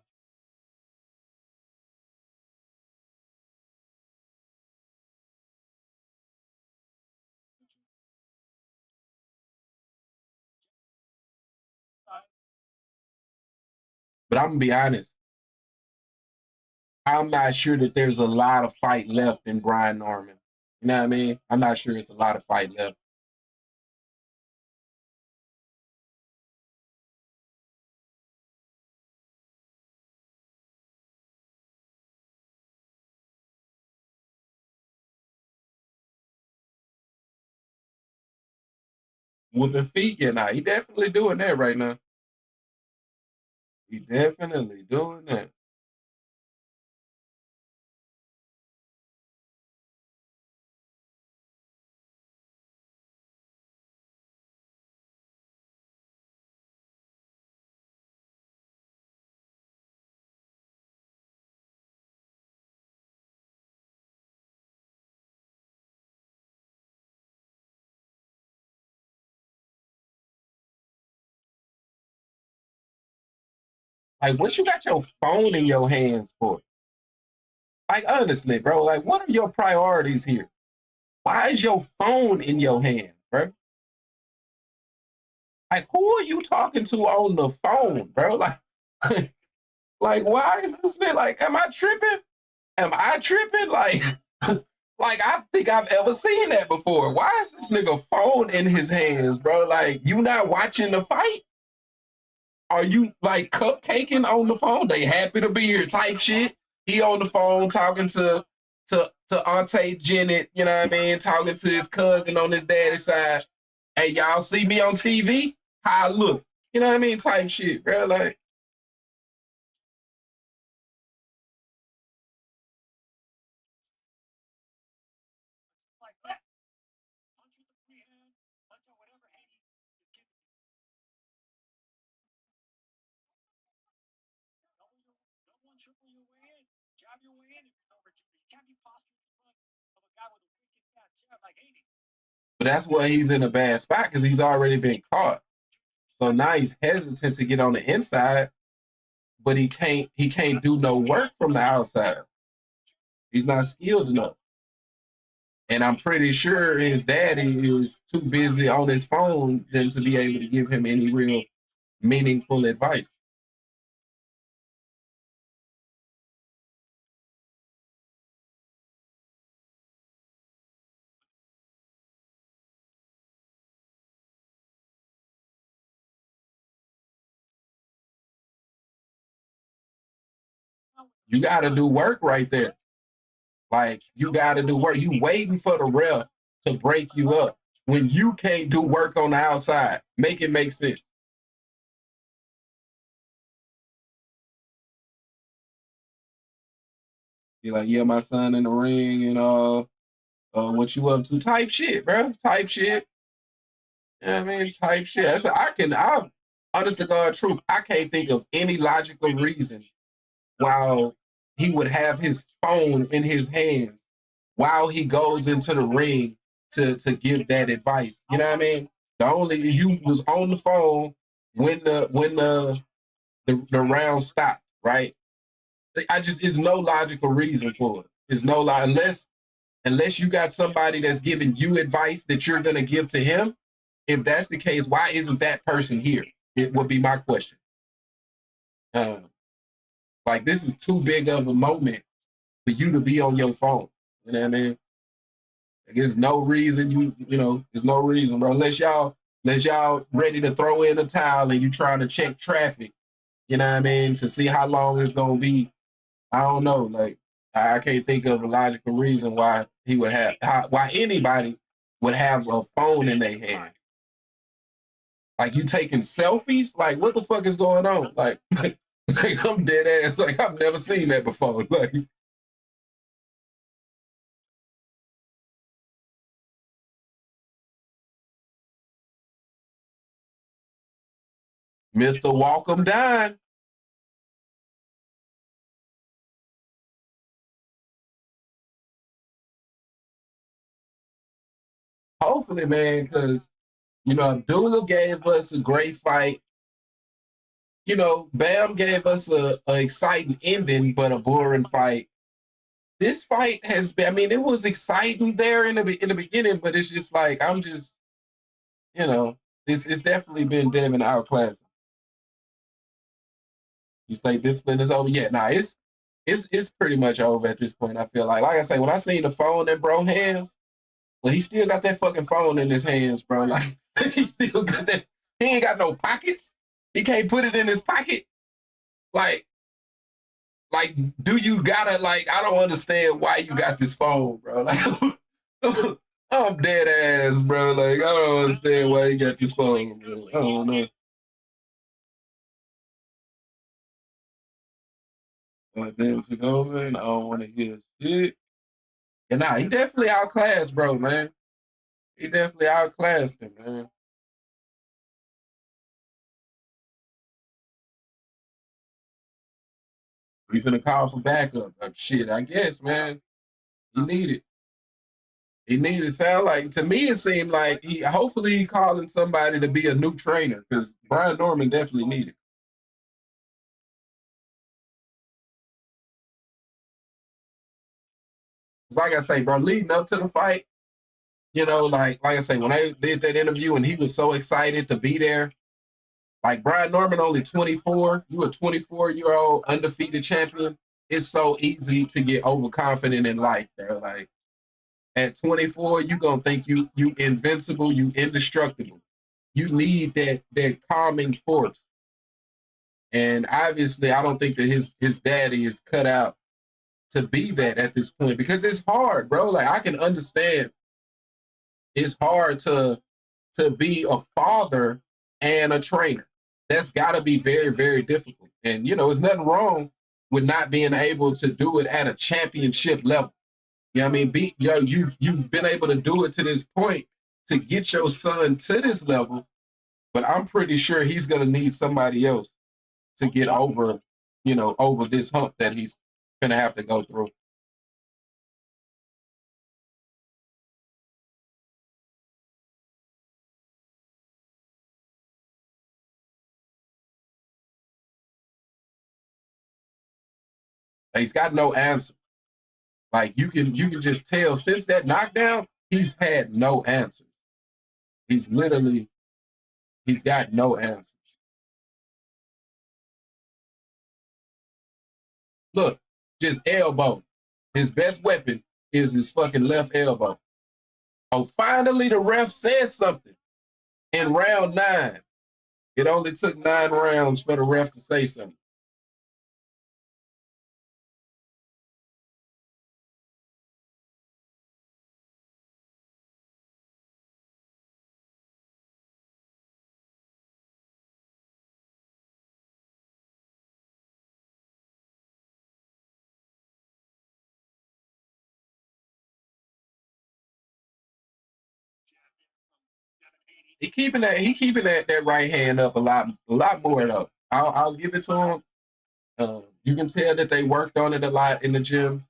But I'm gonna be honest. I'm not sure that there's a lot of fight left in Brian Norman. You know what I mean? I'm not sure it's a lot of fight left. Whooping feet, he definitely doing that right now. He definitely doing that. Like, what you got your phone in your hands for? Like, honestly, bro, like, what are your priorities here? Why is your phone in your hand, bro? Like, who are you talking to on the phone, bro? Like, like, why is this man like, am I tripping? Am I tripping? Like, like I think I've ever seen that before. Why is this nigga phone in his hands, bro? Like, you not watching the fight? Are you like cupcaking on the phone? They happy to be here type shit. He on the phone talking to Auntie Janet, you know what I mean? Talking to his cousin on his daddy's side. Hey, y'all see me on TV? How I look? You know what I mean? Type shit, bro. Like, Like that. Punch with the free hand, punch out whatever hand is given you. Double and triple your way in. Jab your way in if you're over 2. You can't be posturing in front of a guy with a wicked fat jab like Haney. but that's why he's in a bad spot because he's already been caught. So now he's hesitant to get on the inside, but he can't do no work from the outside. He's not skilled enough. And I'm pretty sure his daddy is too busy on his phone than to be able to give him any real meaningful advice. You got to do work right there. Like, you got to do work. You waiting for the ref to break you up when you can't do work on the outside. Make it make sense. You're like, yeah, my son in the ring and what you up to? Type shit, bro. Type shit. You know what I mean? Type shit. I'm honest to God truth, I can't think of any logical reason while he would have his phone in his hands while he goes into the ring to give that advice. You know what I mean? The only you was on the phone when the round stopped, right? I just is no logical reason for it. There's no unless you got somebody that's giving you advice that you're gonna give to him, if that's the case, why isn't that person here? It would be my question. Like, this is too big of a moment for you to be on your phone. You know what I mean? There's no reason there's no reason, bro. Unless y'all ready to throw in a towel and you trying to check traffic, you know what I mean, to see how long it's gonna be. I don't know. Like, I can't think of a logical reason why why anybody would have a phone in their hand. Like, you taking selfies? Like, what the fuck is going on? Like, like, I'm dead ass. Like, I've never seen that before. Like, Mr. Walk 'em down. Hopefully, man, because Abdullah gave us a great fight. Bam gave us a exciting ending, but a boring fight. This fight has been, I mean, it was exciting there in the beginning, but it's just like, I'm just, it's definitely been Devin outclassed. You think this split is over? Yeah, nah, it's pretty much over at this point. I feel like I say, when I seen the phone in bro hands, well, he still got that fucking phone in his hands, bro. Like, he still got that. He ain't got no pockets. He can't put it in his pocket. Like, do you gotta, like, I don't understand why you got this phone, bro. Like, I'm dead ass, bro. Like, I don't understand why you got this phone, bro. I don't know. But then to go, man, I don't want to hear shit. And nah, he definitely outclassed, bro, man. He definitely outclassed him, man. We finna call for backup. Shit, I guess, man. He needed. He needed. Sound like, to me, it seemed like hopefully he calling somebody to be a new trainer, because Brian Norman definitely needed. Like I say, bro, leading up to the fight, like I say, when I did that interview and he was so excited to be there, like, Brian Norman only 24, you a 24-year-old undefeated champion. It's so easy to get overconfident in life, bro. Like, at 24, you gonna think you invincible, you indestructible. You need that calming force. And obviously, I don't think that his daddy is cut out to be that at this point, because it's hard, bro. Like, I can understand it's hard to be a father and a trainer. That's got to be very, very difficult. And there's nothing wrong with not being able to do it at a championship level. You know what I mean? You've been able to do it to this point to get your son to this level, but I'm pretty sure he's gonna need somebody else to get over, over this hump that he's gonna have to go through. He's got no answer. Like, you can just tell since that knockdown, he's had no answers. He's got no answers. Look, just elbow. His best weapon is his fucking left elbow. Oh, finally the ref said something in round 9. It only took 9 rounds for the ref to say something. He keeping that right hand up a lot more though. I'll give it to him. You can tell that they worked on it a lot in the gym.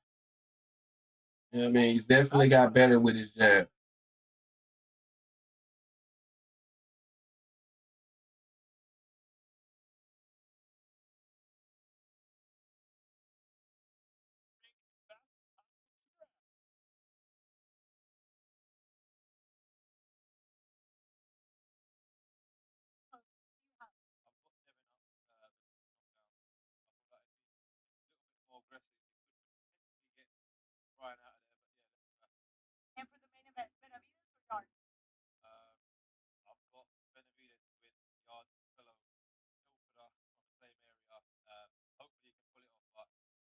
You know what I mean? He's definitely got better with his jab.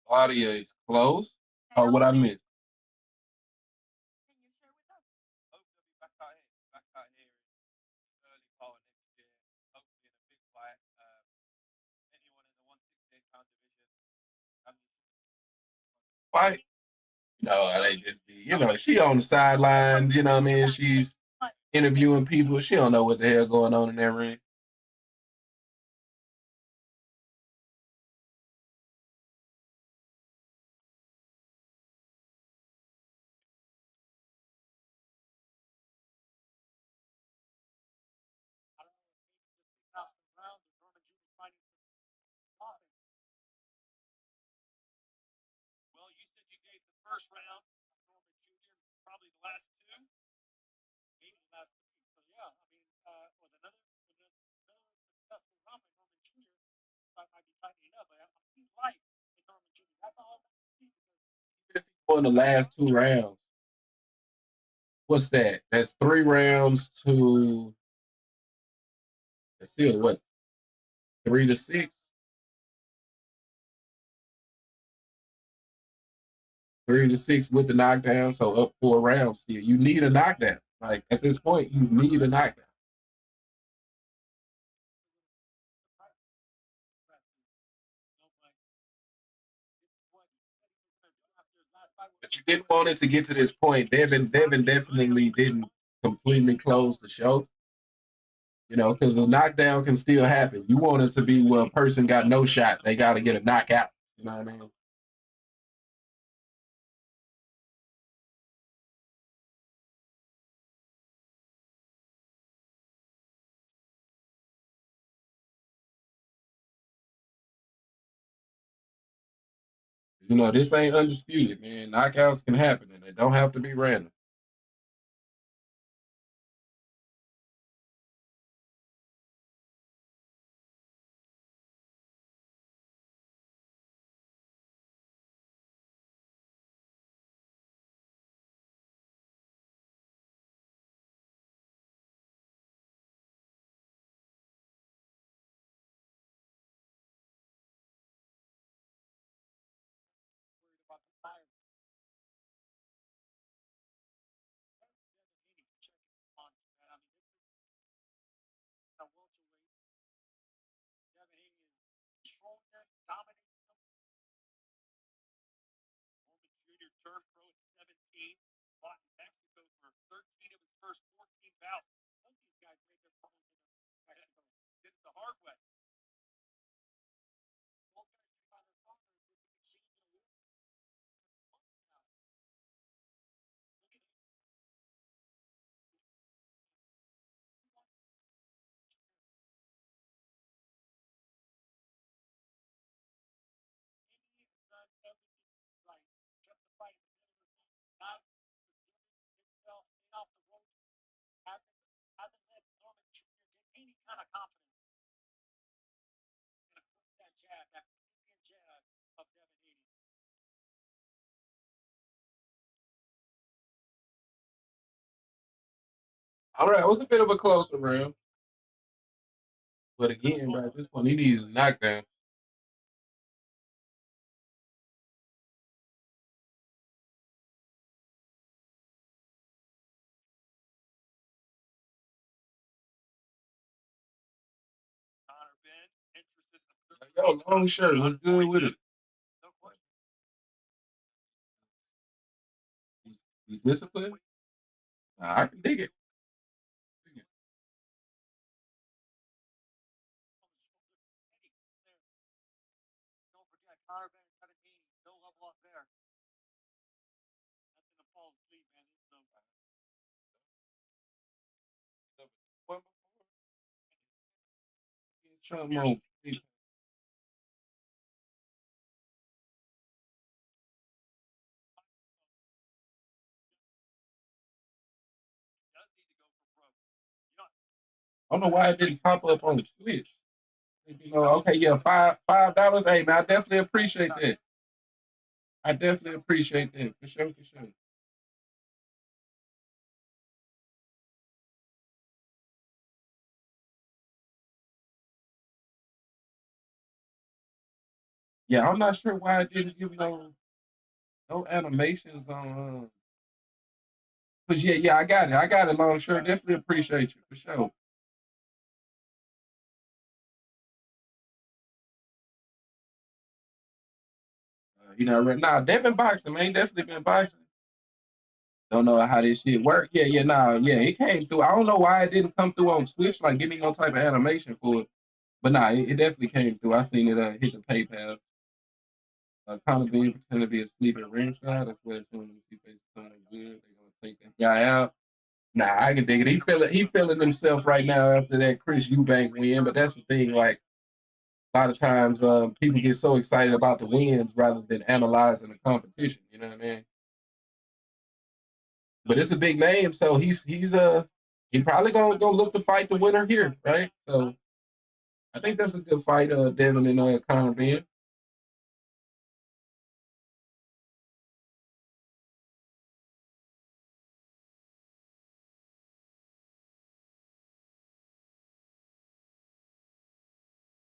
Claudia is close. Or what I missed? Can you share with us? Hopefully be back out here in early part of next year. Hopefully in a big fight. Anyone in the 168-pound division. Fight. No, they just be, she on the sidelines, you know what I mean? She's interviewing people. She don't know what the hell going on in that ring. I don't know if maybe just picking out some rounds or Norman Jr. finding some offense. Well, you said you gave the first round of Norman Jr. probably the last two, maybe the last three. So yeah, I mean, with another successful run by Norman Jr., might be tightening up. But I'm seeing life in Norman Jr. That's all I want to see because For the last 2 rounds. What's that? That's 3 rounds to it's still what 3-6? 3-6 with the knockdown, so up 4 rounds still. You need a knockdown. Like at this point, you need a knockdown. But you didn't want it to get to this point. Devin definitely didn't completely close the show. Because a knockdown can still happen. You want it to be where a person got no shot. They got to get a knockout. You know what I mean? This ain't undisputed, man. Knockouts can happen, and they don't have to be random. worried about the tire. Monster, man. I mean, this is a welterweight. Devin Haney is stronger, dominating them. Norman Jr. turned pro at 17, fought in Mexico for 13 of his first 14 bouts. Some of these guys made their promise in Mexico. Did it the hard way. What can I say about their father is that he can change and lose. Look at him. He has done everything right. Just to fight in the middle of the ring, not preserving himself, staying off the ropes. Hasn't let Norman Jr. get any kind of confidence. Gonna flip that jab, that Brazilian jab of Devin Haney. All right, it was a bit of a closer round. But again, bro, at this point, he needs a knockdown. Connor Ben, interested in the Yo, long shirt. What's good with it? no question. You disciplined? Nah, I can dig it. Don't forget, Connor Ben 17, no love lost there. That's gonna fall asleep, man. This is over. Trump on. Does need to go for broke. You know, I don't know why it didn't pop up on Twitch. Okay, yeah, $5. Hey, man, I definitely appreciate that. I definitely appreciate that. For sure, for sure. Yeah, I'm not sure why it didn't give no animations on. But yeah, I got it. I got it, long shirt. Definitely appreciate you for sure. You know, nah, they've been boxing, man. Definitely been boxing. Don't know how this shit work. Yeah, it came through. I don't know why it didn't come through on Twitch, like give me no type of animation for it. But nah, it definitely came through. I seen it hit the PayPal. Kind of being pretend to be asleep at ringside. That's where as soon as he faces someone good, they're gonna take that guy out. Nah, I can dig it. He feeling himself right now after that Chris Eubank win. But that's the thing, like a lot of times people get so excited about the wins rather than analyzing the competition. You know what I mean? But it's a big name, so he probably gonna look to fight the winner here, right? So I think that's a good fight, Devin and Conor Ben.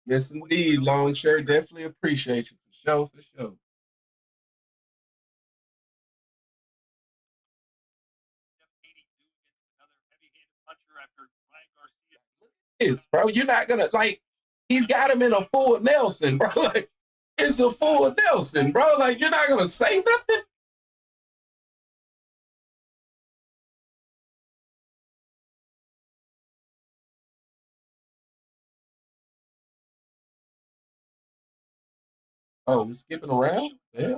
Yes, indeed, long shirt. Definitely appreciate you for sure, for sure. Another heavy-handed puncher after Ryan Garcia. It's bro, you're not gonna like. He's got him in a full Nelson, bro. Like it's a full Nelson, bro. Like you're not gonna say nothing. Oh, we're skipping around. Yeah.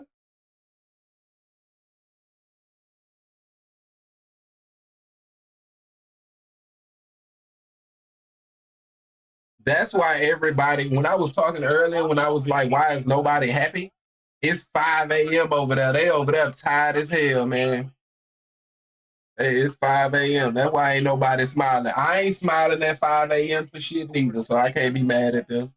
That's why everybody, when I was talking earlier, when I was like, why is nobody happy? It's 5 a.m. over there. They over there tired as hell, man. Hey, it's 5 a.m. That's why ain't nobody smiling. I ain't smiling at 5 a.m. for shit neither, so I can't be mad at them.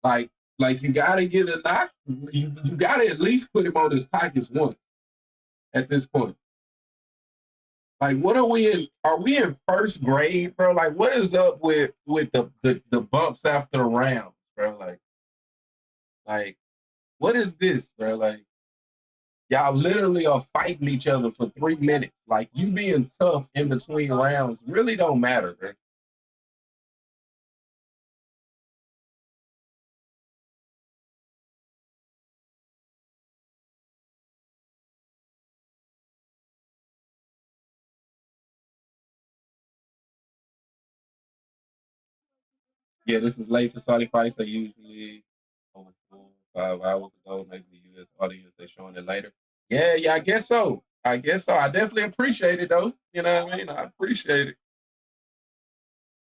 Like, like you gotta get a knock. You gotta at least put him on his pockets once at this point. Like, what are we in? Are we in first grade, bro? Like, what is up with the bumps after the rounds, bro? Like, what is this, bro? Like, y'all literally are fighting each other for 3 minutes. Like, you being tough in between rounds really don't matter, bro. Yeah, this is late for Saudi fights. They usually over 4 5 hours ago. Maybe the U.S. audience they're showing it later. Yeah, I guess so. I guess so. I definitely appreciate it though. You know what I mean? I appreciate it.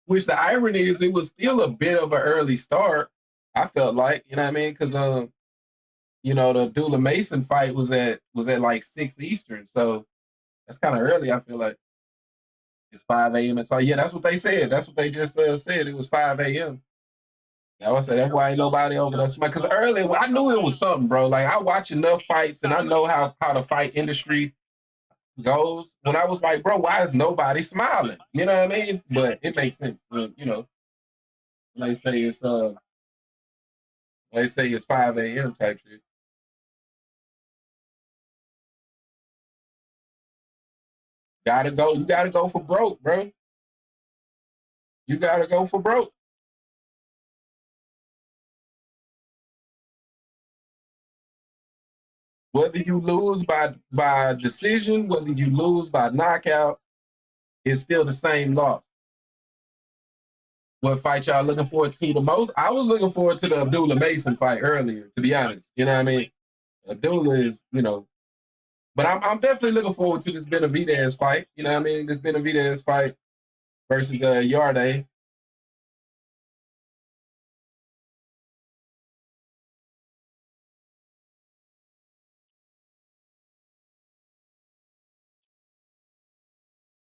Which the irony is, it was still a bit of an early start. I felt like, you know what I mean? Because the Dula Mason fight was at like 6 Eastern, so that's kind of early. I feel like it's 5 a.m. And so yeah, that's what they said. That's what they just said. It was 5 a.m. I would say that's why ain't nobody over there smiling. Because earlier I knew it was something, bro. Like I watch enough fights and I know how the fight industry goes. When I was like, bro, why is nobody smiling? You know what I mean? But it makes sense. When they say it's 5 a.m. type shit. Gotta go. You gotta go for broke, bro. You gotta go for broke. Whether you lose by decision, whether you lose by knockout, it's still the same loss. What fight y'all looking forward to the most? I was looking forward to the Abdullah Mason fight earlier, to be honest. You know what I mean? Abdullah is, but I'm definitely looking forward to this Benevidez fight. You know what I mean? This Benevidez fight versus Yarde.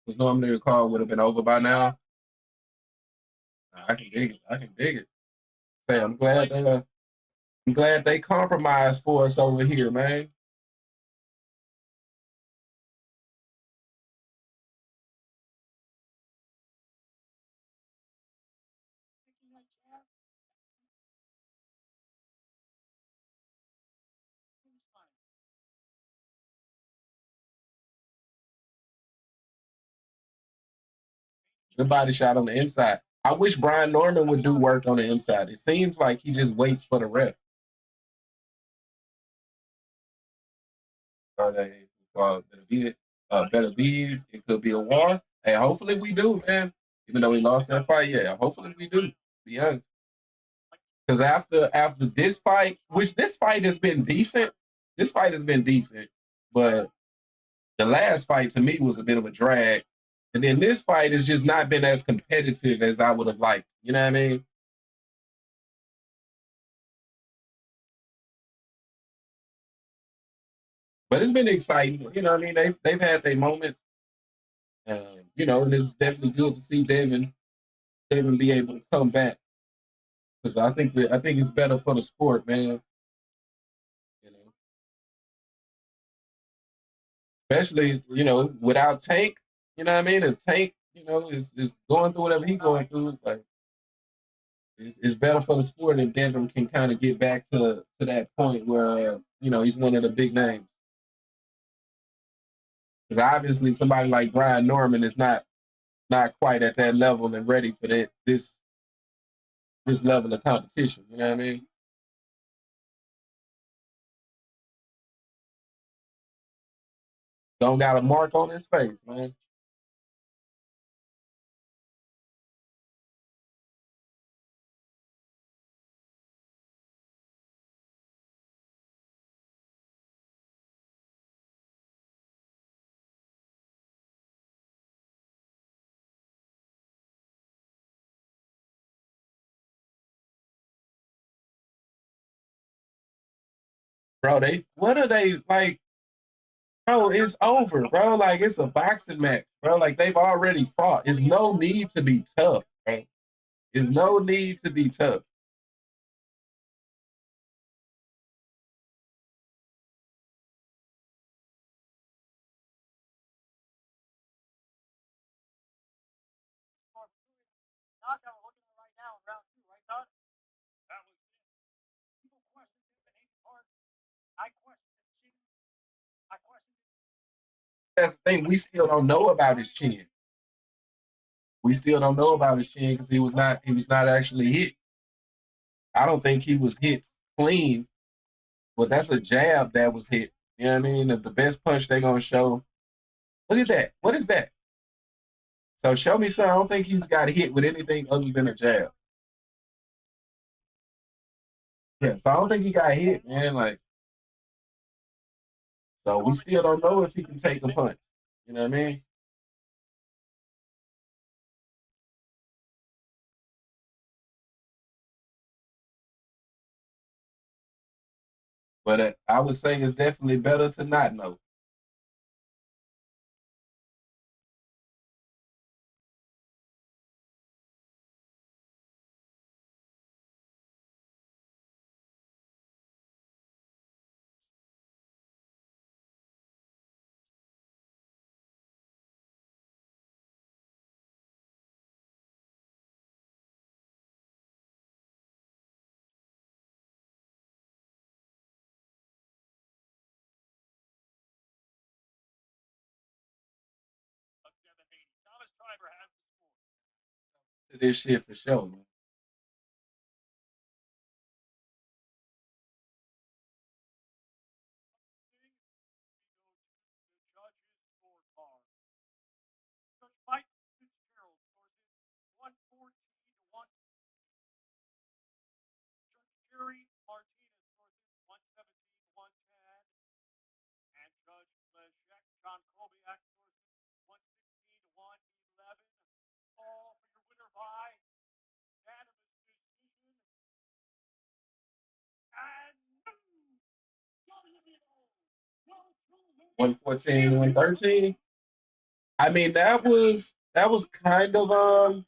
Was normally the call would have been over by now. I can dig it. I can dig it. Say, I'm glad they compromised for us over here, man. Good body shot on the inside. I wish Brian Norman would do work on the inside. It seems like he just waits for the ref. Benevidez. It could be a war. Hey, hopefully we do, man. Even though we lost that fight, yeah, hopefully we do. Be honest. Because after this fight, which this fight has been decent, but the last fight to me was a bit of a drag. And then this fight has just not been as competitive as I would have liked. You know what I mean? But it's been exciting. You know what I mean? They've had their moments. You know, and it's definitely good to see Devin be able to come back. Because I think it's better for the sport, man. You know. Especially, you know, without Tank, you know what I mean? If Tank, you know, is going through whatever he's going through, like it's better for the sport if Devin can kind of get back to that point where you know he's one of the big names. Because obviously somebody like Brian Norman is not quite at that level and ready for this level of competition. You know what I mean? Don't got a mark on his face, man. Bro, what are they like? Bro, it's over, bro. Like it's a boxing match, bro. Like they've already fought. There's no need to be tough, bro. There's no need to be tough. Knockout we're looking at right now in round 2, right, Todd? That was it. People question him in 8 parts. I question his chin. I question That's the thing. We still don't know about his chin. We still don't know about his chin because he was not actually hit. I don't think he was hit clean, but that's a jab that was hit. You know what I mean? The best punch they're gonna show. Look at that. What is that? So show me something. I don't think he's got hit with anything other than a jab. Yeah, so I don't think he got hit, man. Like, so we still don't know if he can take a punch. You know what I mean? But I would say it's definitely better to not know. Thomas Triber has the score. To this shit for sure, man. The judges' scorecard. Judge Mike Fitzgerald scores it 114 to 1. Judge Jerry Martinez scores it 117 to 110. And Judge Leszek John Kobiak scores it 116 to 111. All for your winner by unanimous decision. And 114, 113. I mean, that was kind of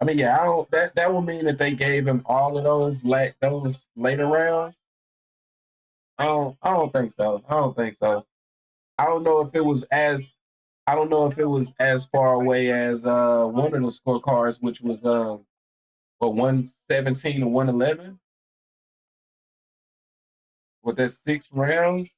I mean, yeah, I don't. That would mean that they gave him all of those those later rounds. I don't think so. I don't think so. I don't know if it was as. I don't know if it was as far away as one of the scorecards, which was 117 or 111 with that 6 rounds.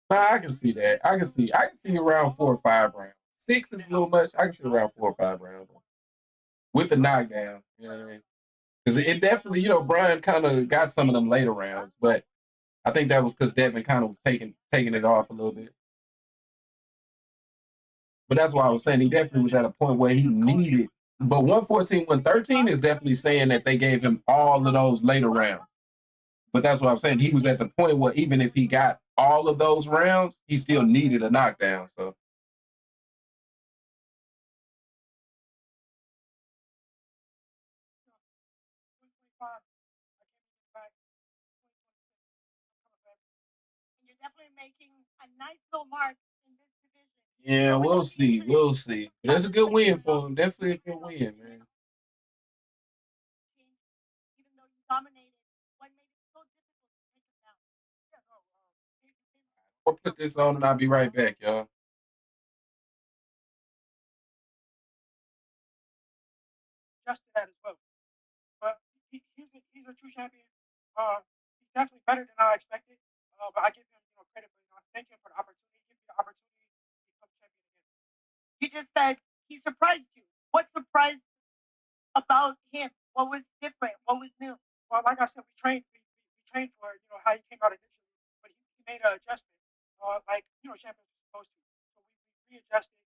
Nah, I can see that. I can see around 4 or 5 rounds. 6 is a little much. I can see around 4 or 5 rounds with the knockdown. You know what I mean? Because it definitely, Brian kind of got some of them later rounds, but I think that was because Devin kind of was taking it off a little bit. But that's why I was saying he definitely was at a point where he needed. But 114, 113 is definitely saying that they gave him all of those later rounds. But that's what I'm saying. He was at the point where even if he got all of those rounds, he still needed a knockdown. So And you're definitely making a nice little mark in this division. yeah, we'll see. We'll see. But that's a good win for him. Definitely a good win, man. Even though you dominated, what made it so difficult to take him down? I'll put this on and I'll be right back, y'all. Justin that as well. But he's a true champion. He's definitely better than I expected. But I give him credit for thank him for the opportunity. Give me the opportunity to become champion again. You just said he surprised you. What surprised about him? What was different? What was new? Well, like I said, we trained for how he came out initially, but he made an adjustment, like champions are supposed to. So we readjusted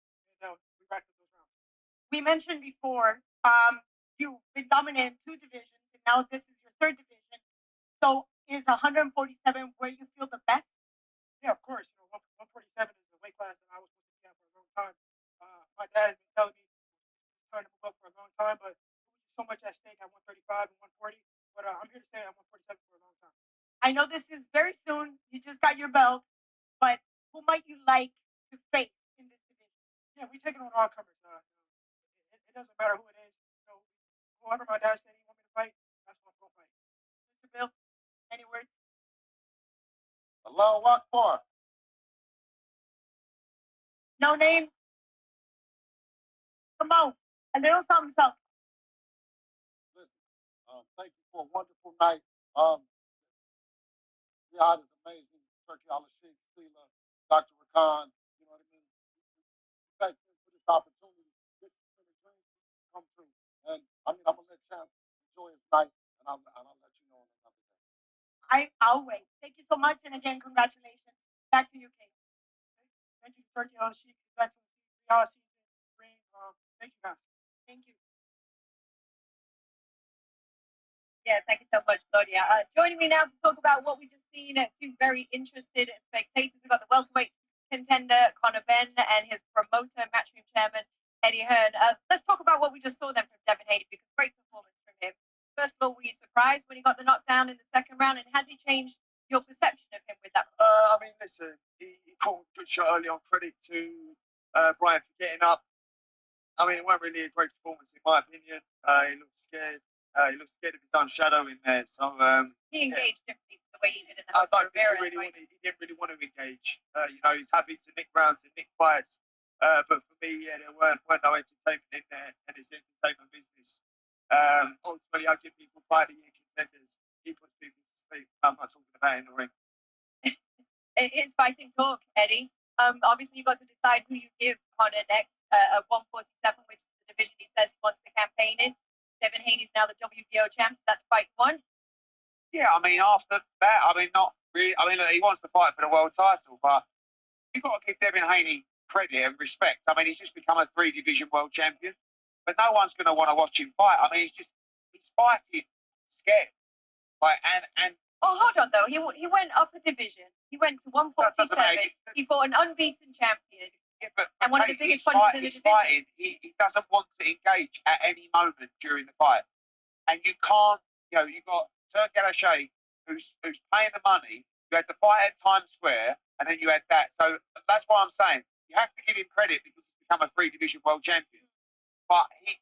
and we racked up those rounds. We mentioned before, you've been dominant in 2 divisions, and now this is your 3rd division. So is 147 where you feel the best? Yeah, of course. 147 is the weight class that I was supposed to be at for a long time. My dad has been telling me he's trying to move up for a long time, but so much at stake at 135 and 140. But I'm here to stay at 147 for a long time. I know this is very soon. You just got your belt, but who might you like to face in this division? Yeah, we taking on all comers. It doesn't matter who it is. Whoever my dad said he want me to fight, that's what I'm gonna fight. Mr. Bill, any words? Allahu Akbar. No name? Come on, a little something, something. Listen, thank you for a wonderful night. Yarde is amazing. Turkey Al-Sheikh, Steela, Dr. Rakan, you know what I mean? Thank you for this opportunity. This has been a dream come true. And I mean, I'm going to let Champ enjoy his night, and I'll let you know on another day. I'll wait. Thank you so much, and again, congratulations. Back to you, Kate. Thank you, Turkey Al-Sheikh, His Excellency, y'all season, ring. Thank you, guys. Thank you. Yeah, thank you so much, Claudia. Joining me now to talk about what we just seen, 2 very interested spectators. We've got the welterweight contender, Conor Benn, and his promoter, Matchroom chairman, Eddie Hearn. Let's talk about what we just saw then from Devin Haney, because great performance from him. First of all, were you surprised when he got the knockdown in the 2nd round, and has he changed your perception of him with that? I mean, listen, he caught a good shot early on. Credit to Brian for getting up. I mean, it wasn't really a great performance in my opinion. He looked scared. He looked scared of his own shadow in there. So he engaged differently the way he did in the I don't think Benevidez, he didn't really want to engage. He's happy to nick rounds and nick fights. But for me, yeah, there weren't no entertainment in there, and it's entertainment business. Ultimately, I give people fight of the year contenders. He puts people to sleep. I'm not talking about in the ring. It's fighting talk, Eddie. Obviously, you've got to decide who you give Conor next at 147, which is the division he says he wants to campaign in. Devin Haney's now the WBO champ. Is that fight one? Yeah, I mean, after that, I mean, not really. I mean, look, he wants to fight for the world title, but you've got to give Devin Haney credit and respect. I mean, he's just become a 3-division world champion, but no one's going to want to watch him fight. I mean, he's fighting scared. And oh, hold on though. He went up a division. He went to 147. He fought an unbeaten champion. Yeah, and one of the biggest punches in the division. He doesn't want to engage at any moment during the fight, and you can't. You've got Turk Al-Sheikh who's paying the money. You had the fight at Times Square, and then you had that. So that's why I'm saying you have to give him credit because he's become a 3-division world champion. But he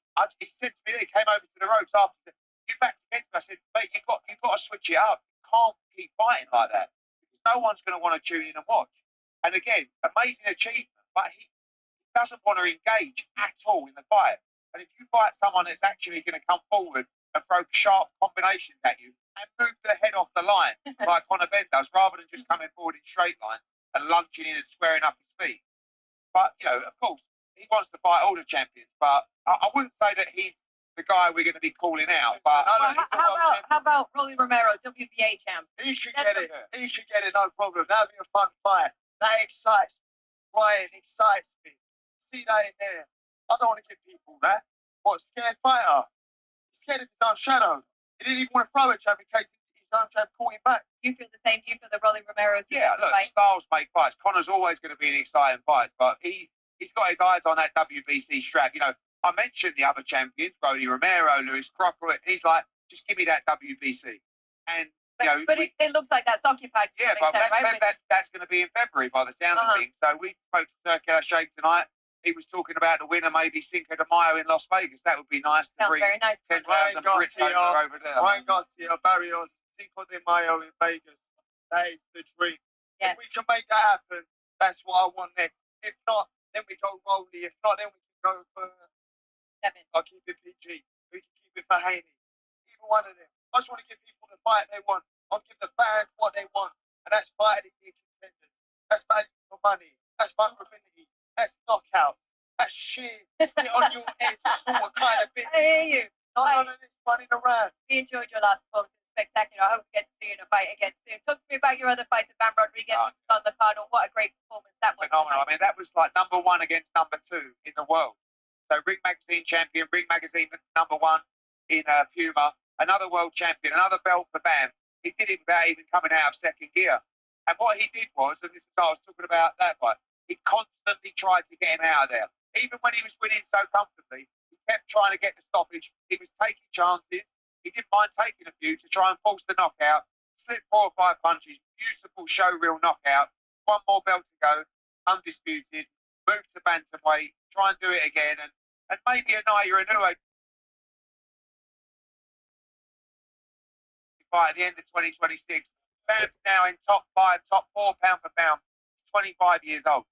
said to me, he came over to the ropes after, he said, you backed against me. I said, mate, you've got to switch it up. You can't keep fighting like that. Because no one's going to want to tune in and watch. And again, amazing achievement, but he doesn't want to engage at all in the fight. And if you fight someone that's actually going to come forward and throw sharp combinations at you and move the head off the line like Conor Ben does, rather than just coming forward in straight lines and lunging in and squaring up his feet. But, you know, of course, he wants to fight all the champions, but I wouldn't say that he's the guy we're going to be calling out. But how about Rolly Romero, WBA champ? He should get it. He should get it, no problem. That'd be a fun fight. That excites me. Ryan excites me. See that in there. I don't want to give people that. What, scared fighter? He's scared of his own shadow. He didn't even want to throw a jab in case his own jab caught him back. Do you feel the same? Do you feel that Rolly Romero's look, fight? styles make fights. Conor's always going to be an exciting fight, but he's got his eyes on that WBC strap. You know, I mentioned the other champions, Rolly Romero, Lewis Crocker, and he's like, just give me that WBC. And it looks like that's occupied. Yeah, but that's going to be in February by the sound of things. So we spoke to Turkey Sheikh tonight. He was talking about the winner, maybe Cinco de Mayo in Las Vegas. That would be nice to bring very nice. 10,000 Brits over there. Ryan Garcia, Barrios, Cinco de Mayo in Vegas. That is the dream. Yes. If we can make that happen, that's what I want next. If not, then we go Rolly. If not, then we can go for 7. I'll keep it PG. We can keep it for Haney. Either one of them. I just want to give people the fight they want. I'll give the fans what they want. And that's fighting the contenders. That's value for money. That's vulnerability. That's knockouts. That's shit. Sit on your edge sort of kind of business. I hear you. Not none of this running around. We enjoyed your last performance. It was spectacular. I hope we get to see you in a fight again soon. Talk to me about your other fight at Bam Rodriguez on the card. What a great performance that was. Phenomenal. I mean, that was like number 1 against number 2 in the world. So Ring Magazine champion, Ring Magazine number 1 in Puma, another world champion, another belt for Bam. He did it without even coming out of second gear. And what he did was, and this is what I was talking about that fight, he constantly tried to get him out of there. Even when he was winning so comfortably, he kept trying to get the stoppage. He was taking chances. He didn't mind taking a few to try and force the knockout. Slipped 4 or 5 punches. Beautiful showreel knockout. 1 more belt to go. Undisputed. Move to bantamweight. Try and do it again. And maybe a Naya Inoue fight at the end of 2026. Bam's now in top 5, top 4 pound for pound. He's 25 years old.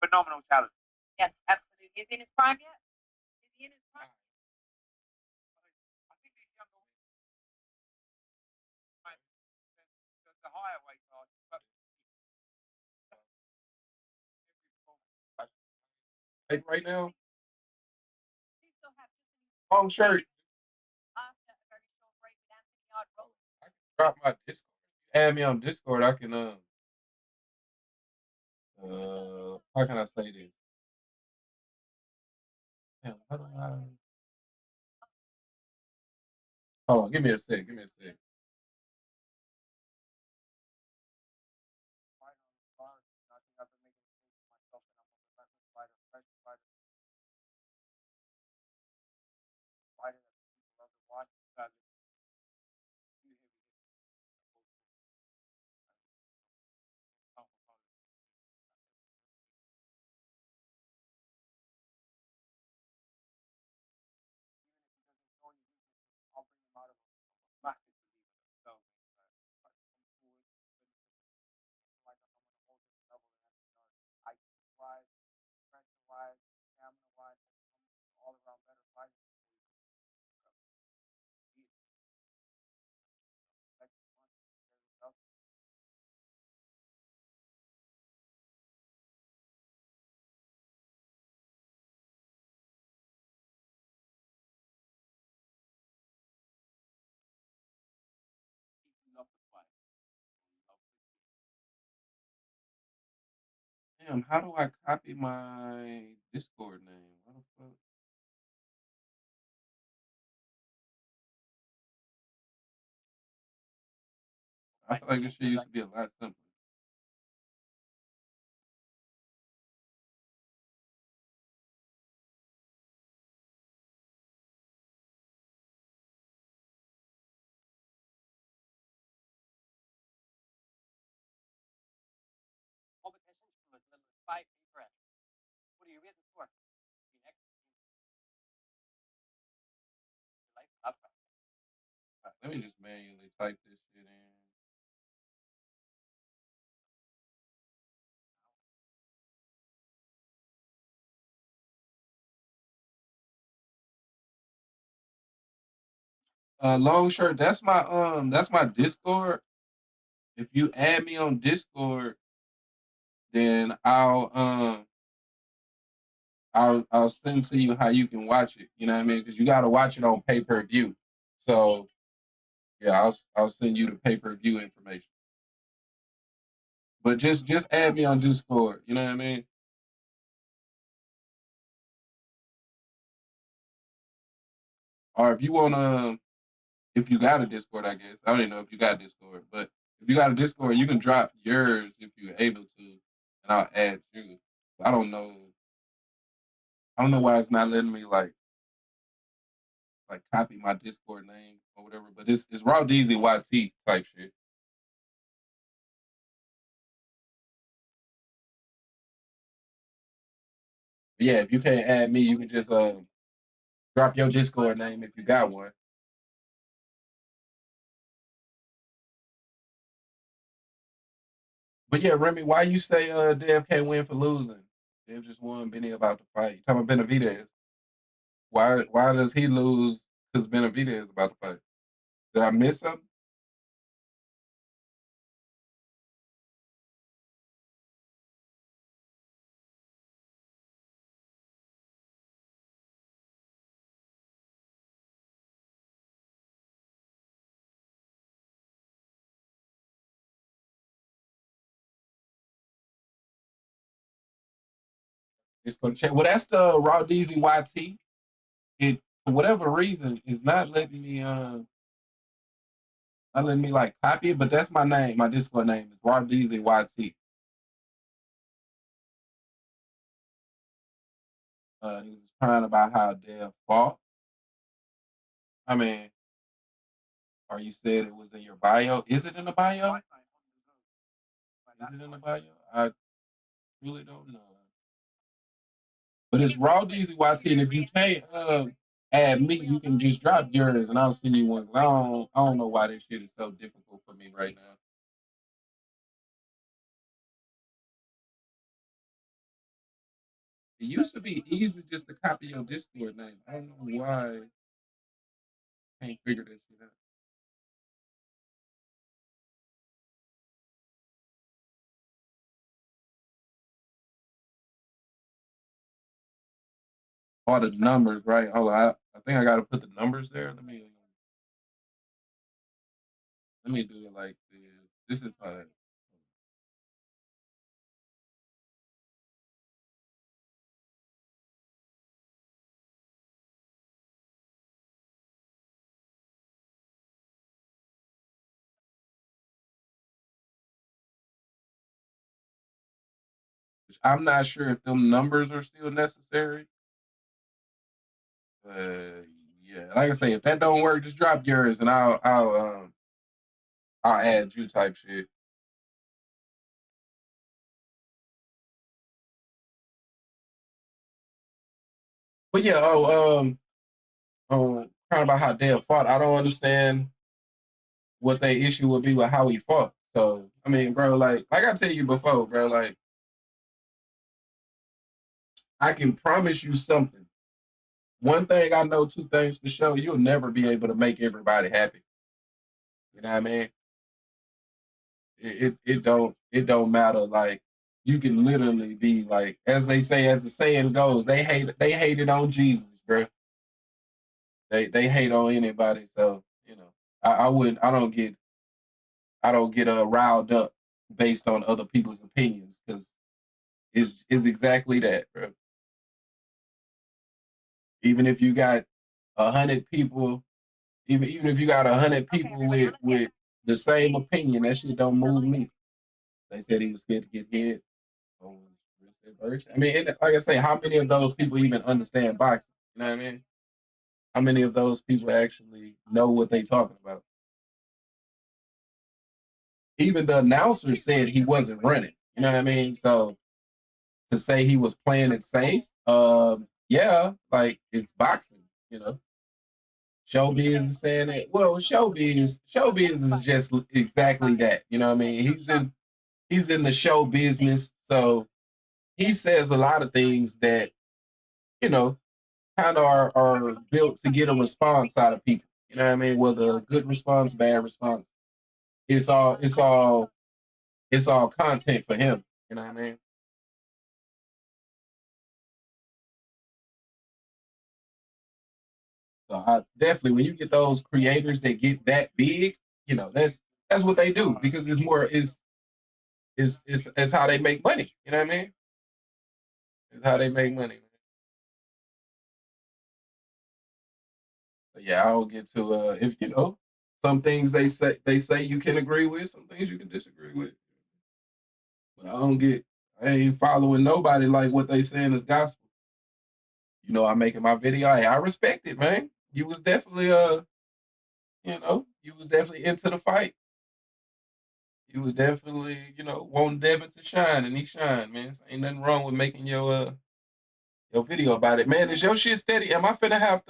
Phenomenal talent. Yes, absolutely. Is he in his prime yet? Is he in his prime? I think these younger the higher weight class, but right now, Do you still have long shirt. after a very short break with Anthony Yarde? I can drop my Discord. Add me on Discord. I can how can I say this? Damn, how do I? Hold on, give me a sec. Give me a sec. Damn, how do I copy my Discord name? What the fuck? I feel like this shit used to be a lot simpler. Competitions from as little as 5 people. What are you waiting for? Let me just manually type this shit in. Long shirt. That's my Discord. If you add me on Discord, then I'll send to you how you can watch it. You know what I mean? Because you got to watch it on pay-per-view. So yeah, I'll send you the pay-per-view information. But just add me on Discord. You know what I mean? Or if you want if you got a Discord, I guess I don't even know if you got Discord, but if you got a Discord, you can drop yours if you're able to, and I'll add you. I don't know. I don't know why it's not letting me like copy my Discord name or whatever, but it's Raw DZ YT type shit. But yeah, if you can't add me, you can just drop your Discord name if you got one. But yeah, Remy, why you say Dev can't win for losing? Dev just won Benny about to fight. You talking about Benevidez. Why does he lose because Benevidez is about to fight? Did I miss something? It's gonna check. Well, that's the Raw DZ YT. It for whatever reason is not letting me like copy it, but that's my name. My Discord name is Raw DZ YT. He was crying about how Dev fought. I mean, or you said it was in your bio. Is it in the bio? Is it in the bio? I really don't know. But it's Raw DZ YT, and if you can't add me, you can just drop yours, and I'll send you one. I don't know why this shit is so difficult for me right now. It used to be easy just to copy your Discord name. I don't know why I can't figure that shit out. All the numbers, right? Hold on, I think I got to put the numbers there. Let me do it like this. This is how. I'm not sure if them numbers are still necessary. Yeah, like I say, if that don't work, just drop yours, and I'll add you type shit. But yeah, crying about how Dale fought. I don't understand what their issue would be with how he fought. So I mean, bro, like I tell you before, bro, like I can promise you something. One thing I know, two things for sure, you'll never be able to make everybody happy. You know what I mean? It don't matter. Like you can literally be like, as they say, as the saying goes, they hated on Jesus, bro. They hate on anybody. So you know, I wouldn't. I don't get riled up based on other people's opinions because it's exactly that, bro. Even if you got 100 people, even if you got 100 people with the same opinion, that shit don't move me. They said he was scared to get hit. I mean, like I say, how many of those people even understand boxing? You know what I mean? How many of those people actually know what they talking about? Even the announcer said he wasn't running. You know what I mean? So to say he was playing it safe, yeah, like it's boxing. You know, Showbiz is saying that. Well, showbiz is just exactly that. You know what I mean? He's in the show business, so he says a lot of things that, you know, kind of are built to get a response out of people. You know what I mean? Whether a good response, bad response, it's all content for him. You know what I mean? So I definitely, when you get those creators that get that big, that's what they do, because it's more is how they make money. You know what I mean? It's how they make money. But yeah, I don't get to if some things they say you can agree with, some things you can disagree with. But I ain't following nobody like what they saying is gospel. I'm making my video. Hey, I respect it, man. You was definitely you was definitely into the fight. You was definitely, wanting Devin to shine, and he shine, man. So ain't nothing wrong with making your video about it. Man, is your shit steady? Am I finna have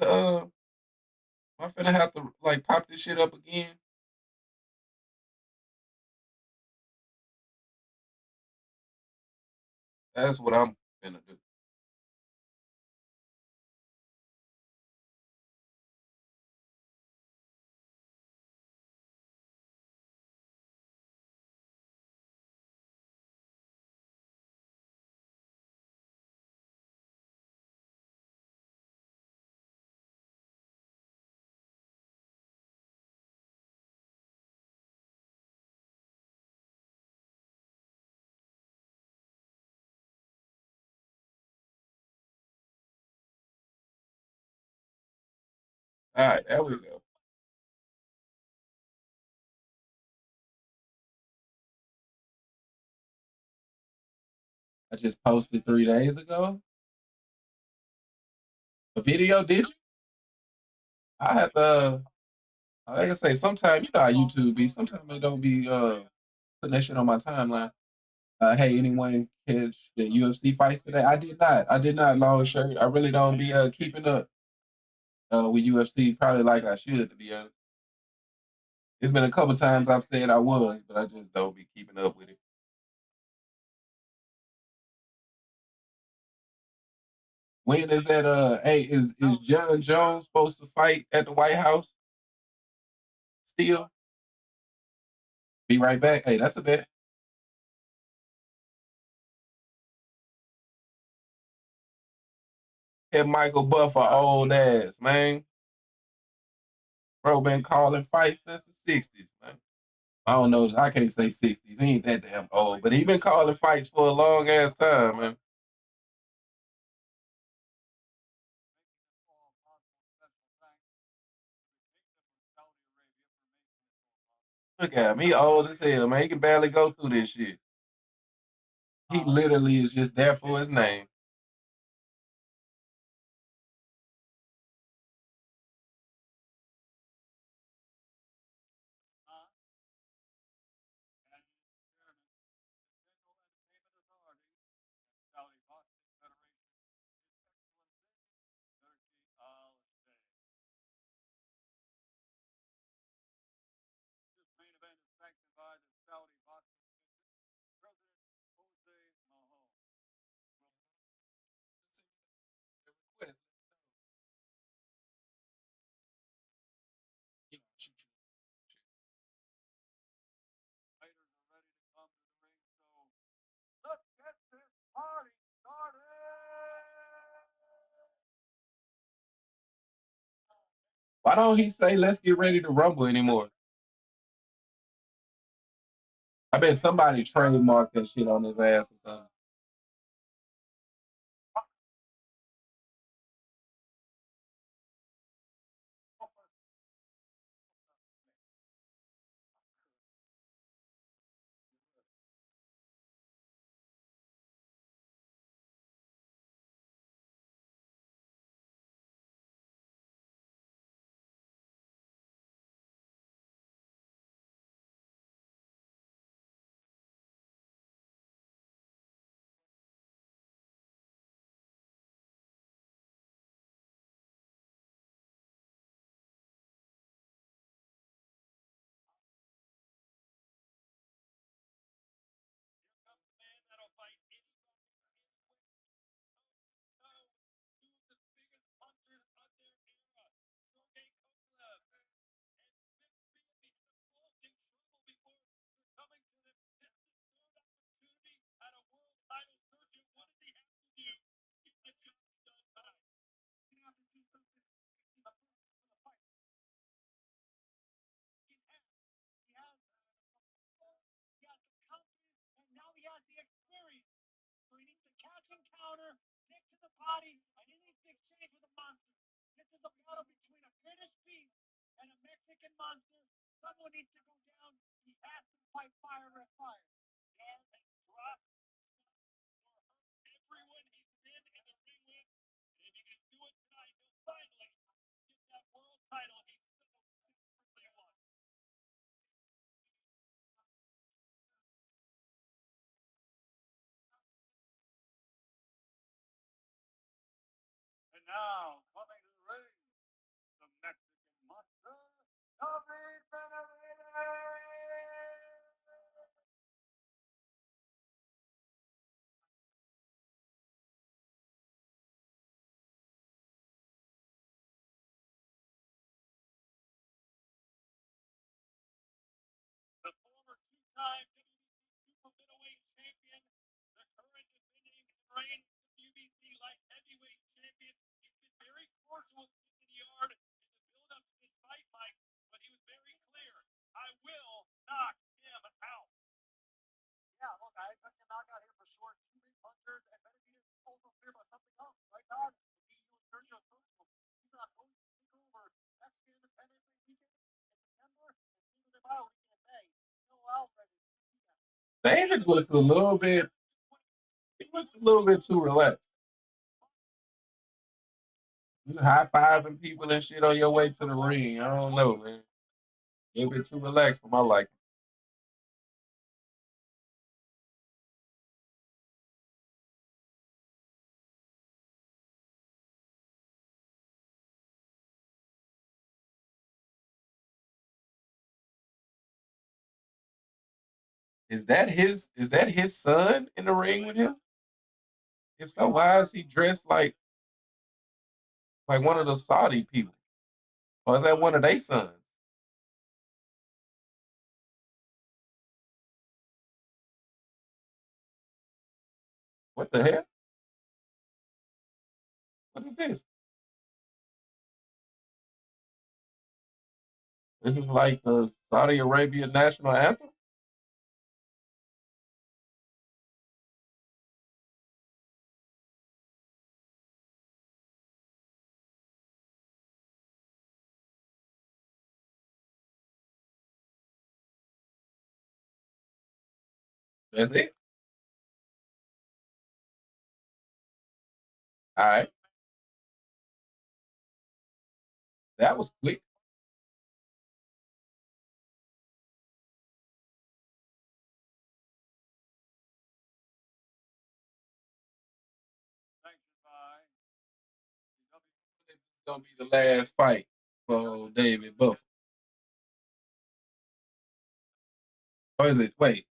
to like pop this shit up again? That's what I'm finna do. All right, there we go. I just posted 3 days ago a video. Did you? I have like I say, sometimes you know how YouTube be. Sometimes they don't be putting that shit on my timeline. Hey, anyone catch the UFC fights today? I did not. I did not. Long shirt. I really don't be keeping up with UFC, probably like I should, to be honest. It's been a couple times I've said I was, but I just don't be keeping up with it. When is that? Hey, is John Jones supposed to fight at the White House still? Be right back. Hey, that's a bet. That Michael Buffer old ass, man. Bro been calling fights since the '60s, man. I don't know. I can't say '60s. He ain't that damn old, but he been calling fights for a long ass time, man. Look at him. He old as hell, man. He can barely go through this shit. He literally is just there for his name. Why don't he say let's get ready to rumble anymore? I bet somebody trademarked that shit on his ass or something. body, and he needs to exchange with a monster. This is a battle between a British beast and a Mexican monster. Someone needs to go down. He has to fight fire with fire. And drop or hurt everyone he's been in the ring with. And if he can do it tonight, he'll finally get that world title he so desperately wants. And now, coming to the ring, the Mexican monster, Benevidez. The former two-time WBC Super Middleweight Champion, the current defending and reigning WBC Light Heavyweight Champion. He's been very cordial with the Yarde in the build-up to this fight, Mike, but he was very clear. I will knock him out. Yeah, look, I expect him knock out here for sure. Two big punchers, and Benevidez is also clear about something else, right, Todd? He used Sergio Thru. He's not going to take over Mexican Independence Day weekend in September and Cinco de Mayo weekend in May. David looks a little bit. He looks a little bit too relaxed. You high fiving people and shit on your way to the ring. I don't know, man. A little bit too relaxed for my liking. Is that his son in the ring with him? If so, why is he dressed like one of the Saudi people? Or is that one of their sons? What the hell? What is this? This is like the Saudi Arabia national anthem? That's it? All right. That was quick. It's gonna be the last fight for David Buffalo. Or is it? Wait,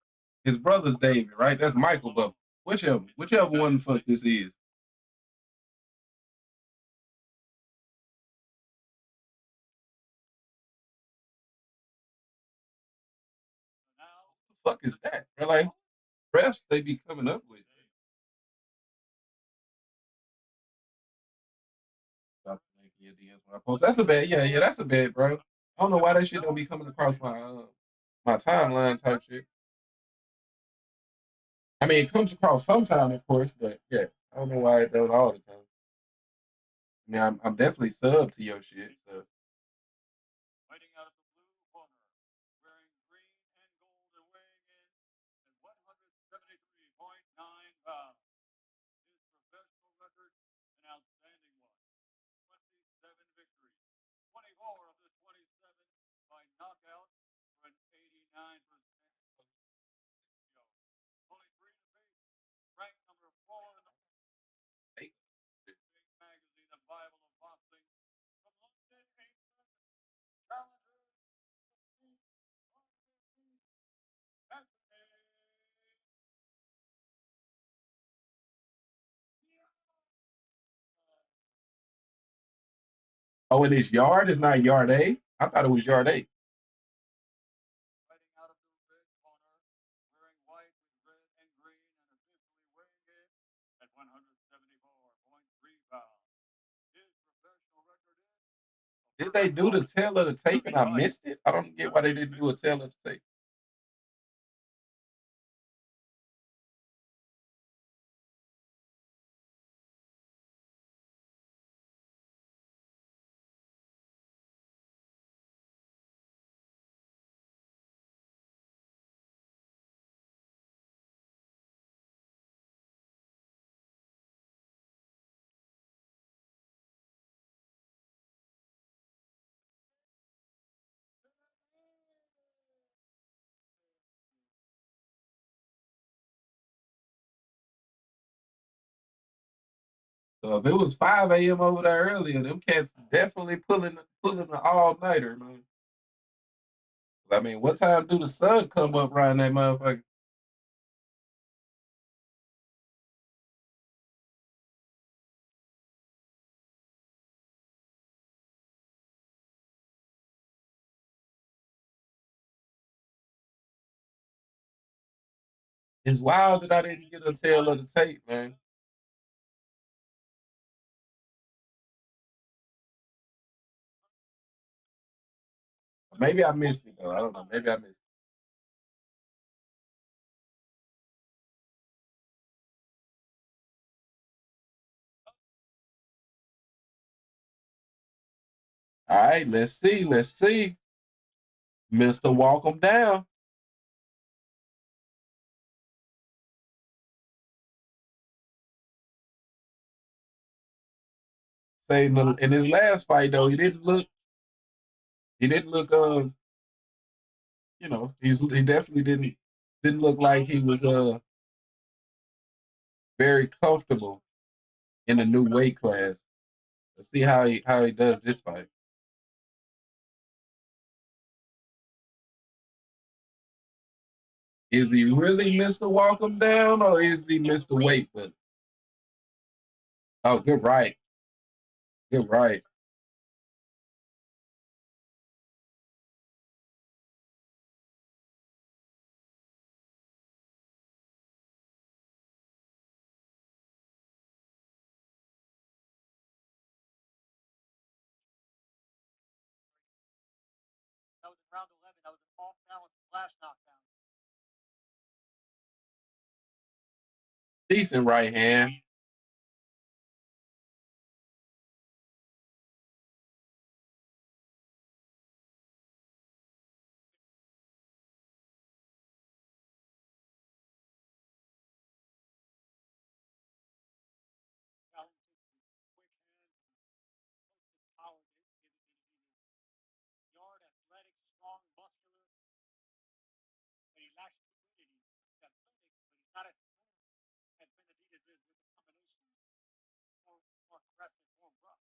his brother's David, right? That's Michael Buffalo. Whichever one the fuck this is. What the fuck is that? They're like refs they be coming up with. Stop making your DMs when I post. That's a bad. Yeah, that's a bad, bro. I don't know why that shit don't be coming across my timeline type shit. I mean, it comes across sometime, of course, but yeah, I don't know why it does all the time. I mean, I'm definitely sub to your shit. So Fighting out of the blue corner, wearing green and gold and weighing in at 173.9 pounds. His professional record, an outstanding one. 27 victories, 24 of the 27 by knockout for an 89%. Only 3 defeats, ranked number 4 in the hey, big magazine, the Bible of boxing. From London, England, challenger, oh, and it's Yard. It's not Yarde. I thought it was Yarde. fighting out of the red corner, wearing white with red and green, and officially weighing in at 174.3 pounds. His professional record is. Did they do the tail of the tape and I missed it? I don't get why they didn't do a tail of the tape. So if it was 5 a.m. over there earlier, them cats definitely pulling the all nighter, man. I mean, what time do the sun come up around that motherfucker? It's wild that I didn't get a tail of the tape, man. Maybe I missed it though. I don't know. Maybe I missed it. All right, let's see. Let's see. Mr. Walk 'em down. Say in his last fight though, he didn't look you know, he definitely didn't look like he was very comfortable in the new weight class. Let's see how he does this fight. Is he really Mr. Walk 'em down or is he Mr. Weight? But oh, good right. Good right. That was in round 11. That was an off-balance flash knockdown. Decent right hand. Yarde, athletic, strong, muscular, but he lacks fluidity. He's got fluidity, but he's not as smooth as Benevidez is with the combination. More aggressive, more rough.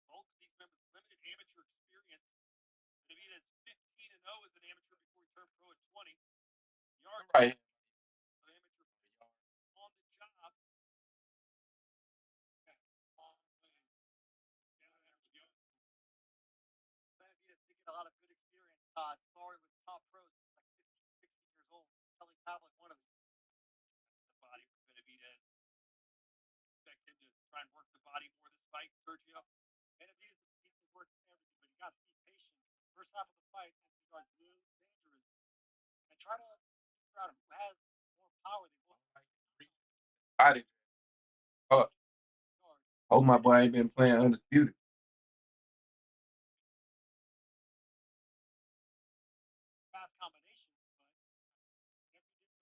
Both of these members limited amateur experience. Benevidez 15-0 as an amateur before he turned pro at 20. Yarde, Right. an amateur on the job. Benevidez did get a lot of good experience sparring with top pros, like 15, 16 years old. Kelly Pavlik, one of them. The body for Benevidez. Expect him to try and work the body more this fight, Sergio. Benevidez needs to work everything, but you got to be patient. First half of the fight, Anthony Yarde really dangerous. And try to figure out who has more power than both. Body. Oh, my boy ain't been playing Undisputed. Fast combination, but never did the big move,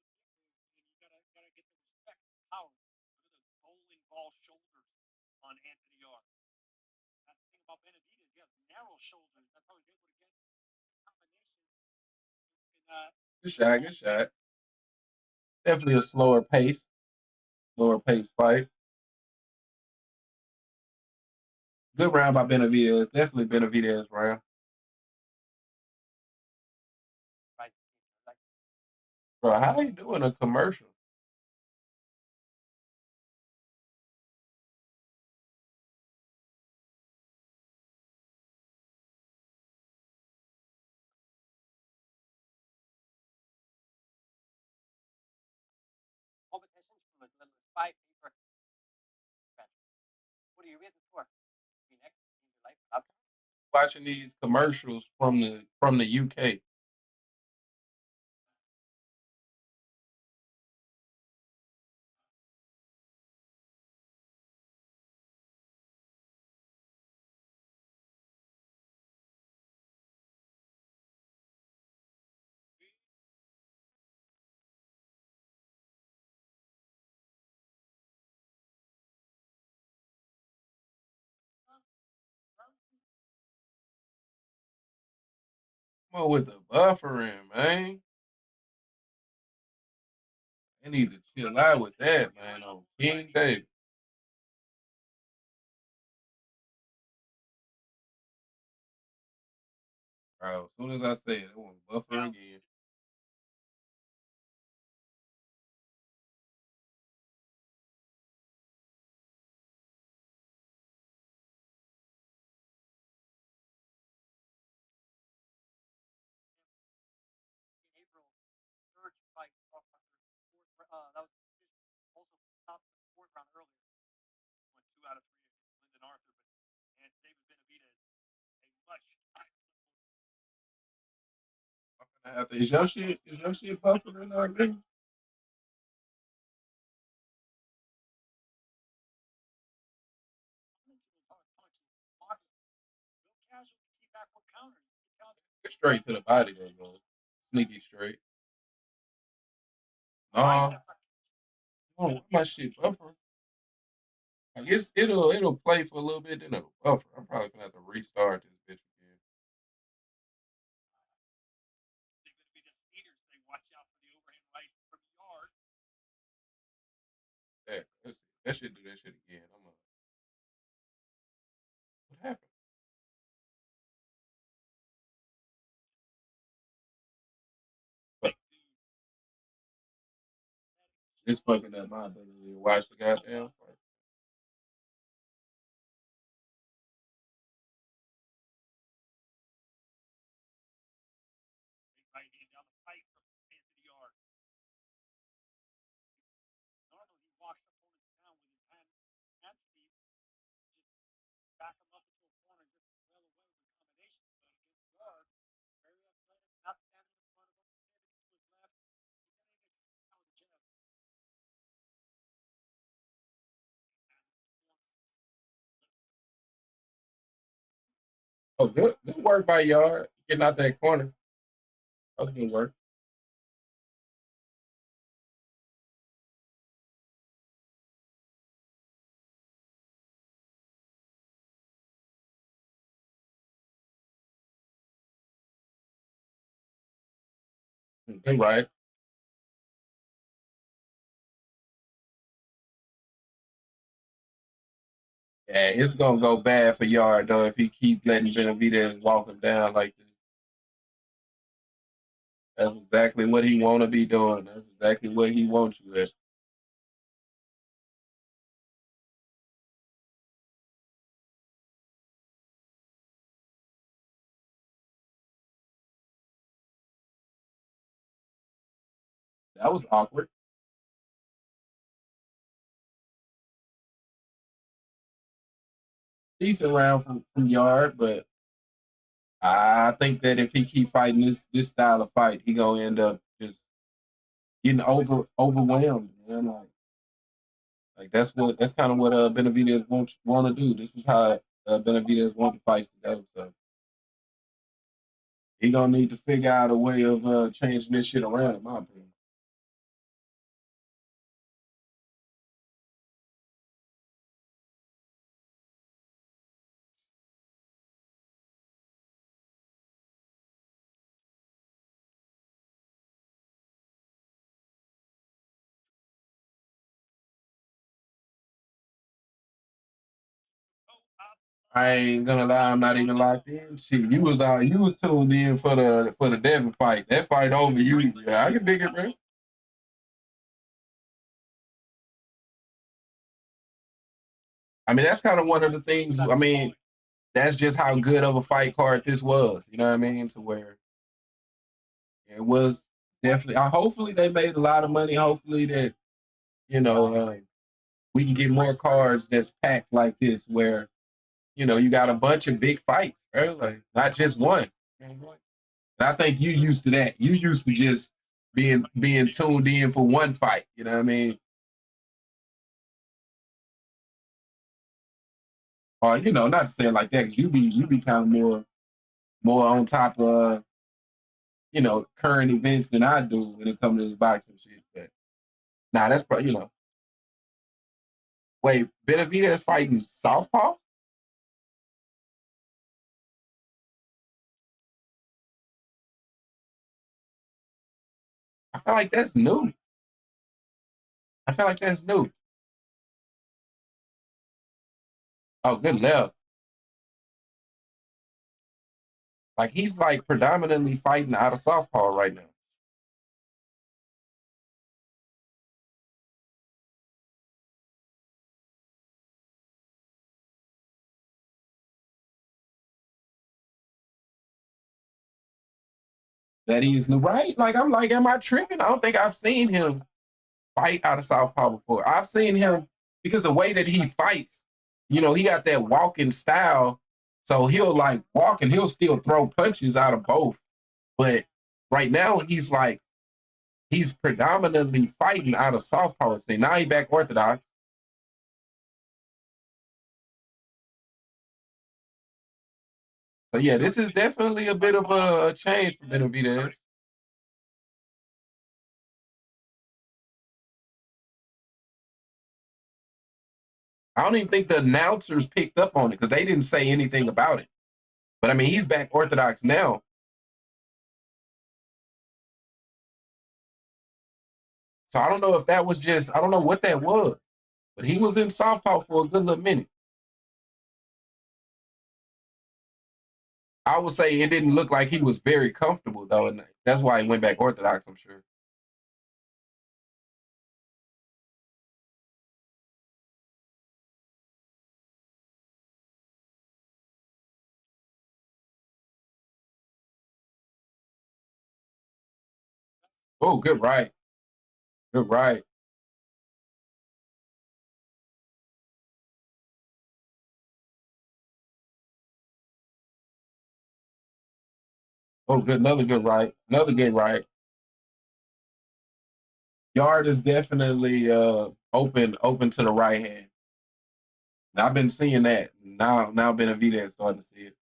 and you gotta get the respect, power. Look at those bowling ball shoulders on Anthony Yarde. That's the thing about Benevidez. He has narrow shoulders. That's how he's able to get combination. Good shot. Good shot. Definitely a slower pace fight. Good round by Benevidez. Definitely Benevidez round. Bro, how you doing a commercial? Competitions from as little as 5 paper. What are you waiting for? Be next in your life. Watching these commercials from the UK. Come on with the buffering, man. They need to chill out with that, man, on King David. Bro, as soon as I say it, I want to buffer again. In April, third fight off my that was also top of the fourth round earlier. Went 2 out of 3 against Lyndon Arthur, but and David Benevidez, a much Is your shit buffering already? casually keep backward counter. Straight to the body, though, bro. Sneaky straight. No, my shit buffering. I guess it'll play for a little bit, then it'll buffer. I'm probably gonna have to restart this bitch again. They're going to be the speeders. They watch out for the overhand right from Yarde. Yeah, let's see. That should do that shit again. What happened? It's fucking up my ability to watch the goddamn fight. Right hand down the pipe from Anthony Yarde. Normally he walks opponents down with his hand speed, just back him up into a corner, just well away with combinations. But against Yarde, very athletic, not standing in front of him, pivoting to his left. He's going to get down with the jab. Oh, good work by Yard getting out that corner. That was good work. Good right. Yeah, it's gonna go bad for Yard though if he keep letting Benavidez walk him down like this. That's exactly what he want to be doing. That's exactly what he wants you at. That was awkward. Decent round from Yard, but I think that if he keep fighting this style of fight, he gonna end up just getting overwhelmed, man. That's kind of what Benavidez want to do. This is how Benavidez want the fights to go. So he gonna need to figure out a way of changing this shit around, in my opinion. I ain't gonna lie, I'm not even locked in. Shit, you was tuned in for the Devin fight. That fight over, I can dig it, man. I mean, that's kind of one of the things. I mean, that's just how good of a fight card this was. You know what I mean? To where it was definitely. Hopefully, they made a lot of money. Hopefully, that you know we can get more cards that's packed like this, where you got a bunch of big fights, right? Like not just one. And I think you used to that. You used to just being tuned in for one fight. You know what I mean? Or not to say it like that, because you be kind of more on top of current events than I do when it comes to this boxing shit. But nah, that's probably Wait, Benavidez fighting Southpaw? I feel like that's new. I feel like that's new. Oh, good left. Like he's like predominantly fighting out of southpaw right now. That he's new, right? Like I'm like, am I tripping? I don't think I've seen him fight out of southpaw before. I've seen him because the way that he fights, you know, he got that walking style. So he'll like walk and he'll still throw punches out of both. But right now he's predominantly fighting out of southpaw. Say now he back orthodox. So yeah, this is definitely a bit of a change for Benevidez. I don't even think the announcers picked up on it because they didn't say anything about it. But I mean, he's back orthodox now. So I don't know if that was just, I don't know what that was, but he was in southpaw for a good little minute. I would say it didn't look like he was very comfortable though, and that's why he went back orthodox, I'm sure. Oh, good right. Good right. Oh, good. Another good right. Another good right. Yarde is definitely open to the right hand. Now, I've been seeing that. Now Benevidez starting to see it.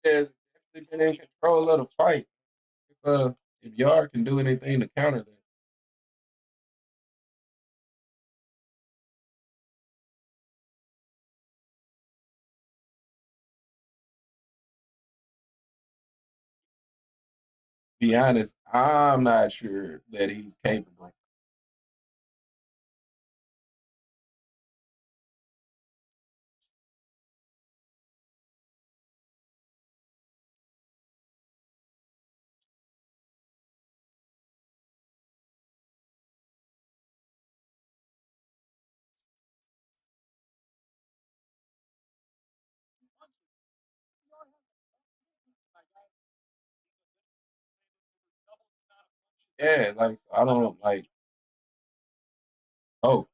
Has definitely been in control of the fight. If Yarde can do anything to counter that. Be honest, I'm not sure that he's capable. Yeah, like I don't like. Oh,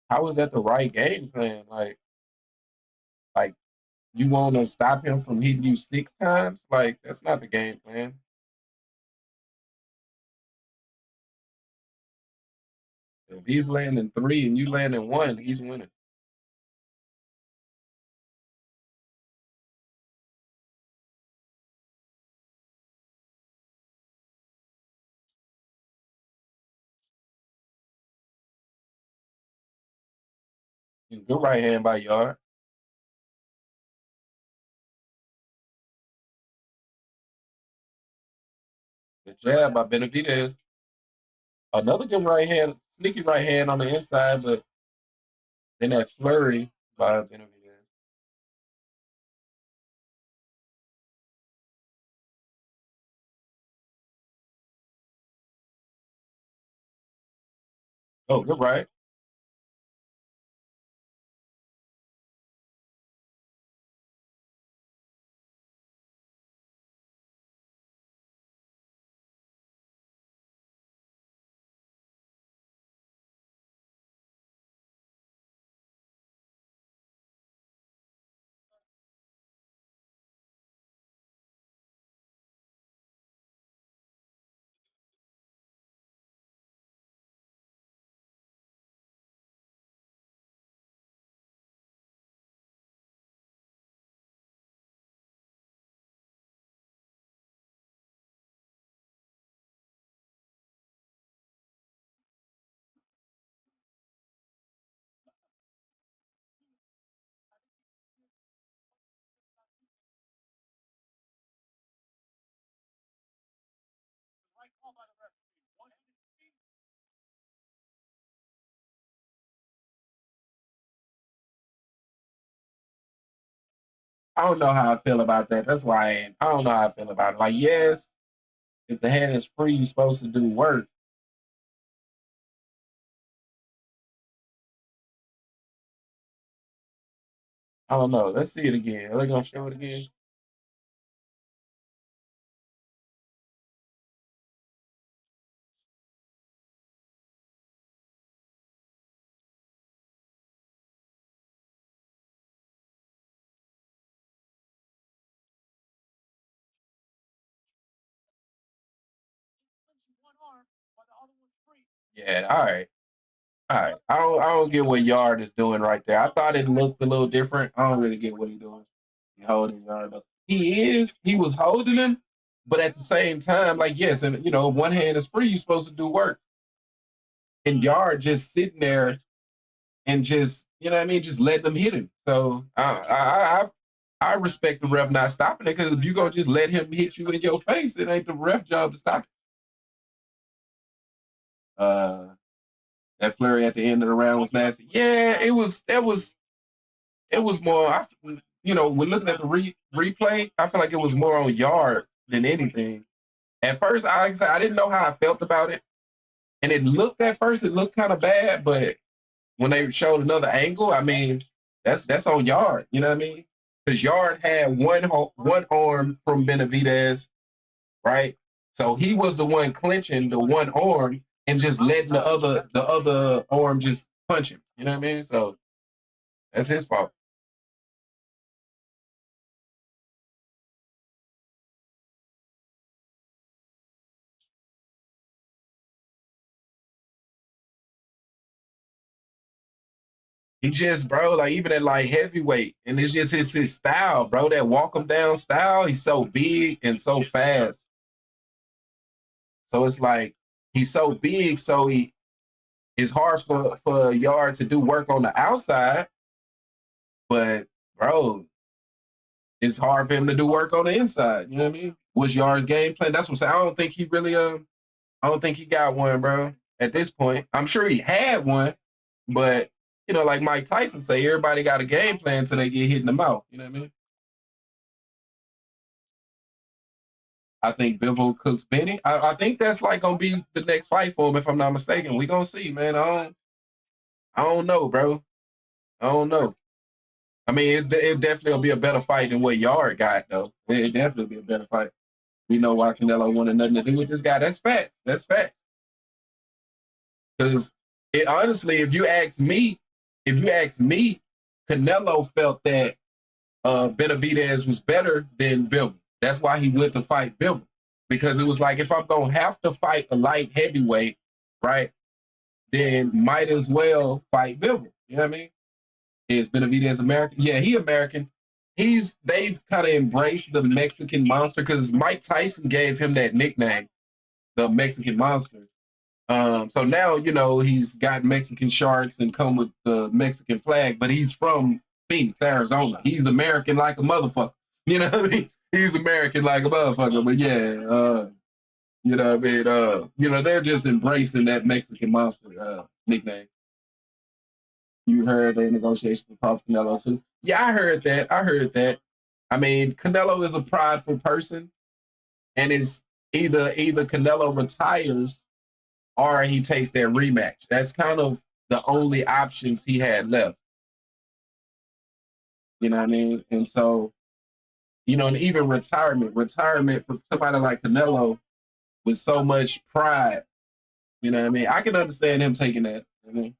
how is that the right game plan? Like you want to stop him from hitting you 6 times? Like that's not the game plan. If he's landing 3 and you landing 1, he's winning. Good right hand by Yarde. Good jab by Benevidez. Another good right hand, sneaky right hand on the inside, but then that flurry by Benevidez. Oh, you're right. Right call by the referee. One-handed speed. I don't know how I feel about that. That's why I don't know how I feel about it. Like, yes, if the hand is free, you're supposed to do work. I don't know. Let's see it again. Are they gonna show it again? Clinching one arm while the other one's free. Yeah. All right. All right. I don't get what Yard is doing right there. I thought it looked a little different. I don't really get what he's doing. He holding Yard up. He was holding him, but at the same time, like yes, and one hand is free, you're supposed to do work. And Yard just sitting there and just what I mean, just letting them hit him. So I respect the ref not stopping it, because if you gonna just let him hit you in your face, it ain't the ref job to stop it. That flurry at the end of the round was nasty. Yeah, it was. It was more. When looking at the replay, I feel like it was more on Yard than anything. At first, I didn't know how I felt about it, and it looked kind of bad, but when they showed another angle, I mean, that's on Yard. You know what I mean? Because Yard had one arm from Benevidez, right? So he was the one clinching the one arm and just letting the other arm just punch him. You know what I mean? So that's his fault. He just, bro, like even at like heavyweight, and it's just his style, bro. That walk him down style. He's so big and so fast. So it's like he's so big, so it's hard for Yard to do work on the outside, but bro, it's hard for him to do work on the inside. You know what I mean? What's Yard's game plan? That's what I'm saying. I don't think he really I don't think he got one, bro. At this point, I'm sure he had one, but like Mike Tyson say, everybody got a game plan until they get hit in the mouth. You know what I mean? I think Bivol cooks Benny. I think that's like gonna be the next fight for him, if I'm not mistaken. We gonna see, man. I don't know, bro. I don't know. I mean, it definitely will be a better fight than what Yard got, though. It definitely be a better fight. We know why Canelo wanted nothing to do with this guy. That's facts. That's facts. Because it honestly, if you ask me, Canelo felt that Benavidez was better than Bivol. That's why he went to fight Bivol. Because it was like, if I'm gonna have to fight a light heavyweight, right, then might as well fight Bivol. You know what I mean? Is Benavidez American? Yeah, he American. They've kind of embraced the Mexican monster, because Mike Tyson gave him that nickname, the Mexican monster. So now, he's got Mexican sharks and come with the Mexican flag, but he's from Phoenix, Arizona. He's American like a motherfucker. You know what I mean? He's American like a motherfucker. But yeah, you know what I mean? They're just embracing that Mexican monster nickname. You heard the negotiation for Prof. Canelo too? Yeah, I heard that. I mean, Canelo is a prideful person, and it's either Canelo retires or he takes that rematch. That's kind of the only options he had left. You know what I mean? And so, you know, and even retirement for somebody like Canelo with so much pride, you know what I mean? I can understand him taking that. I mean,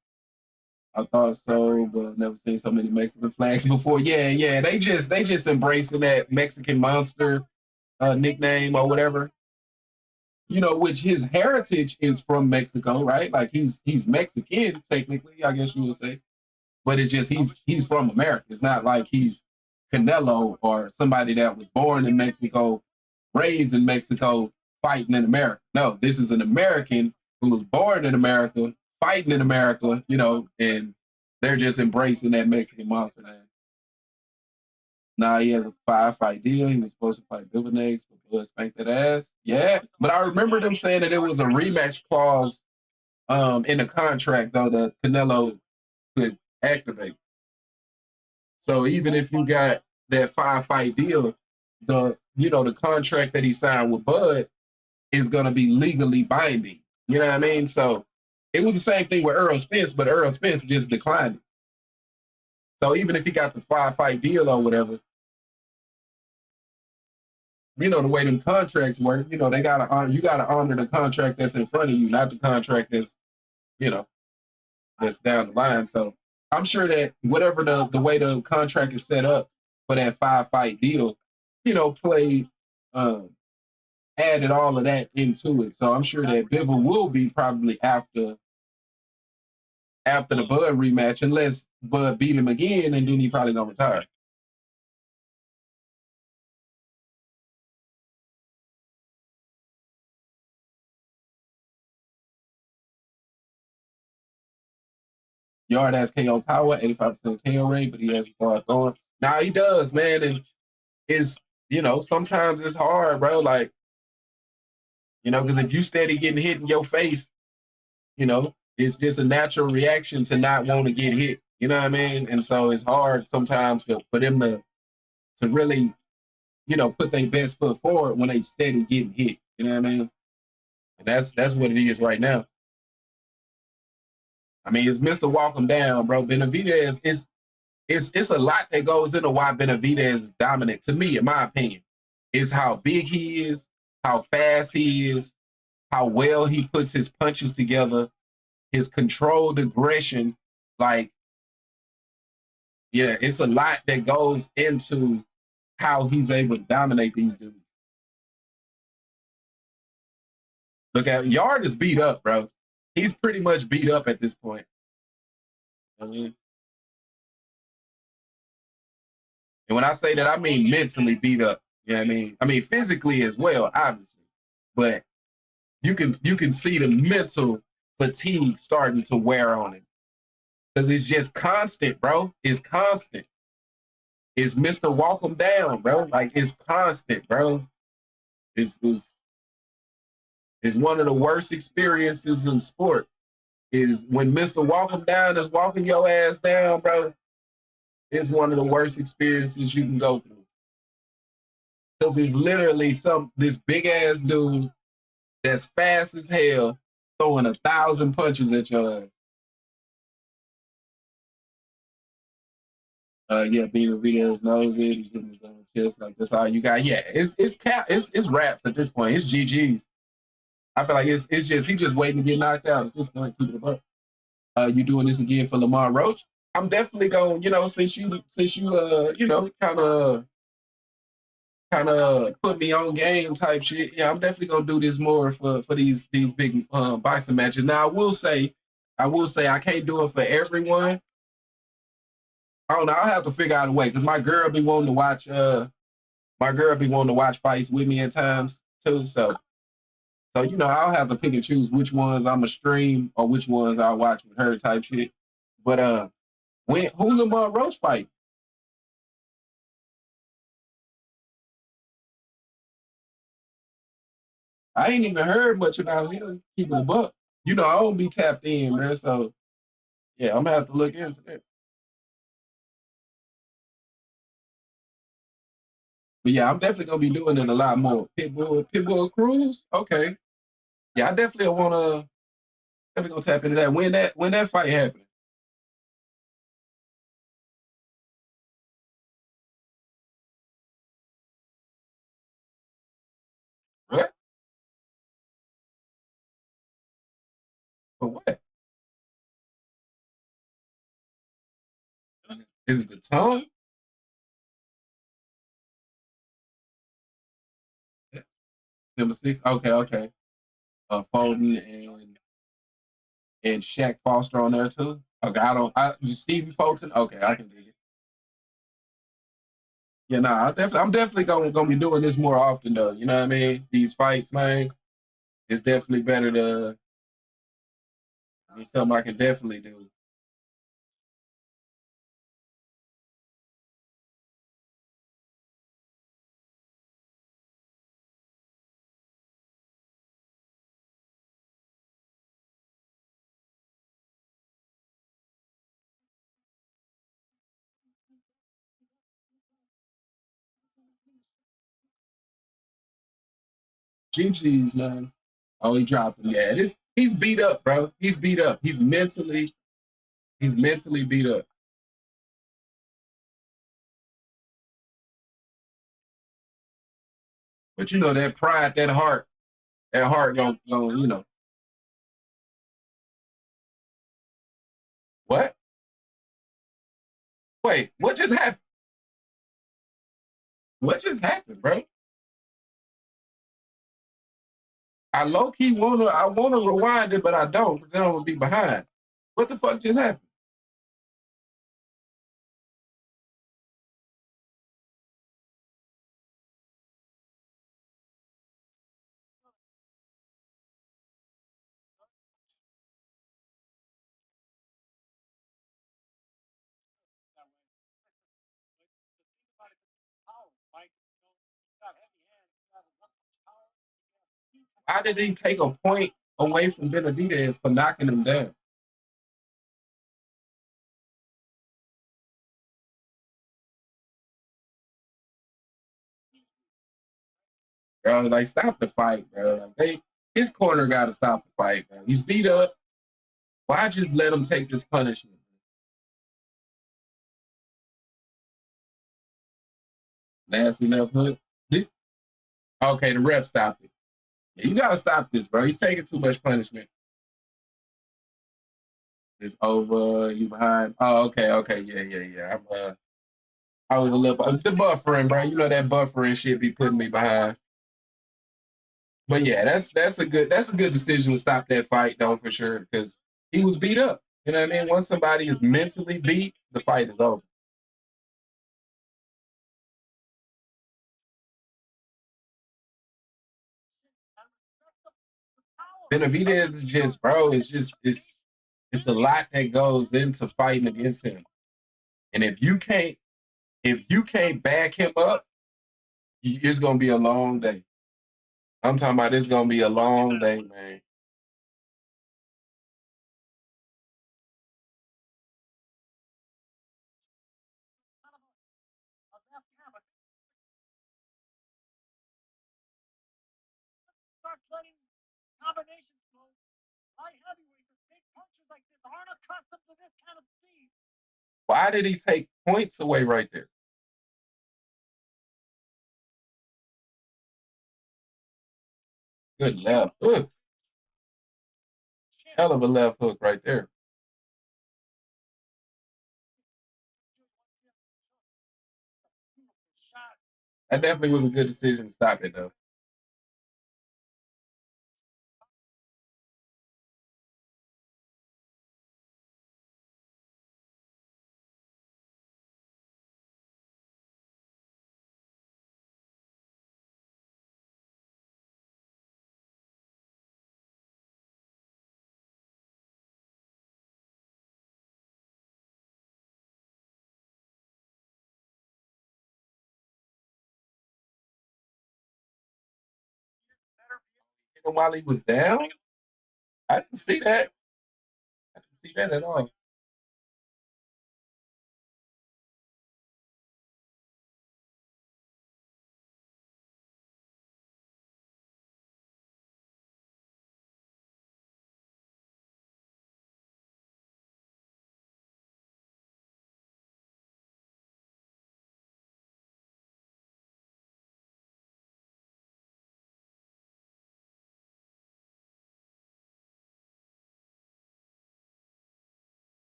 I thought so, but never seen so many Mexican flags before. Yeah, they just embracing that Mexican monster nickname or whatever. You know, which his heritage is from Mexico, right? Like he's Mexican technically, I guess you would say, but it's just he's from America. It's not like he's Canelo or somebody that was born in Mexico, raised in Mexico, fighting in America. No, this is an American who was born in America, fighting in America, you know, and they're just embracing that Mexican monster name. Now he has a 5-fight deal. He was supposed to fight Benevidez, but Blood spanked that ass. Yeah, but I remember them saying that it was a rematch clause in the contract though that Canelo could activate. So even if you got that 5-fight deal, the contract that he signed with Bud is gonna be legally binding. You know what I mean? So it was the same thing with Earl Spence, but Earl Spence just declined it. So even if he got the 5-fight deal or whatever, you know, the way them contracts work, you know, you gotta honor the contract that's in front of you, not the contract that's, you know, that's down the line. So I'm sure that whatever the way the contract is set up for that 5-fight deal, you know, added all of that into it. So I'm sure that Bivol will be probably after the Bud rematch, unless Bud beat him again, and then he probably gonna retire. Yarde has KO power, 85% KO rate, but he has to start going. Now he does, man, and it's, you know, sometimes it's hard, bro. Like, you know, because if you steady getting hit in your face, you know, it's just a natural reaction to not want to get hit. You know what I mean? And so it's hard sometimes for them to really, you know, put their best foot forward when they steady getting hit. You know what I mean? And that's what it is right now. I mean, it's Mr. Walk 'em down, bro. Benevidez it's a lot that goes into why Benevidez is dominant, to me, in my opinion. Is how big he is, how fast he is, how well he puts his punches together, his controlled aggression. Like, yeah, it's a lot that goes into how he's able to dominate these dudes. Look at Yarde is beat up, bro. He's pretty much beat up at this point. I mean, and when I say that, I mean mentally beat up. You know what I mean? I mean physically as well, obviously. But you can see the mental fatigue starting to wear on him. Because it's just constant, bro. It's constant. It's Mr. Walk 'em down, bro. Like, it's constant, bro. It's one of the worst experiences in sport. Is when Mr. Walk 'em down is walking your ass down, bro. It's one of the worst experiences you can go through. Because it's literally this big ass dude that's fast as hell throwing 1,000 punches at your ass. Yeah, Benevidez knows it. He's hitting his own chest. Like, that's all you got. Yeah, it's raps at this point. It's GG's. I feel like it's just he just waiting to get knocked out at this point. Keep it up. You doing this again for Lamar Roach? I'm definitely going. You know, since you you know, kind of put me on game type shit. Yeah, I'm definitely gonna do this more for these big boxing matches. Now I will say I can't do it for everyone. I don't know. I'll have to figure out a way because my girl be wanting to watch. Fights with me at times too. So you know, I'll have to pick and choose which ones I'm a stream or which ones I'll watch with her type shit. But who Lamar Roach fight? I ain't even heard much about him keeping a buck. You know, I don't be tapped in, man. So yeah, I'm gonna have to look into that. But yeah, I'm definitely gonna be doing it a lot more. Pitbull Cruise? Okay. Yeah, I definitely wanna Then we gonna tap into that. When that fight happened. What? For what? Is it the tongue? Number 6. Okay. Foden and Shaq Foster on there too. Okay, Stevie Fulton. Okay, I can dig it. Yeah, nah, I'm definitely gonna be doing this more often though. You know what I mean? These fights, man, it's definitely better to. I mean, something I can definitely do. GG's, man. Oh, he dropped him. Yeah, he's beat up, bro. He's beat up. He's mentally beat up. But you know that pride, that heart gonna what? Wait, what just happened? What just happened, bro? I wanna rewind it, but I don't, because then I'm gonna be behind. What the fuck just happened? Why did he take a point away from Benevidez for knocking him down? Bro, like stop the fight, bro. Like his corner gotta stop the fight, bro. He's beat up. Why just let him take this punishment? Nasty left hook. Okay, the ref stopped it. Yeah, you gotta stop this, bro. He's taking too much punishment. It's over. You behind? Oh, okay. Yeah. I was a little the buffering, bro. You know that buffering shit be putting me behind. But yeah, that's a good decision to stop that fight, though, for sure, because he was beat up. You know what I mean? Once somebody is mentally beat, the fight is over. Benavidez is just, bro. It's a lot that goes into fighting against him, and if you can't back him up, it's gonna be a long day. I'm talking about it's gonna be a long day, man. Starts letting combinations flow. Light heavyweights and big punches like this aren't accustomed to this kind of speed. Why did he take points away right there? Good left hook. Hell of a left hook right there. That definitely was a good decision to stop it, though. Even while he was down, I didn't see that. I didn't see that at all.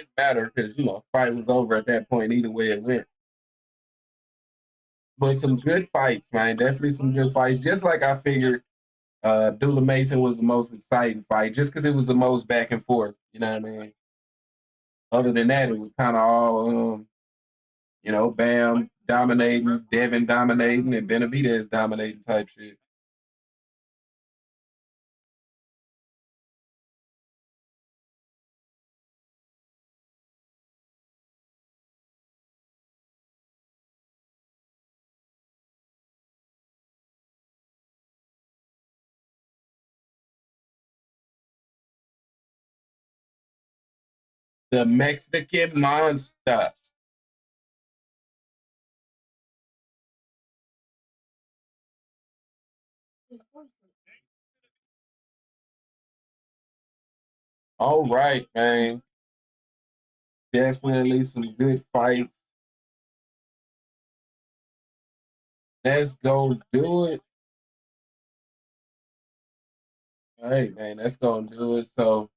didn't matter because fight was over at that point either way it went. But some good fights, man. Definitely some good fights. Just like I figured Dula Mason was the most exciting fight, just because it was the most back and forth. You know what I mean? Other than that, it was kind of all Bam dominating, Devin dominating, and Benevidez dominating type shit. The Mexican Monster. All right, man. Definitely some good fights. Let's go do it. All right, man. Let's go do it. So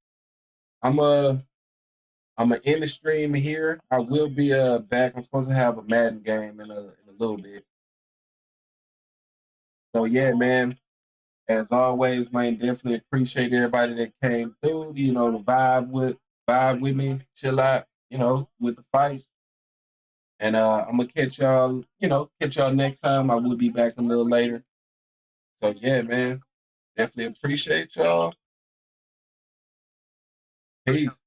I'm gonna end the stream here. I will be back. I'm supposed to have a Madden game in a little bit. So yeah, man. As always, man, definitely appreciate everybody that came through, to vibe with me, chill out, with the fight. And I'm gonna catch y'all next time. I will be back a little later. So yeah, man. Definitely appreciate y'all. Peace.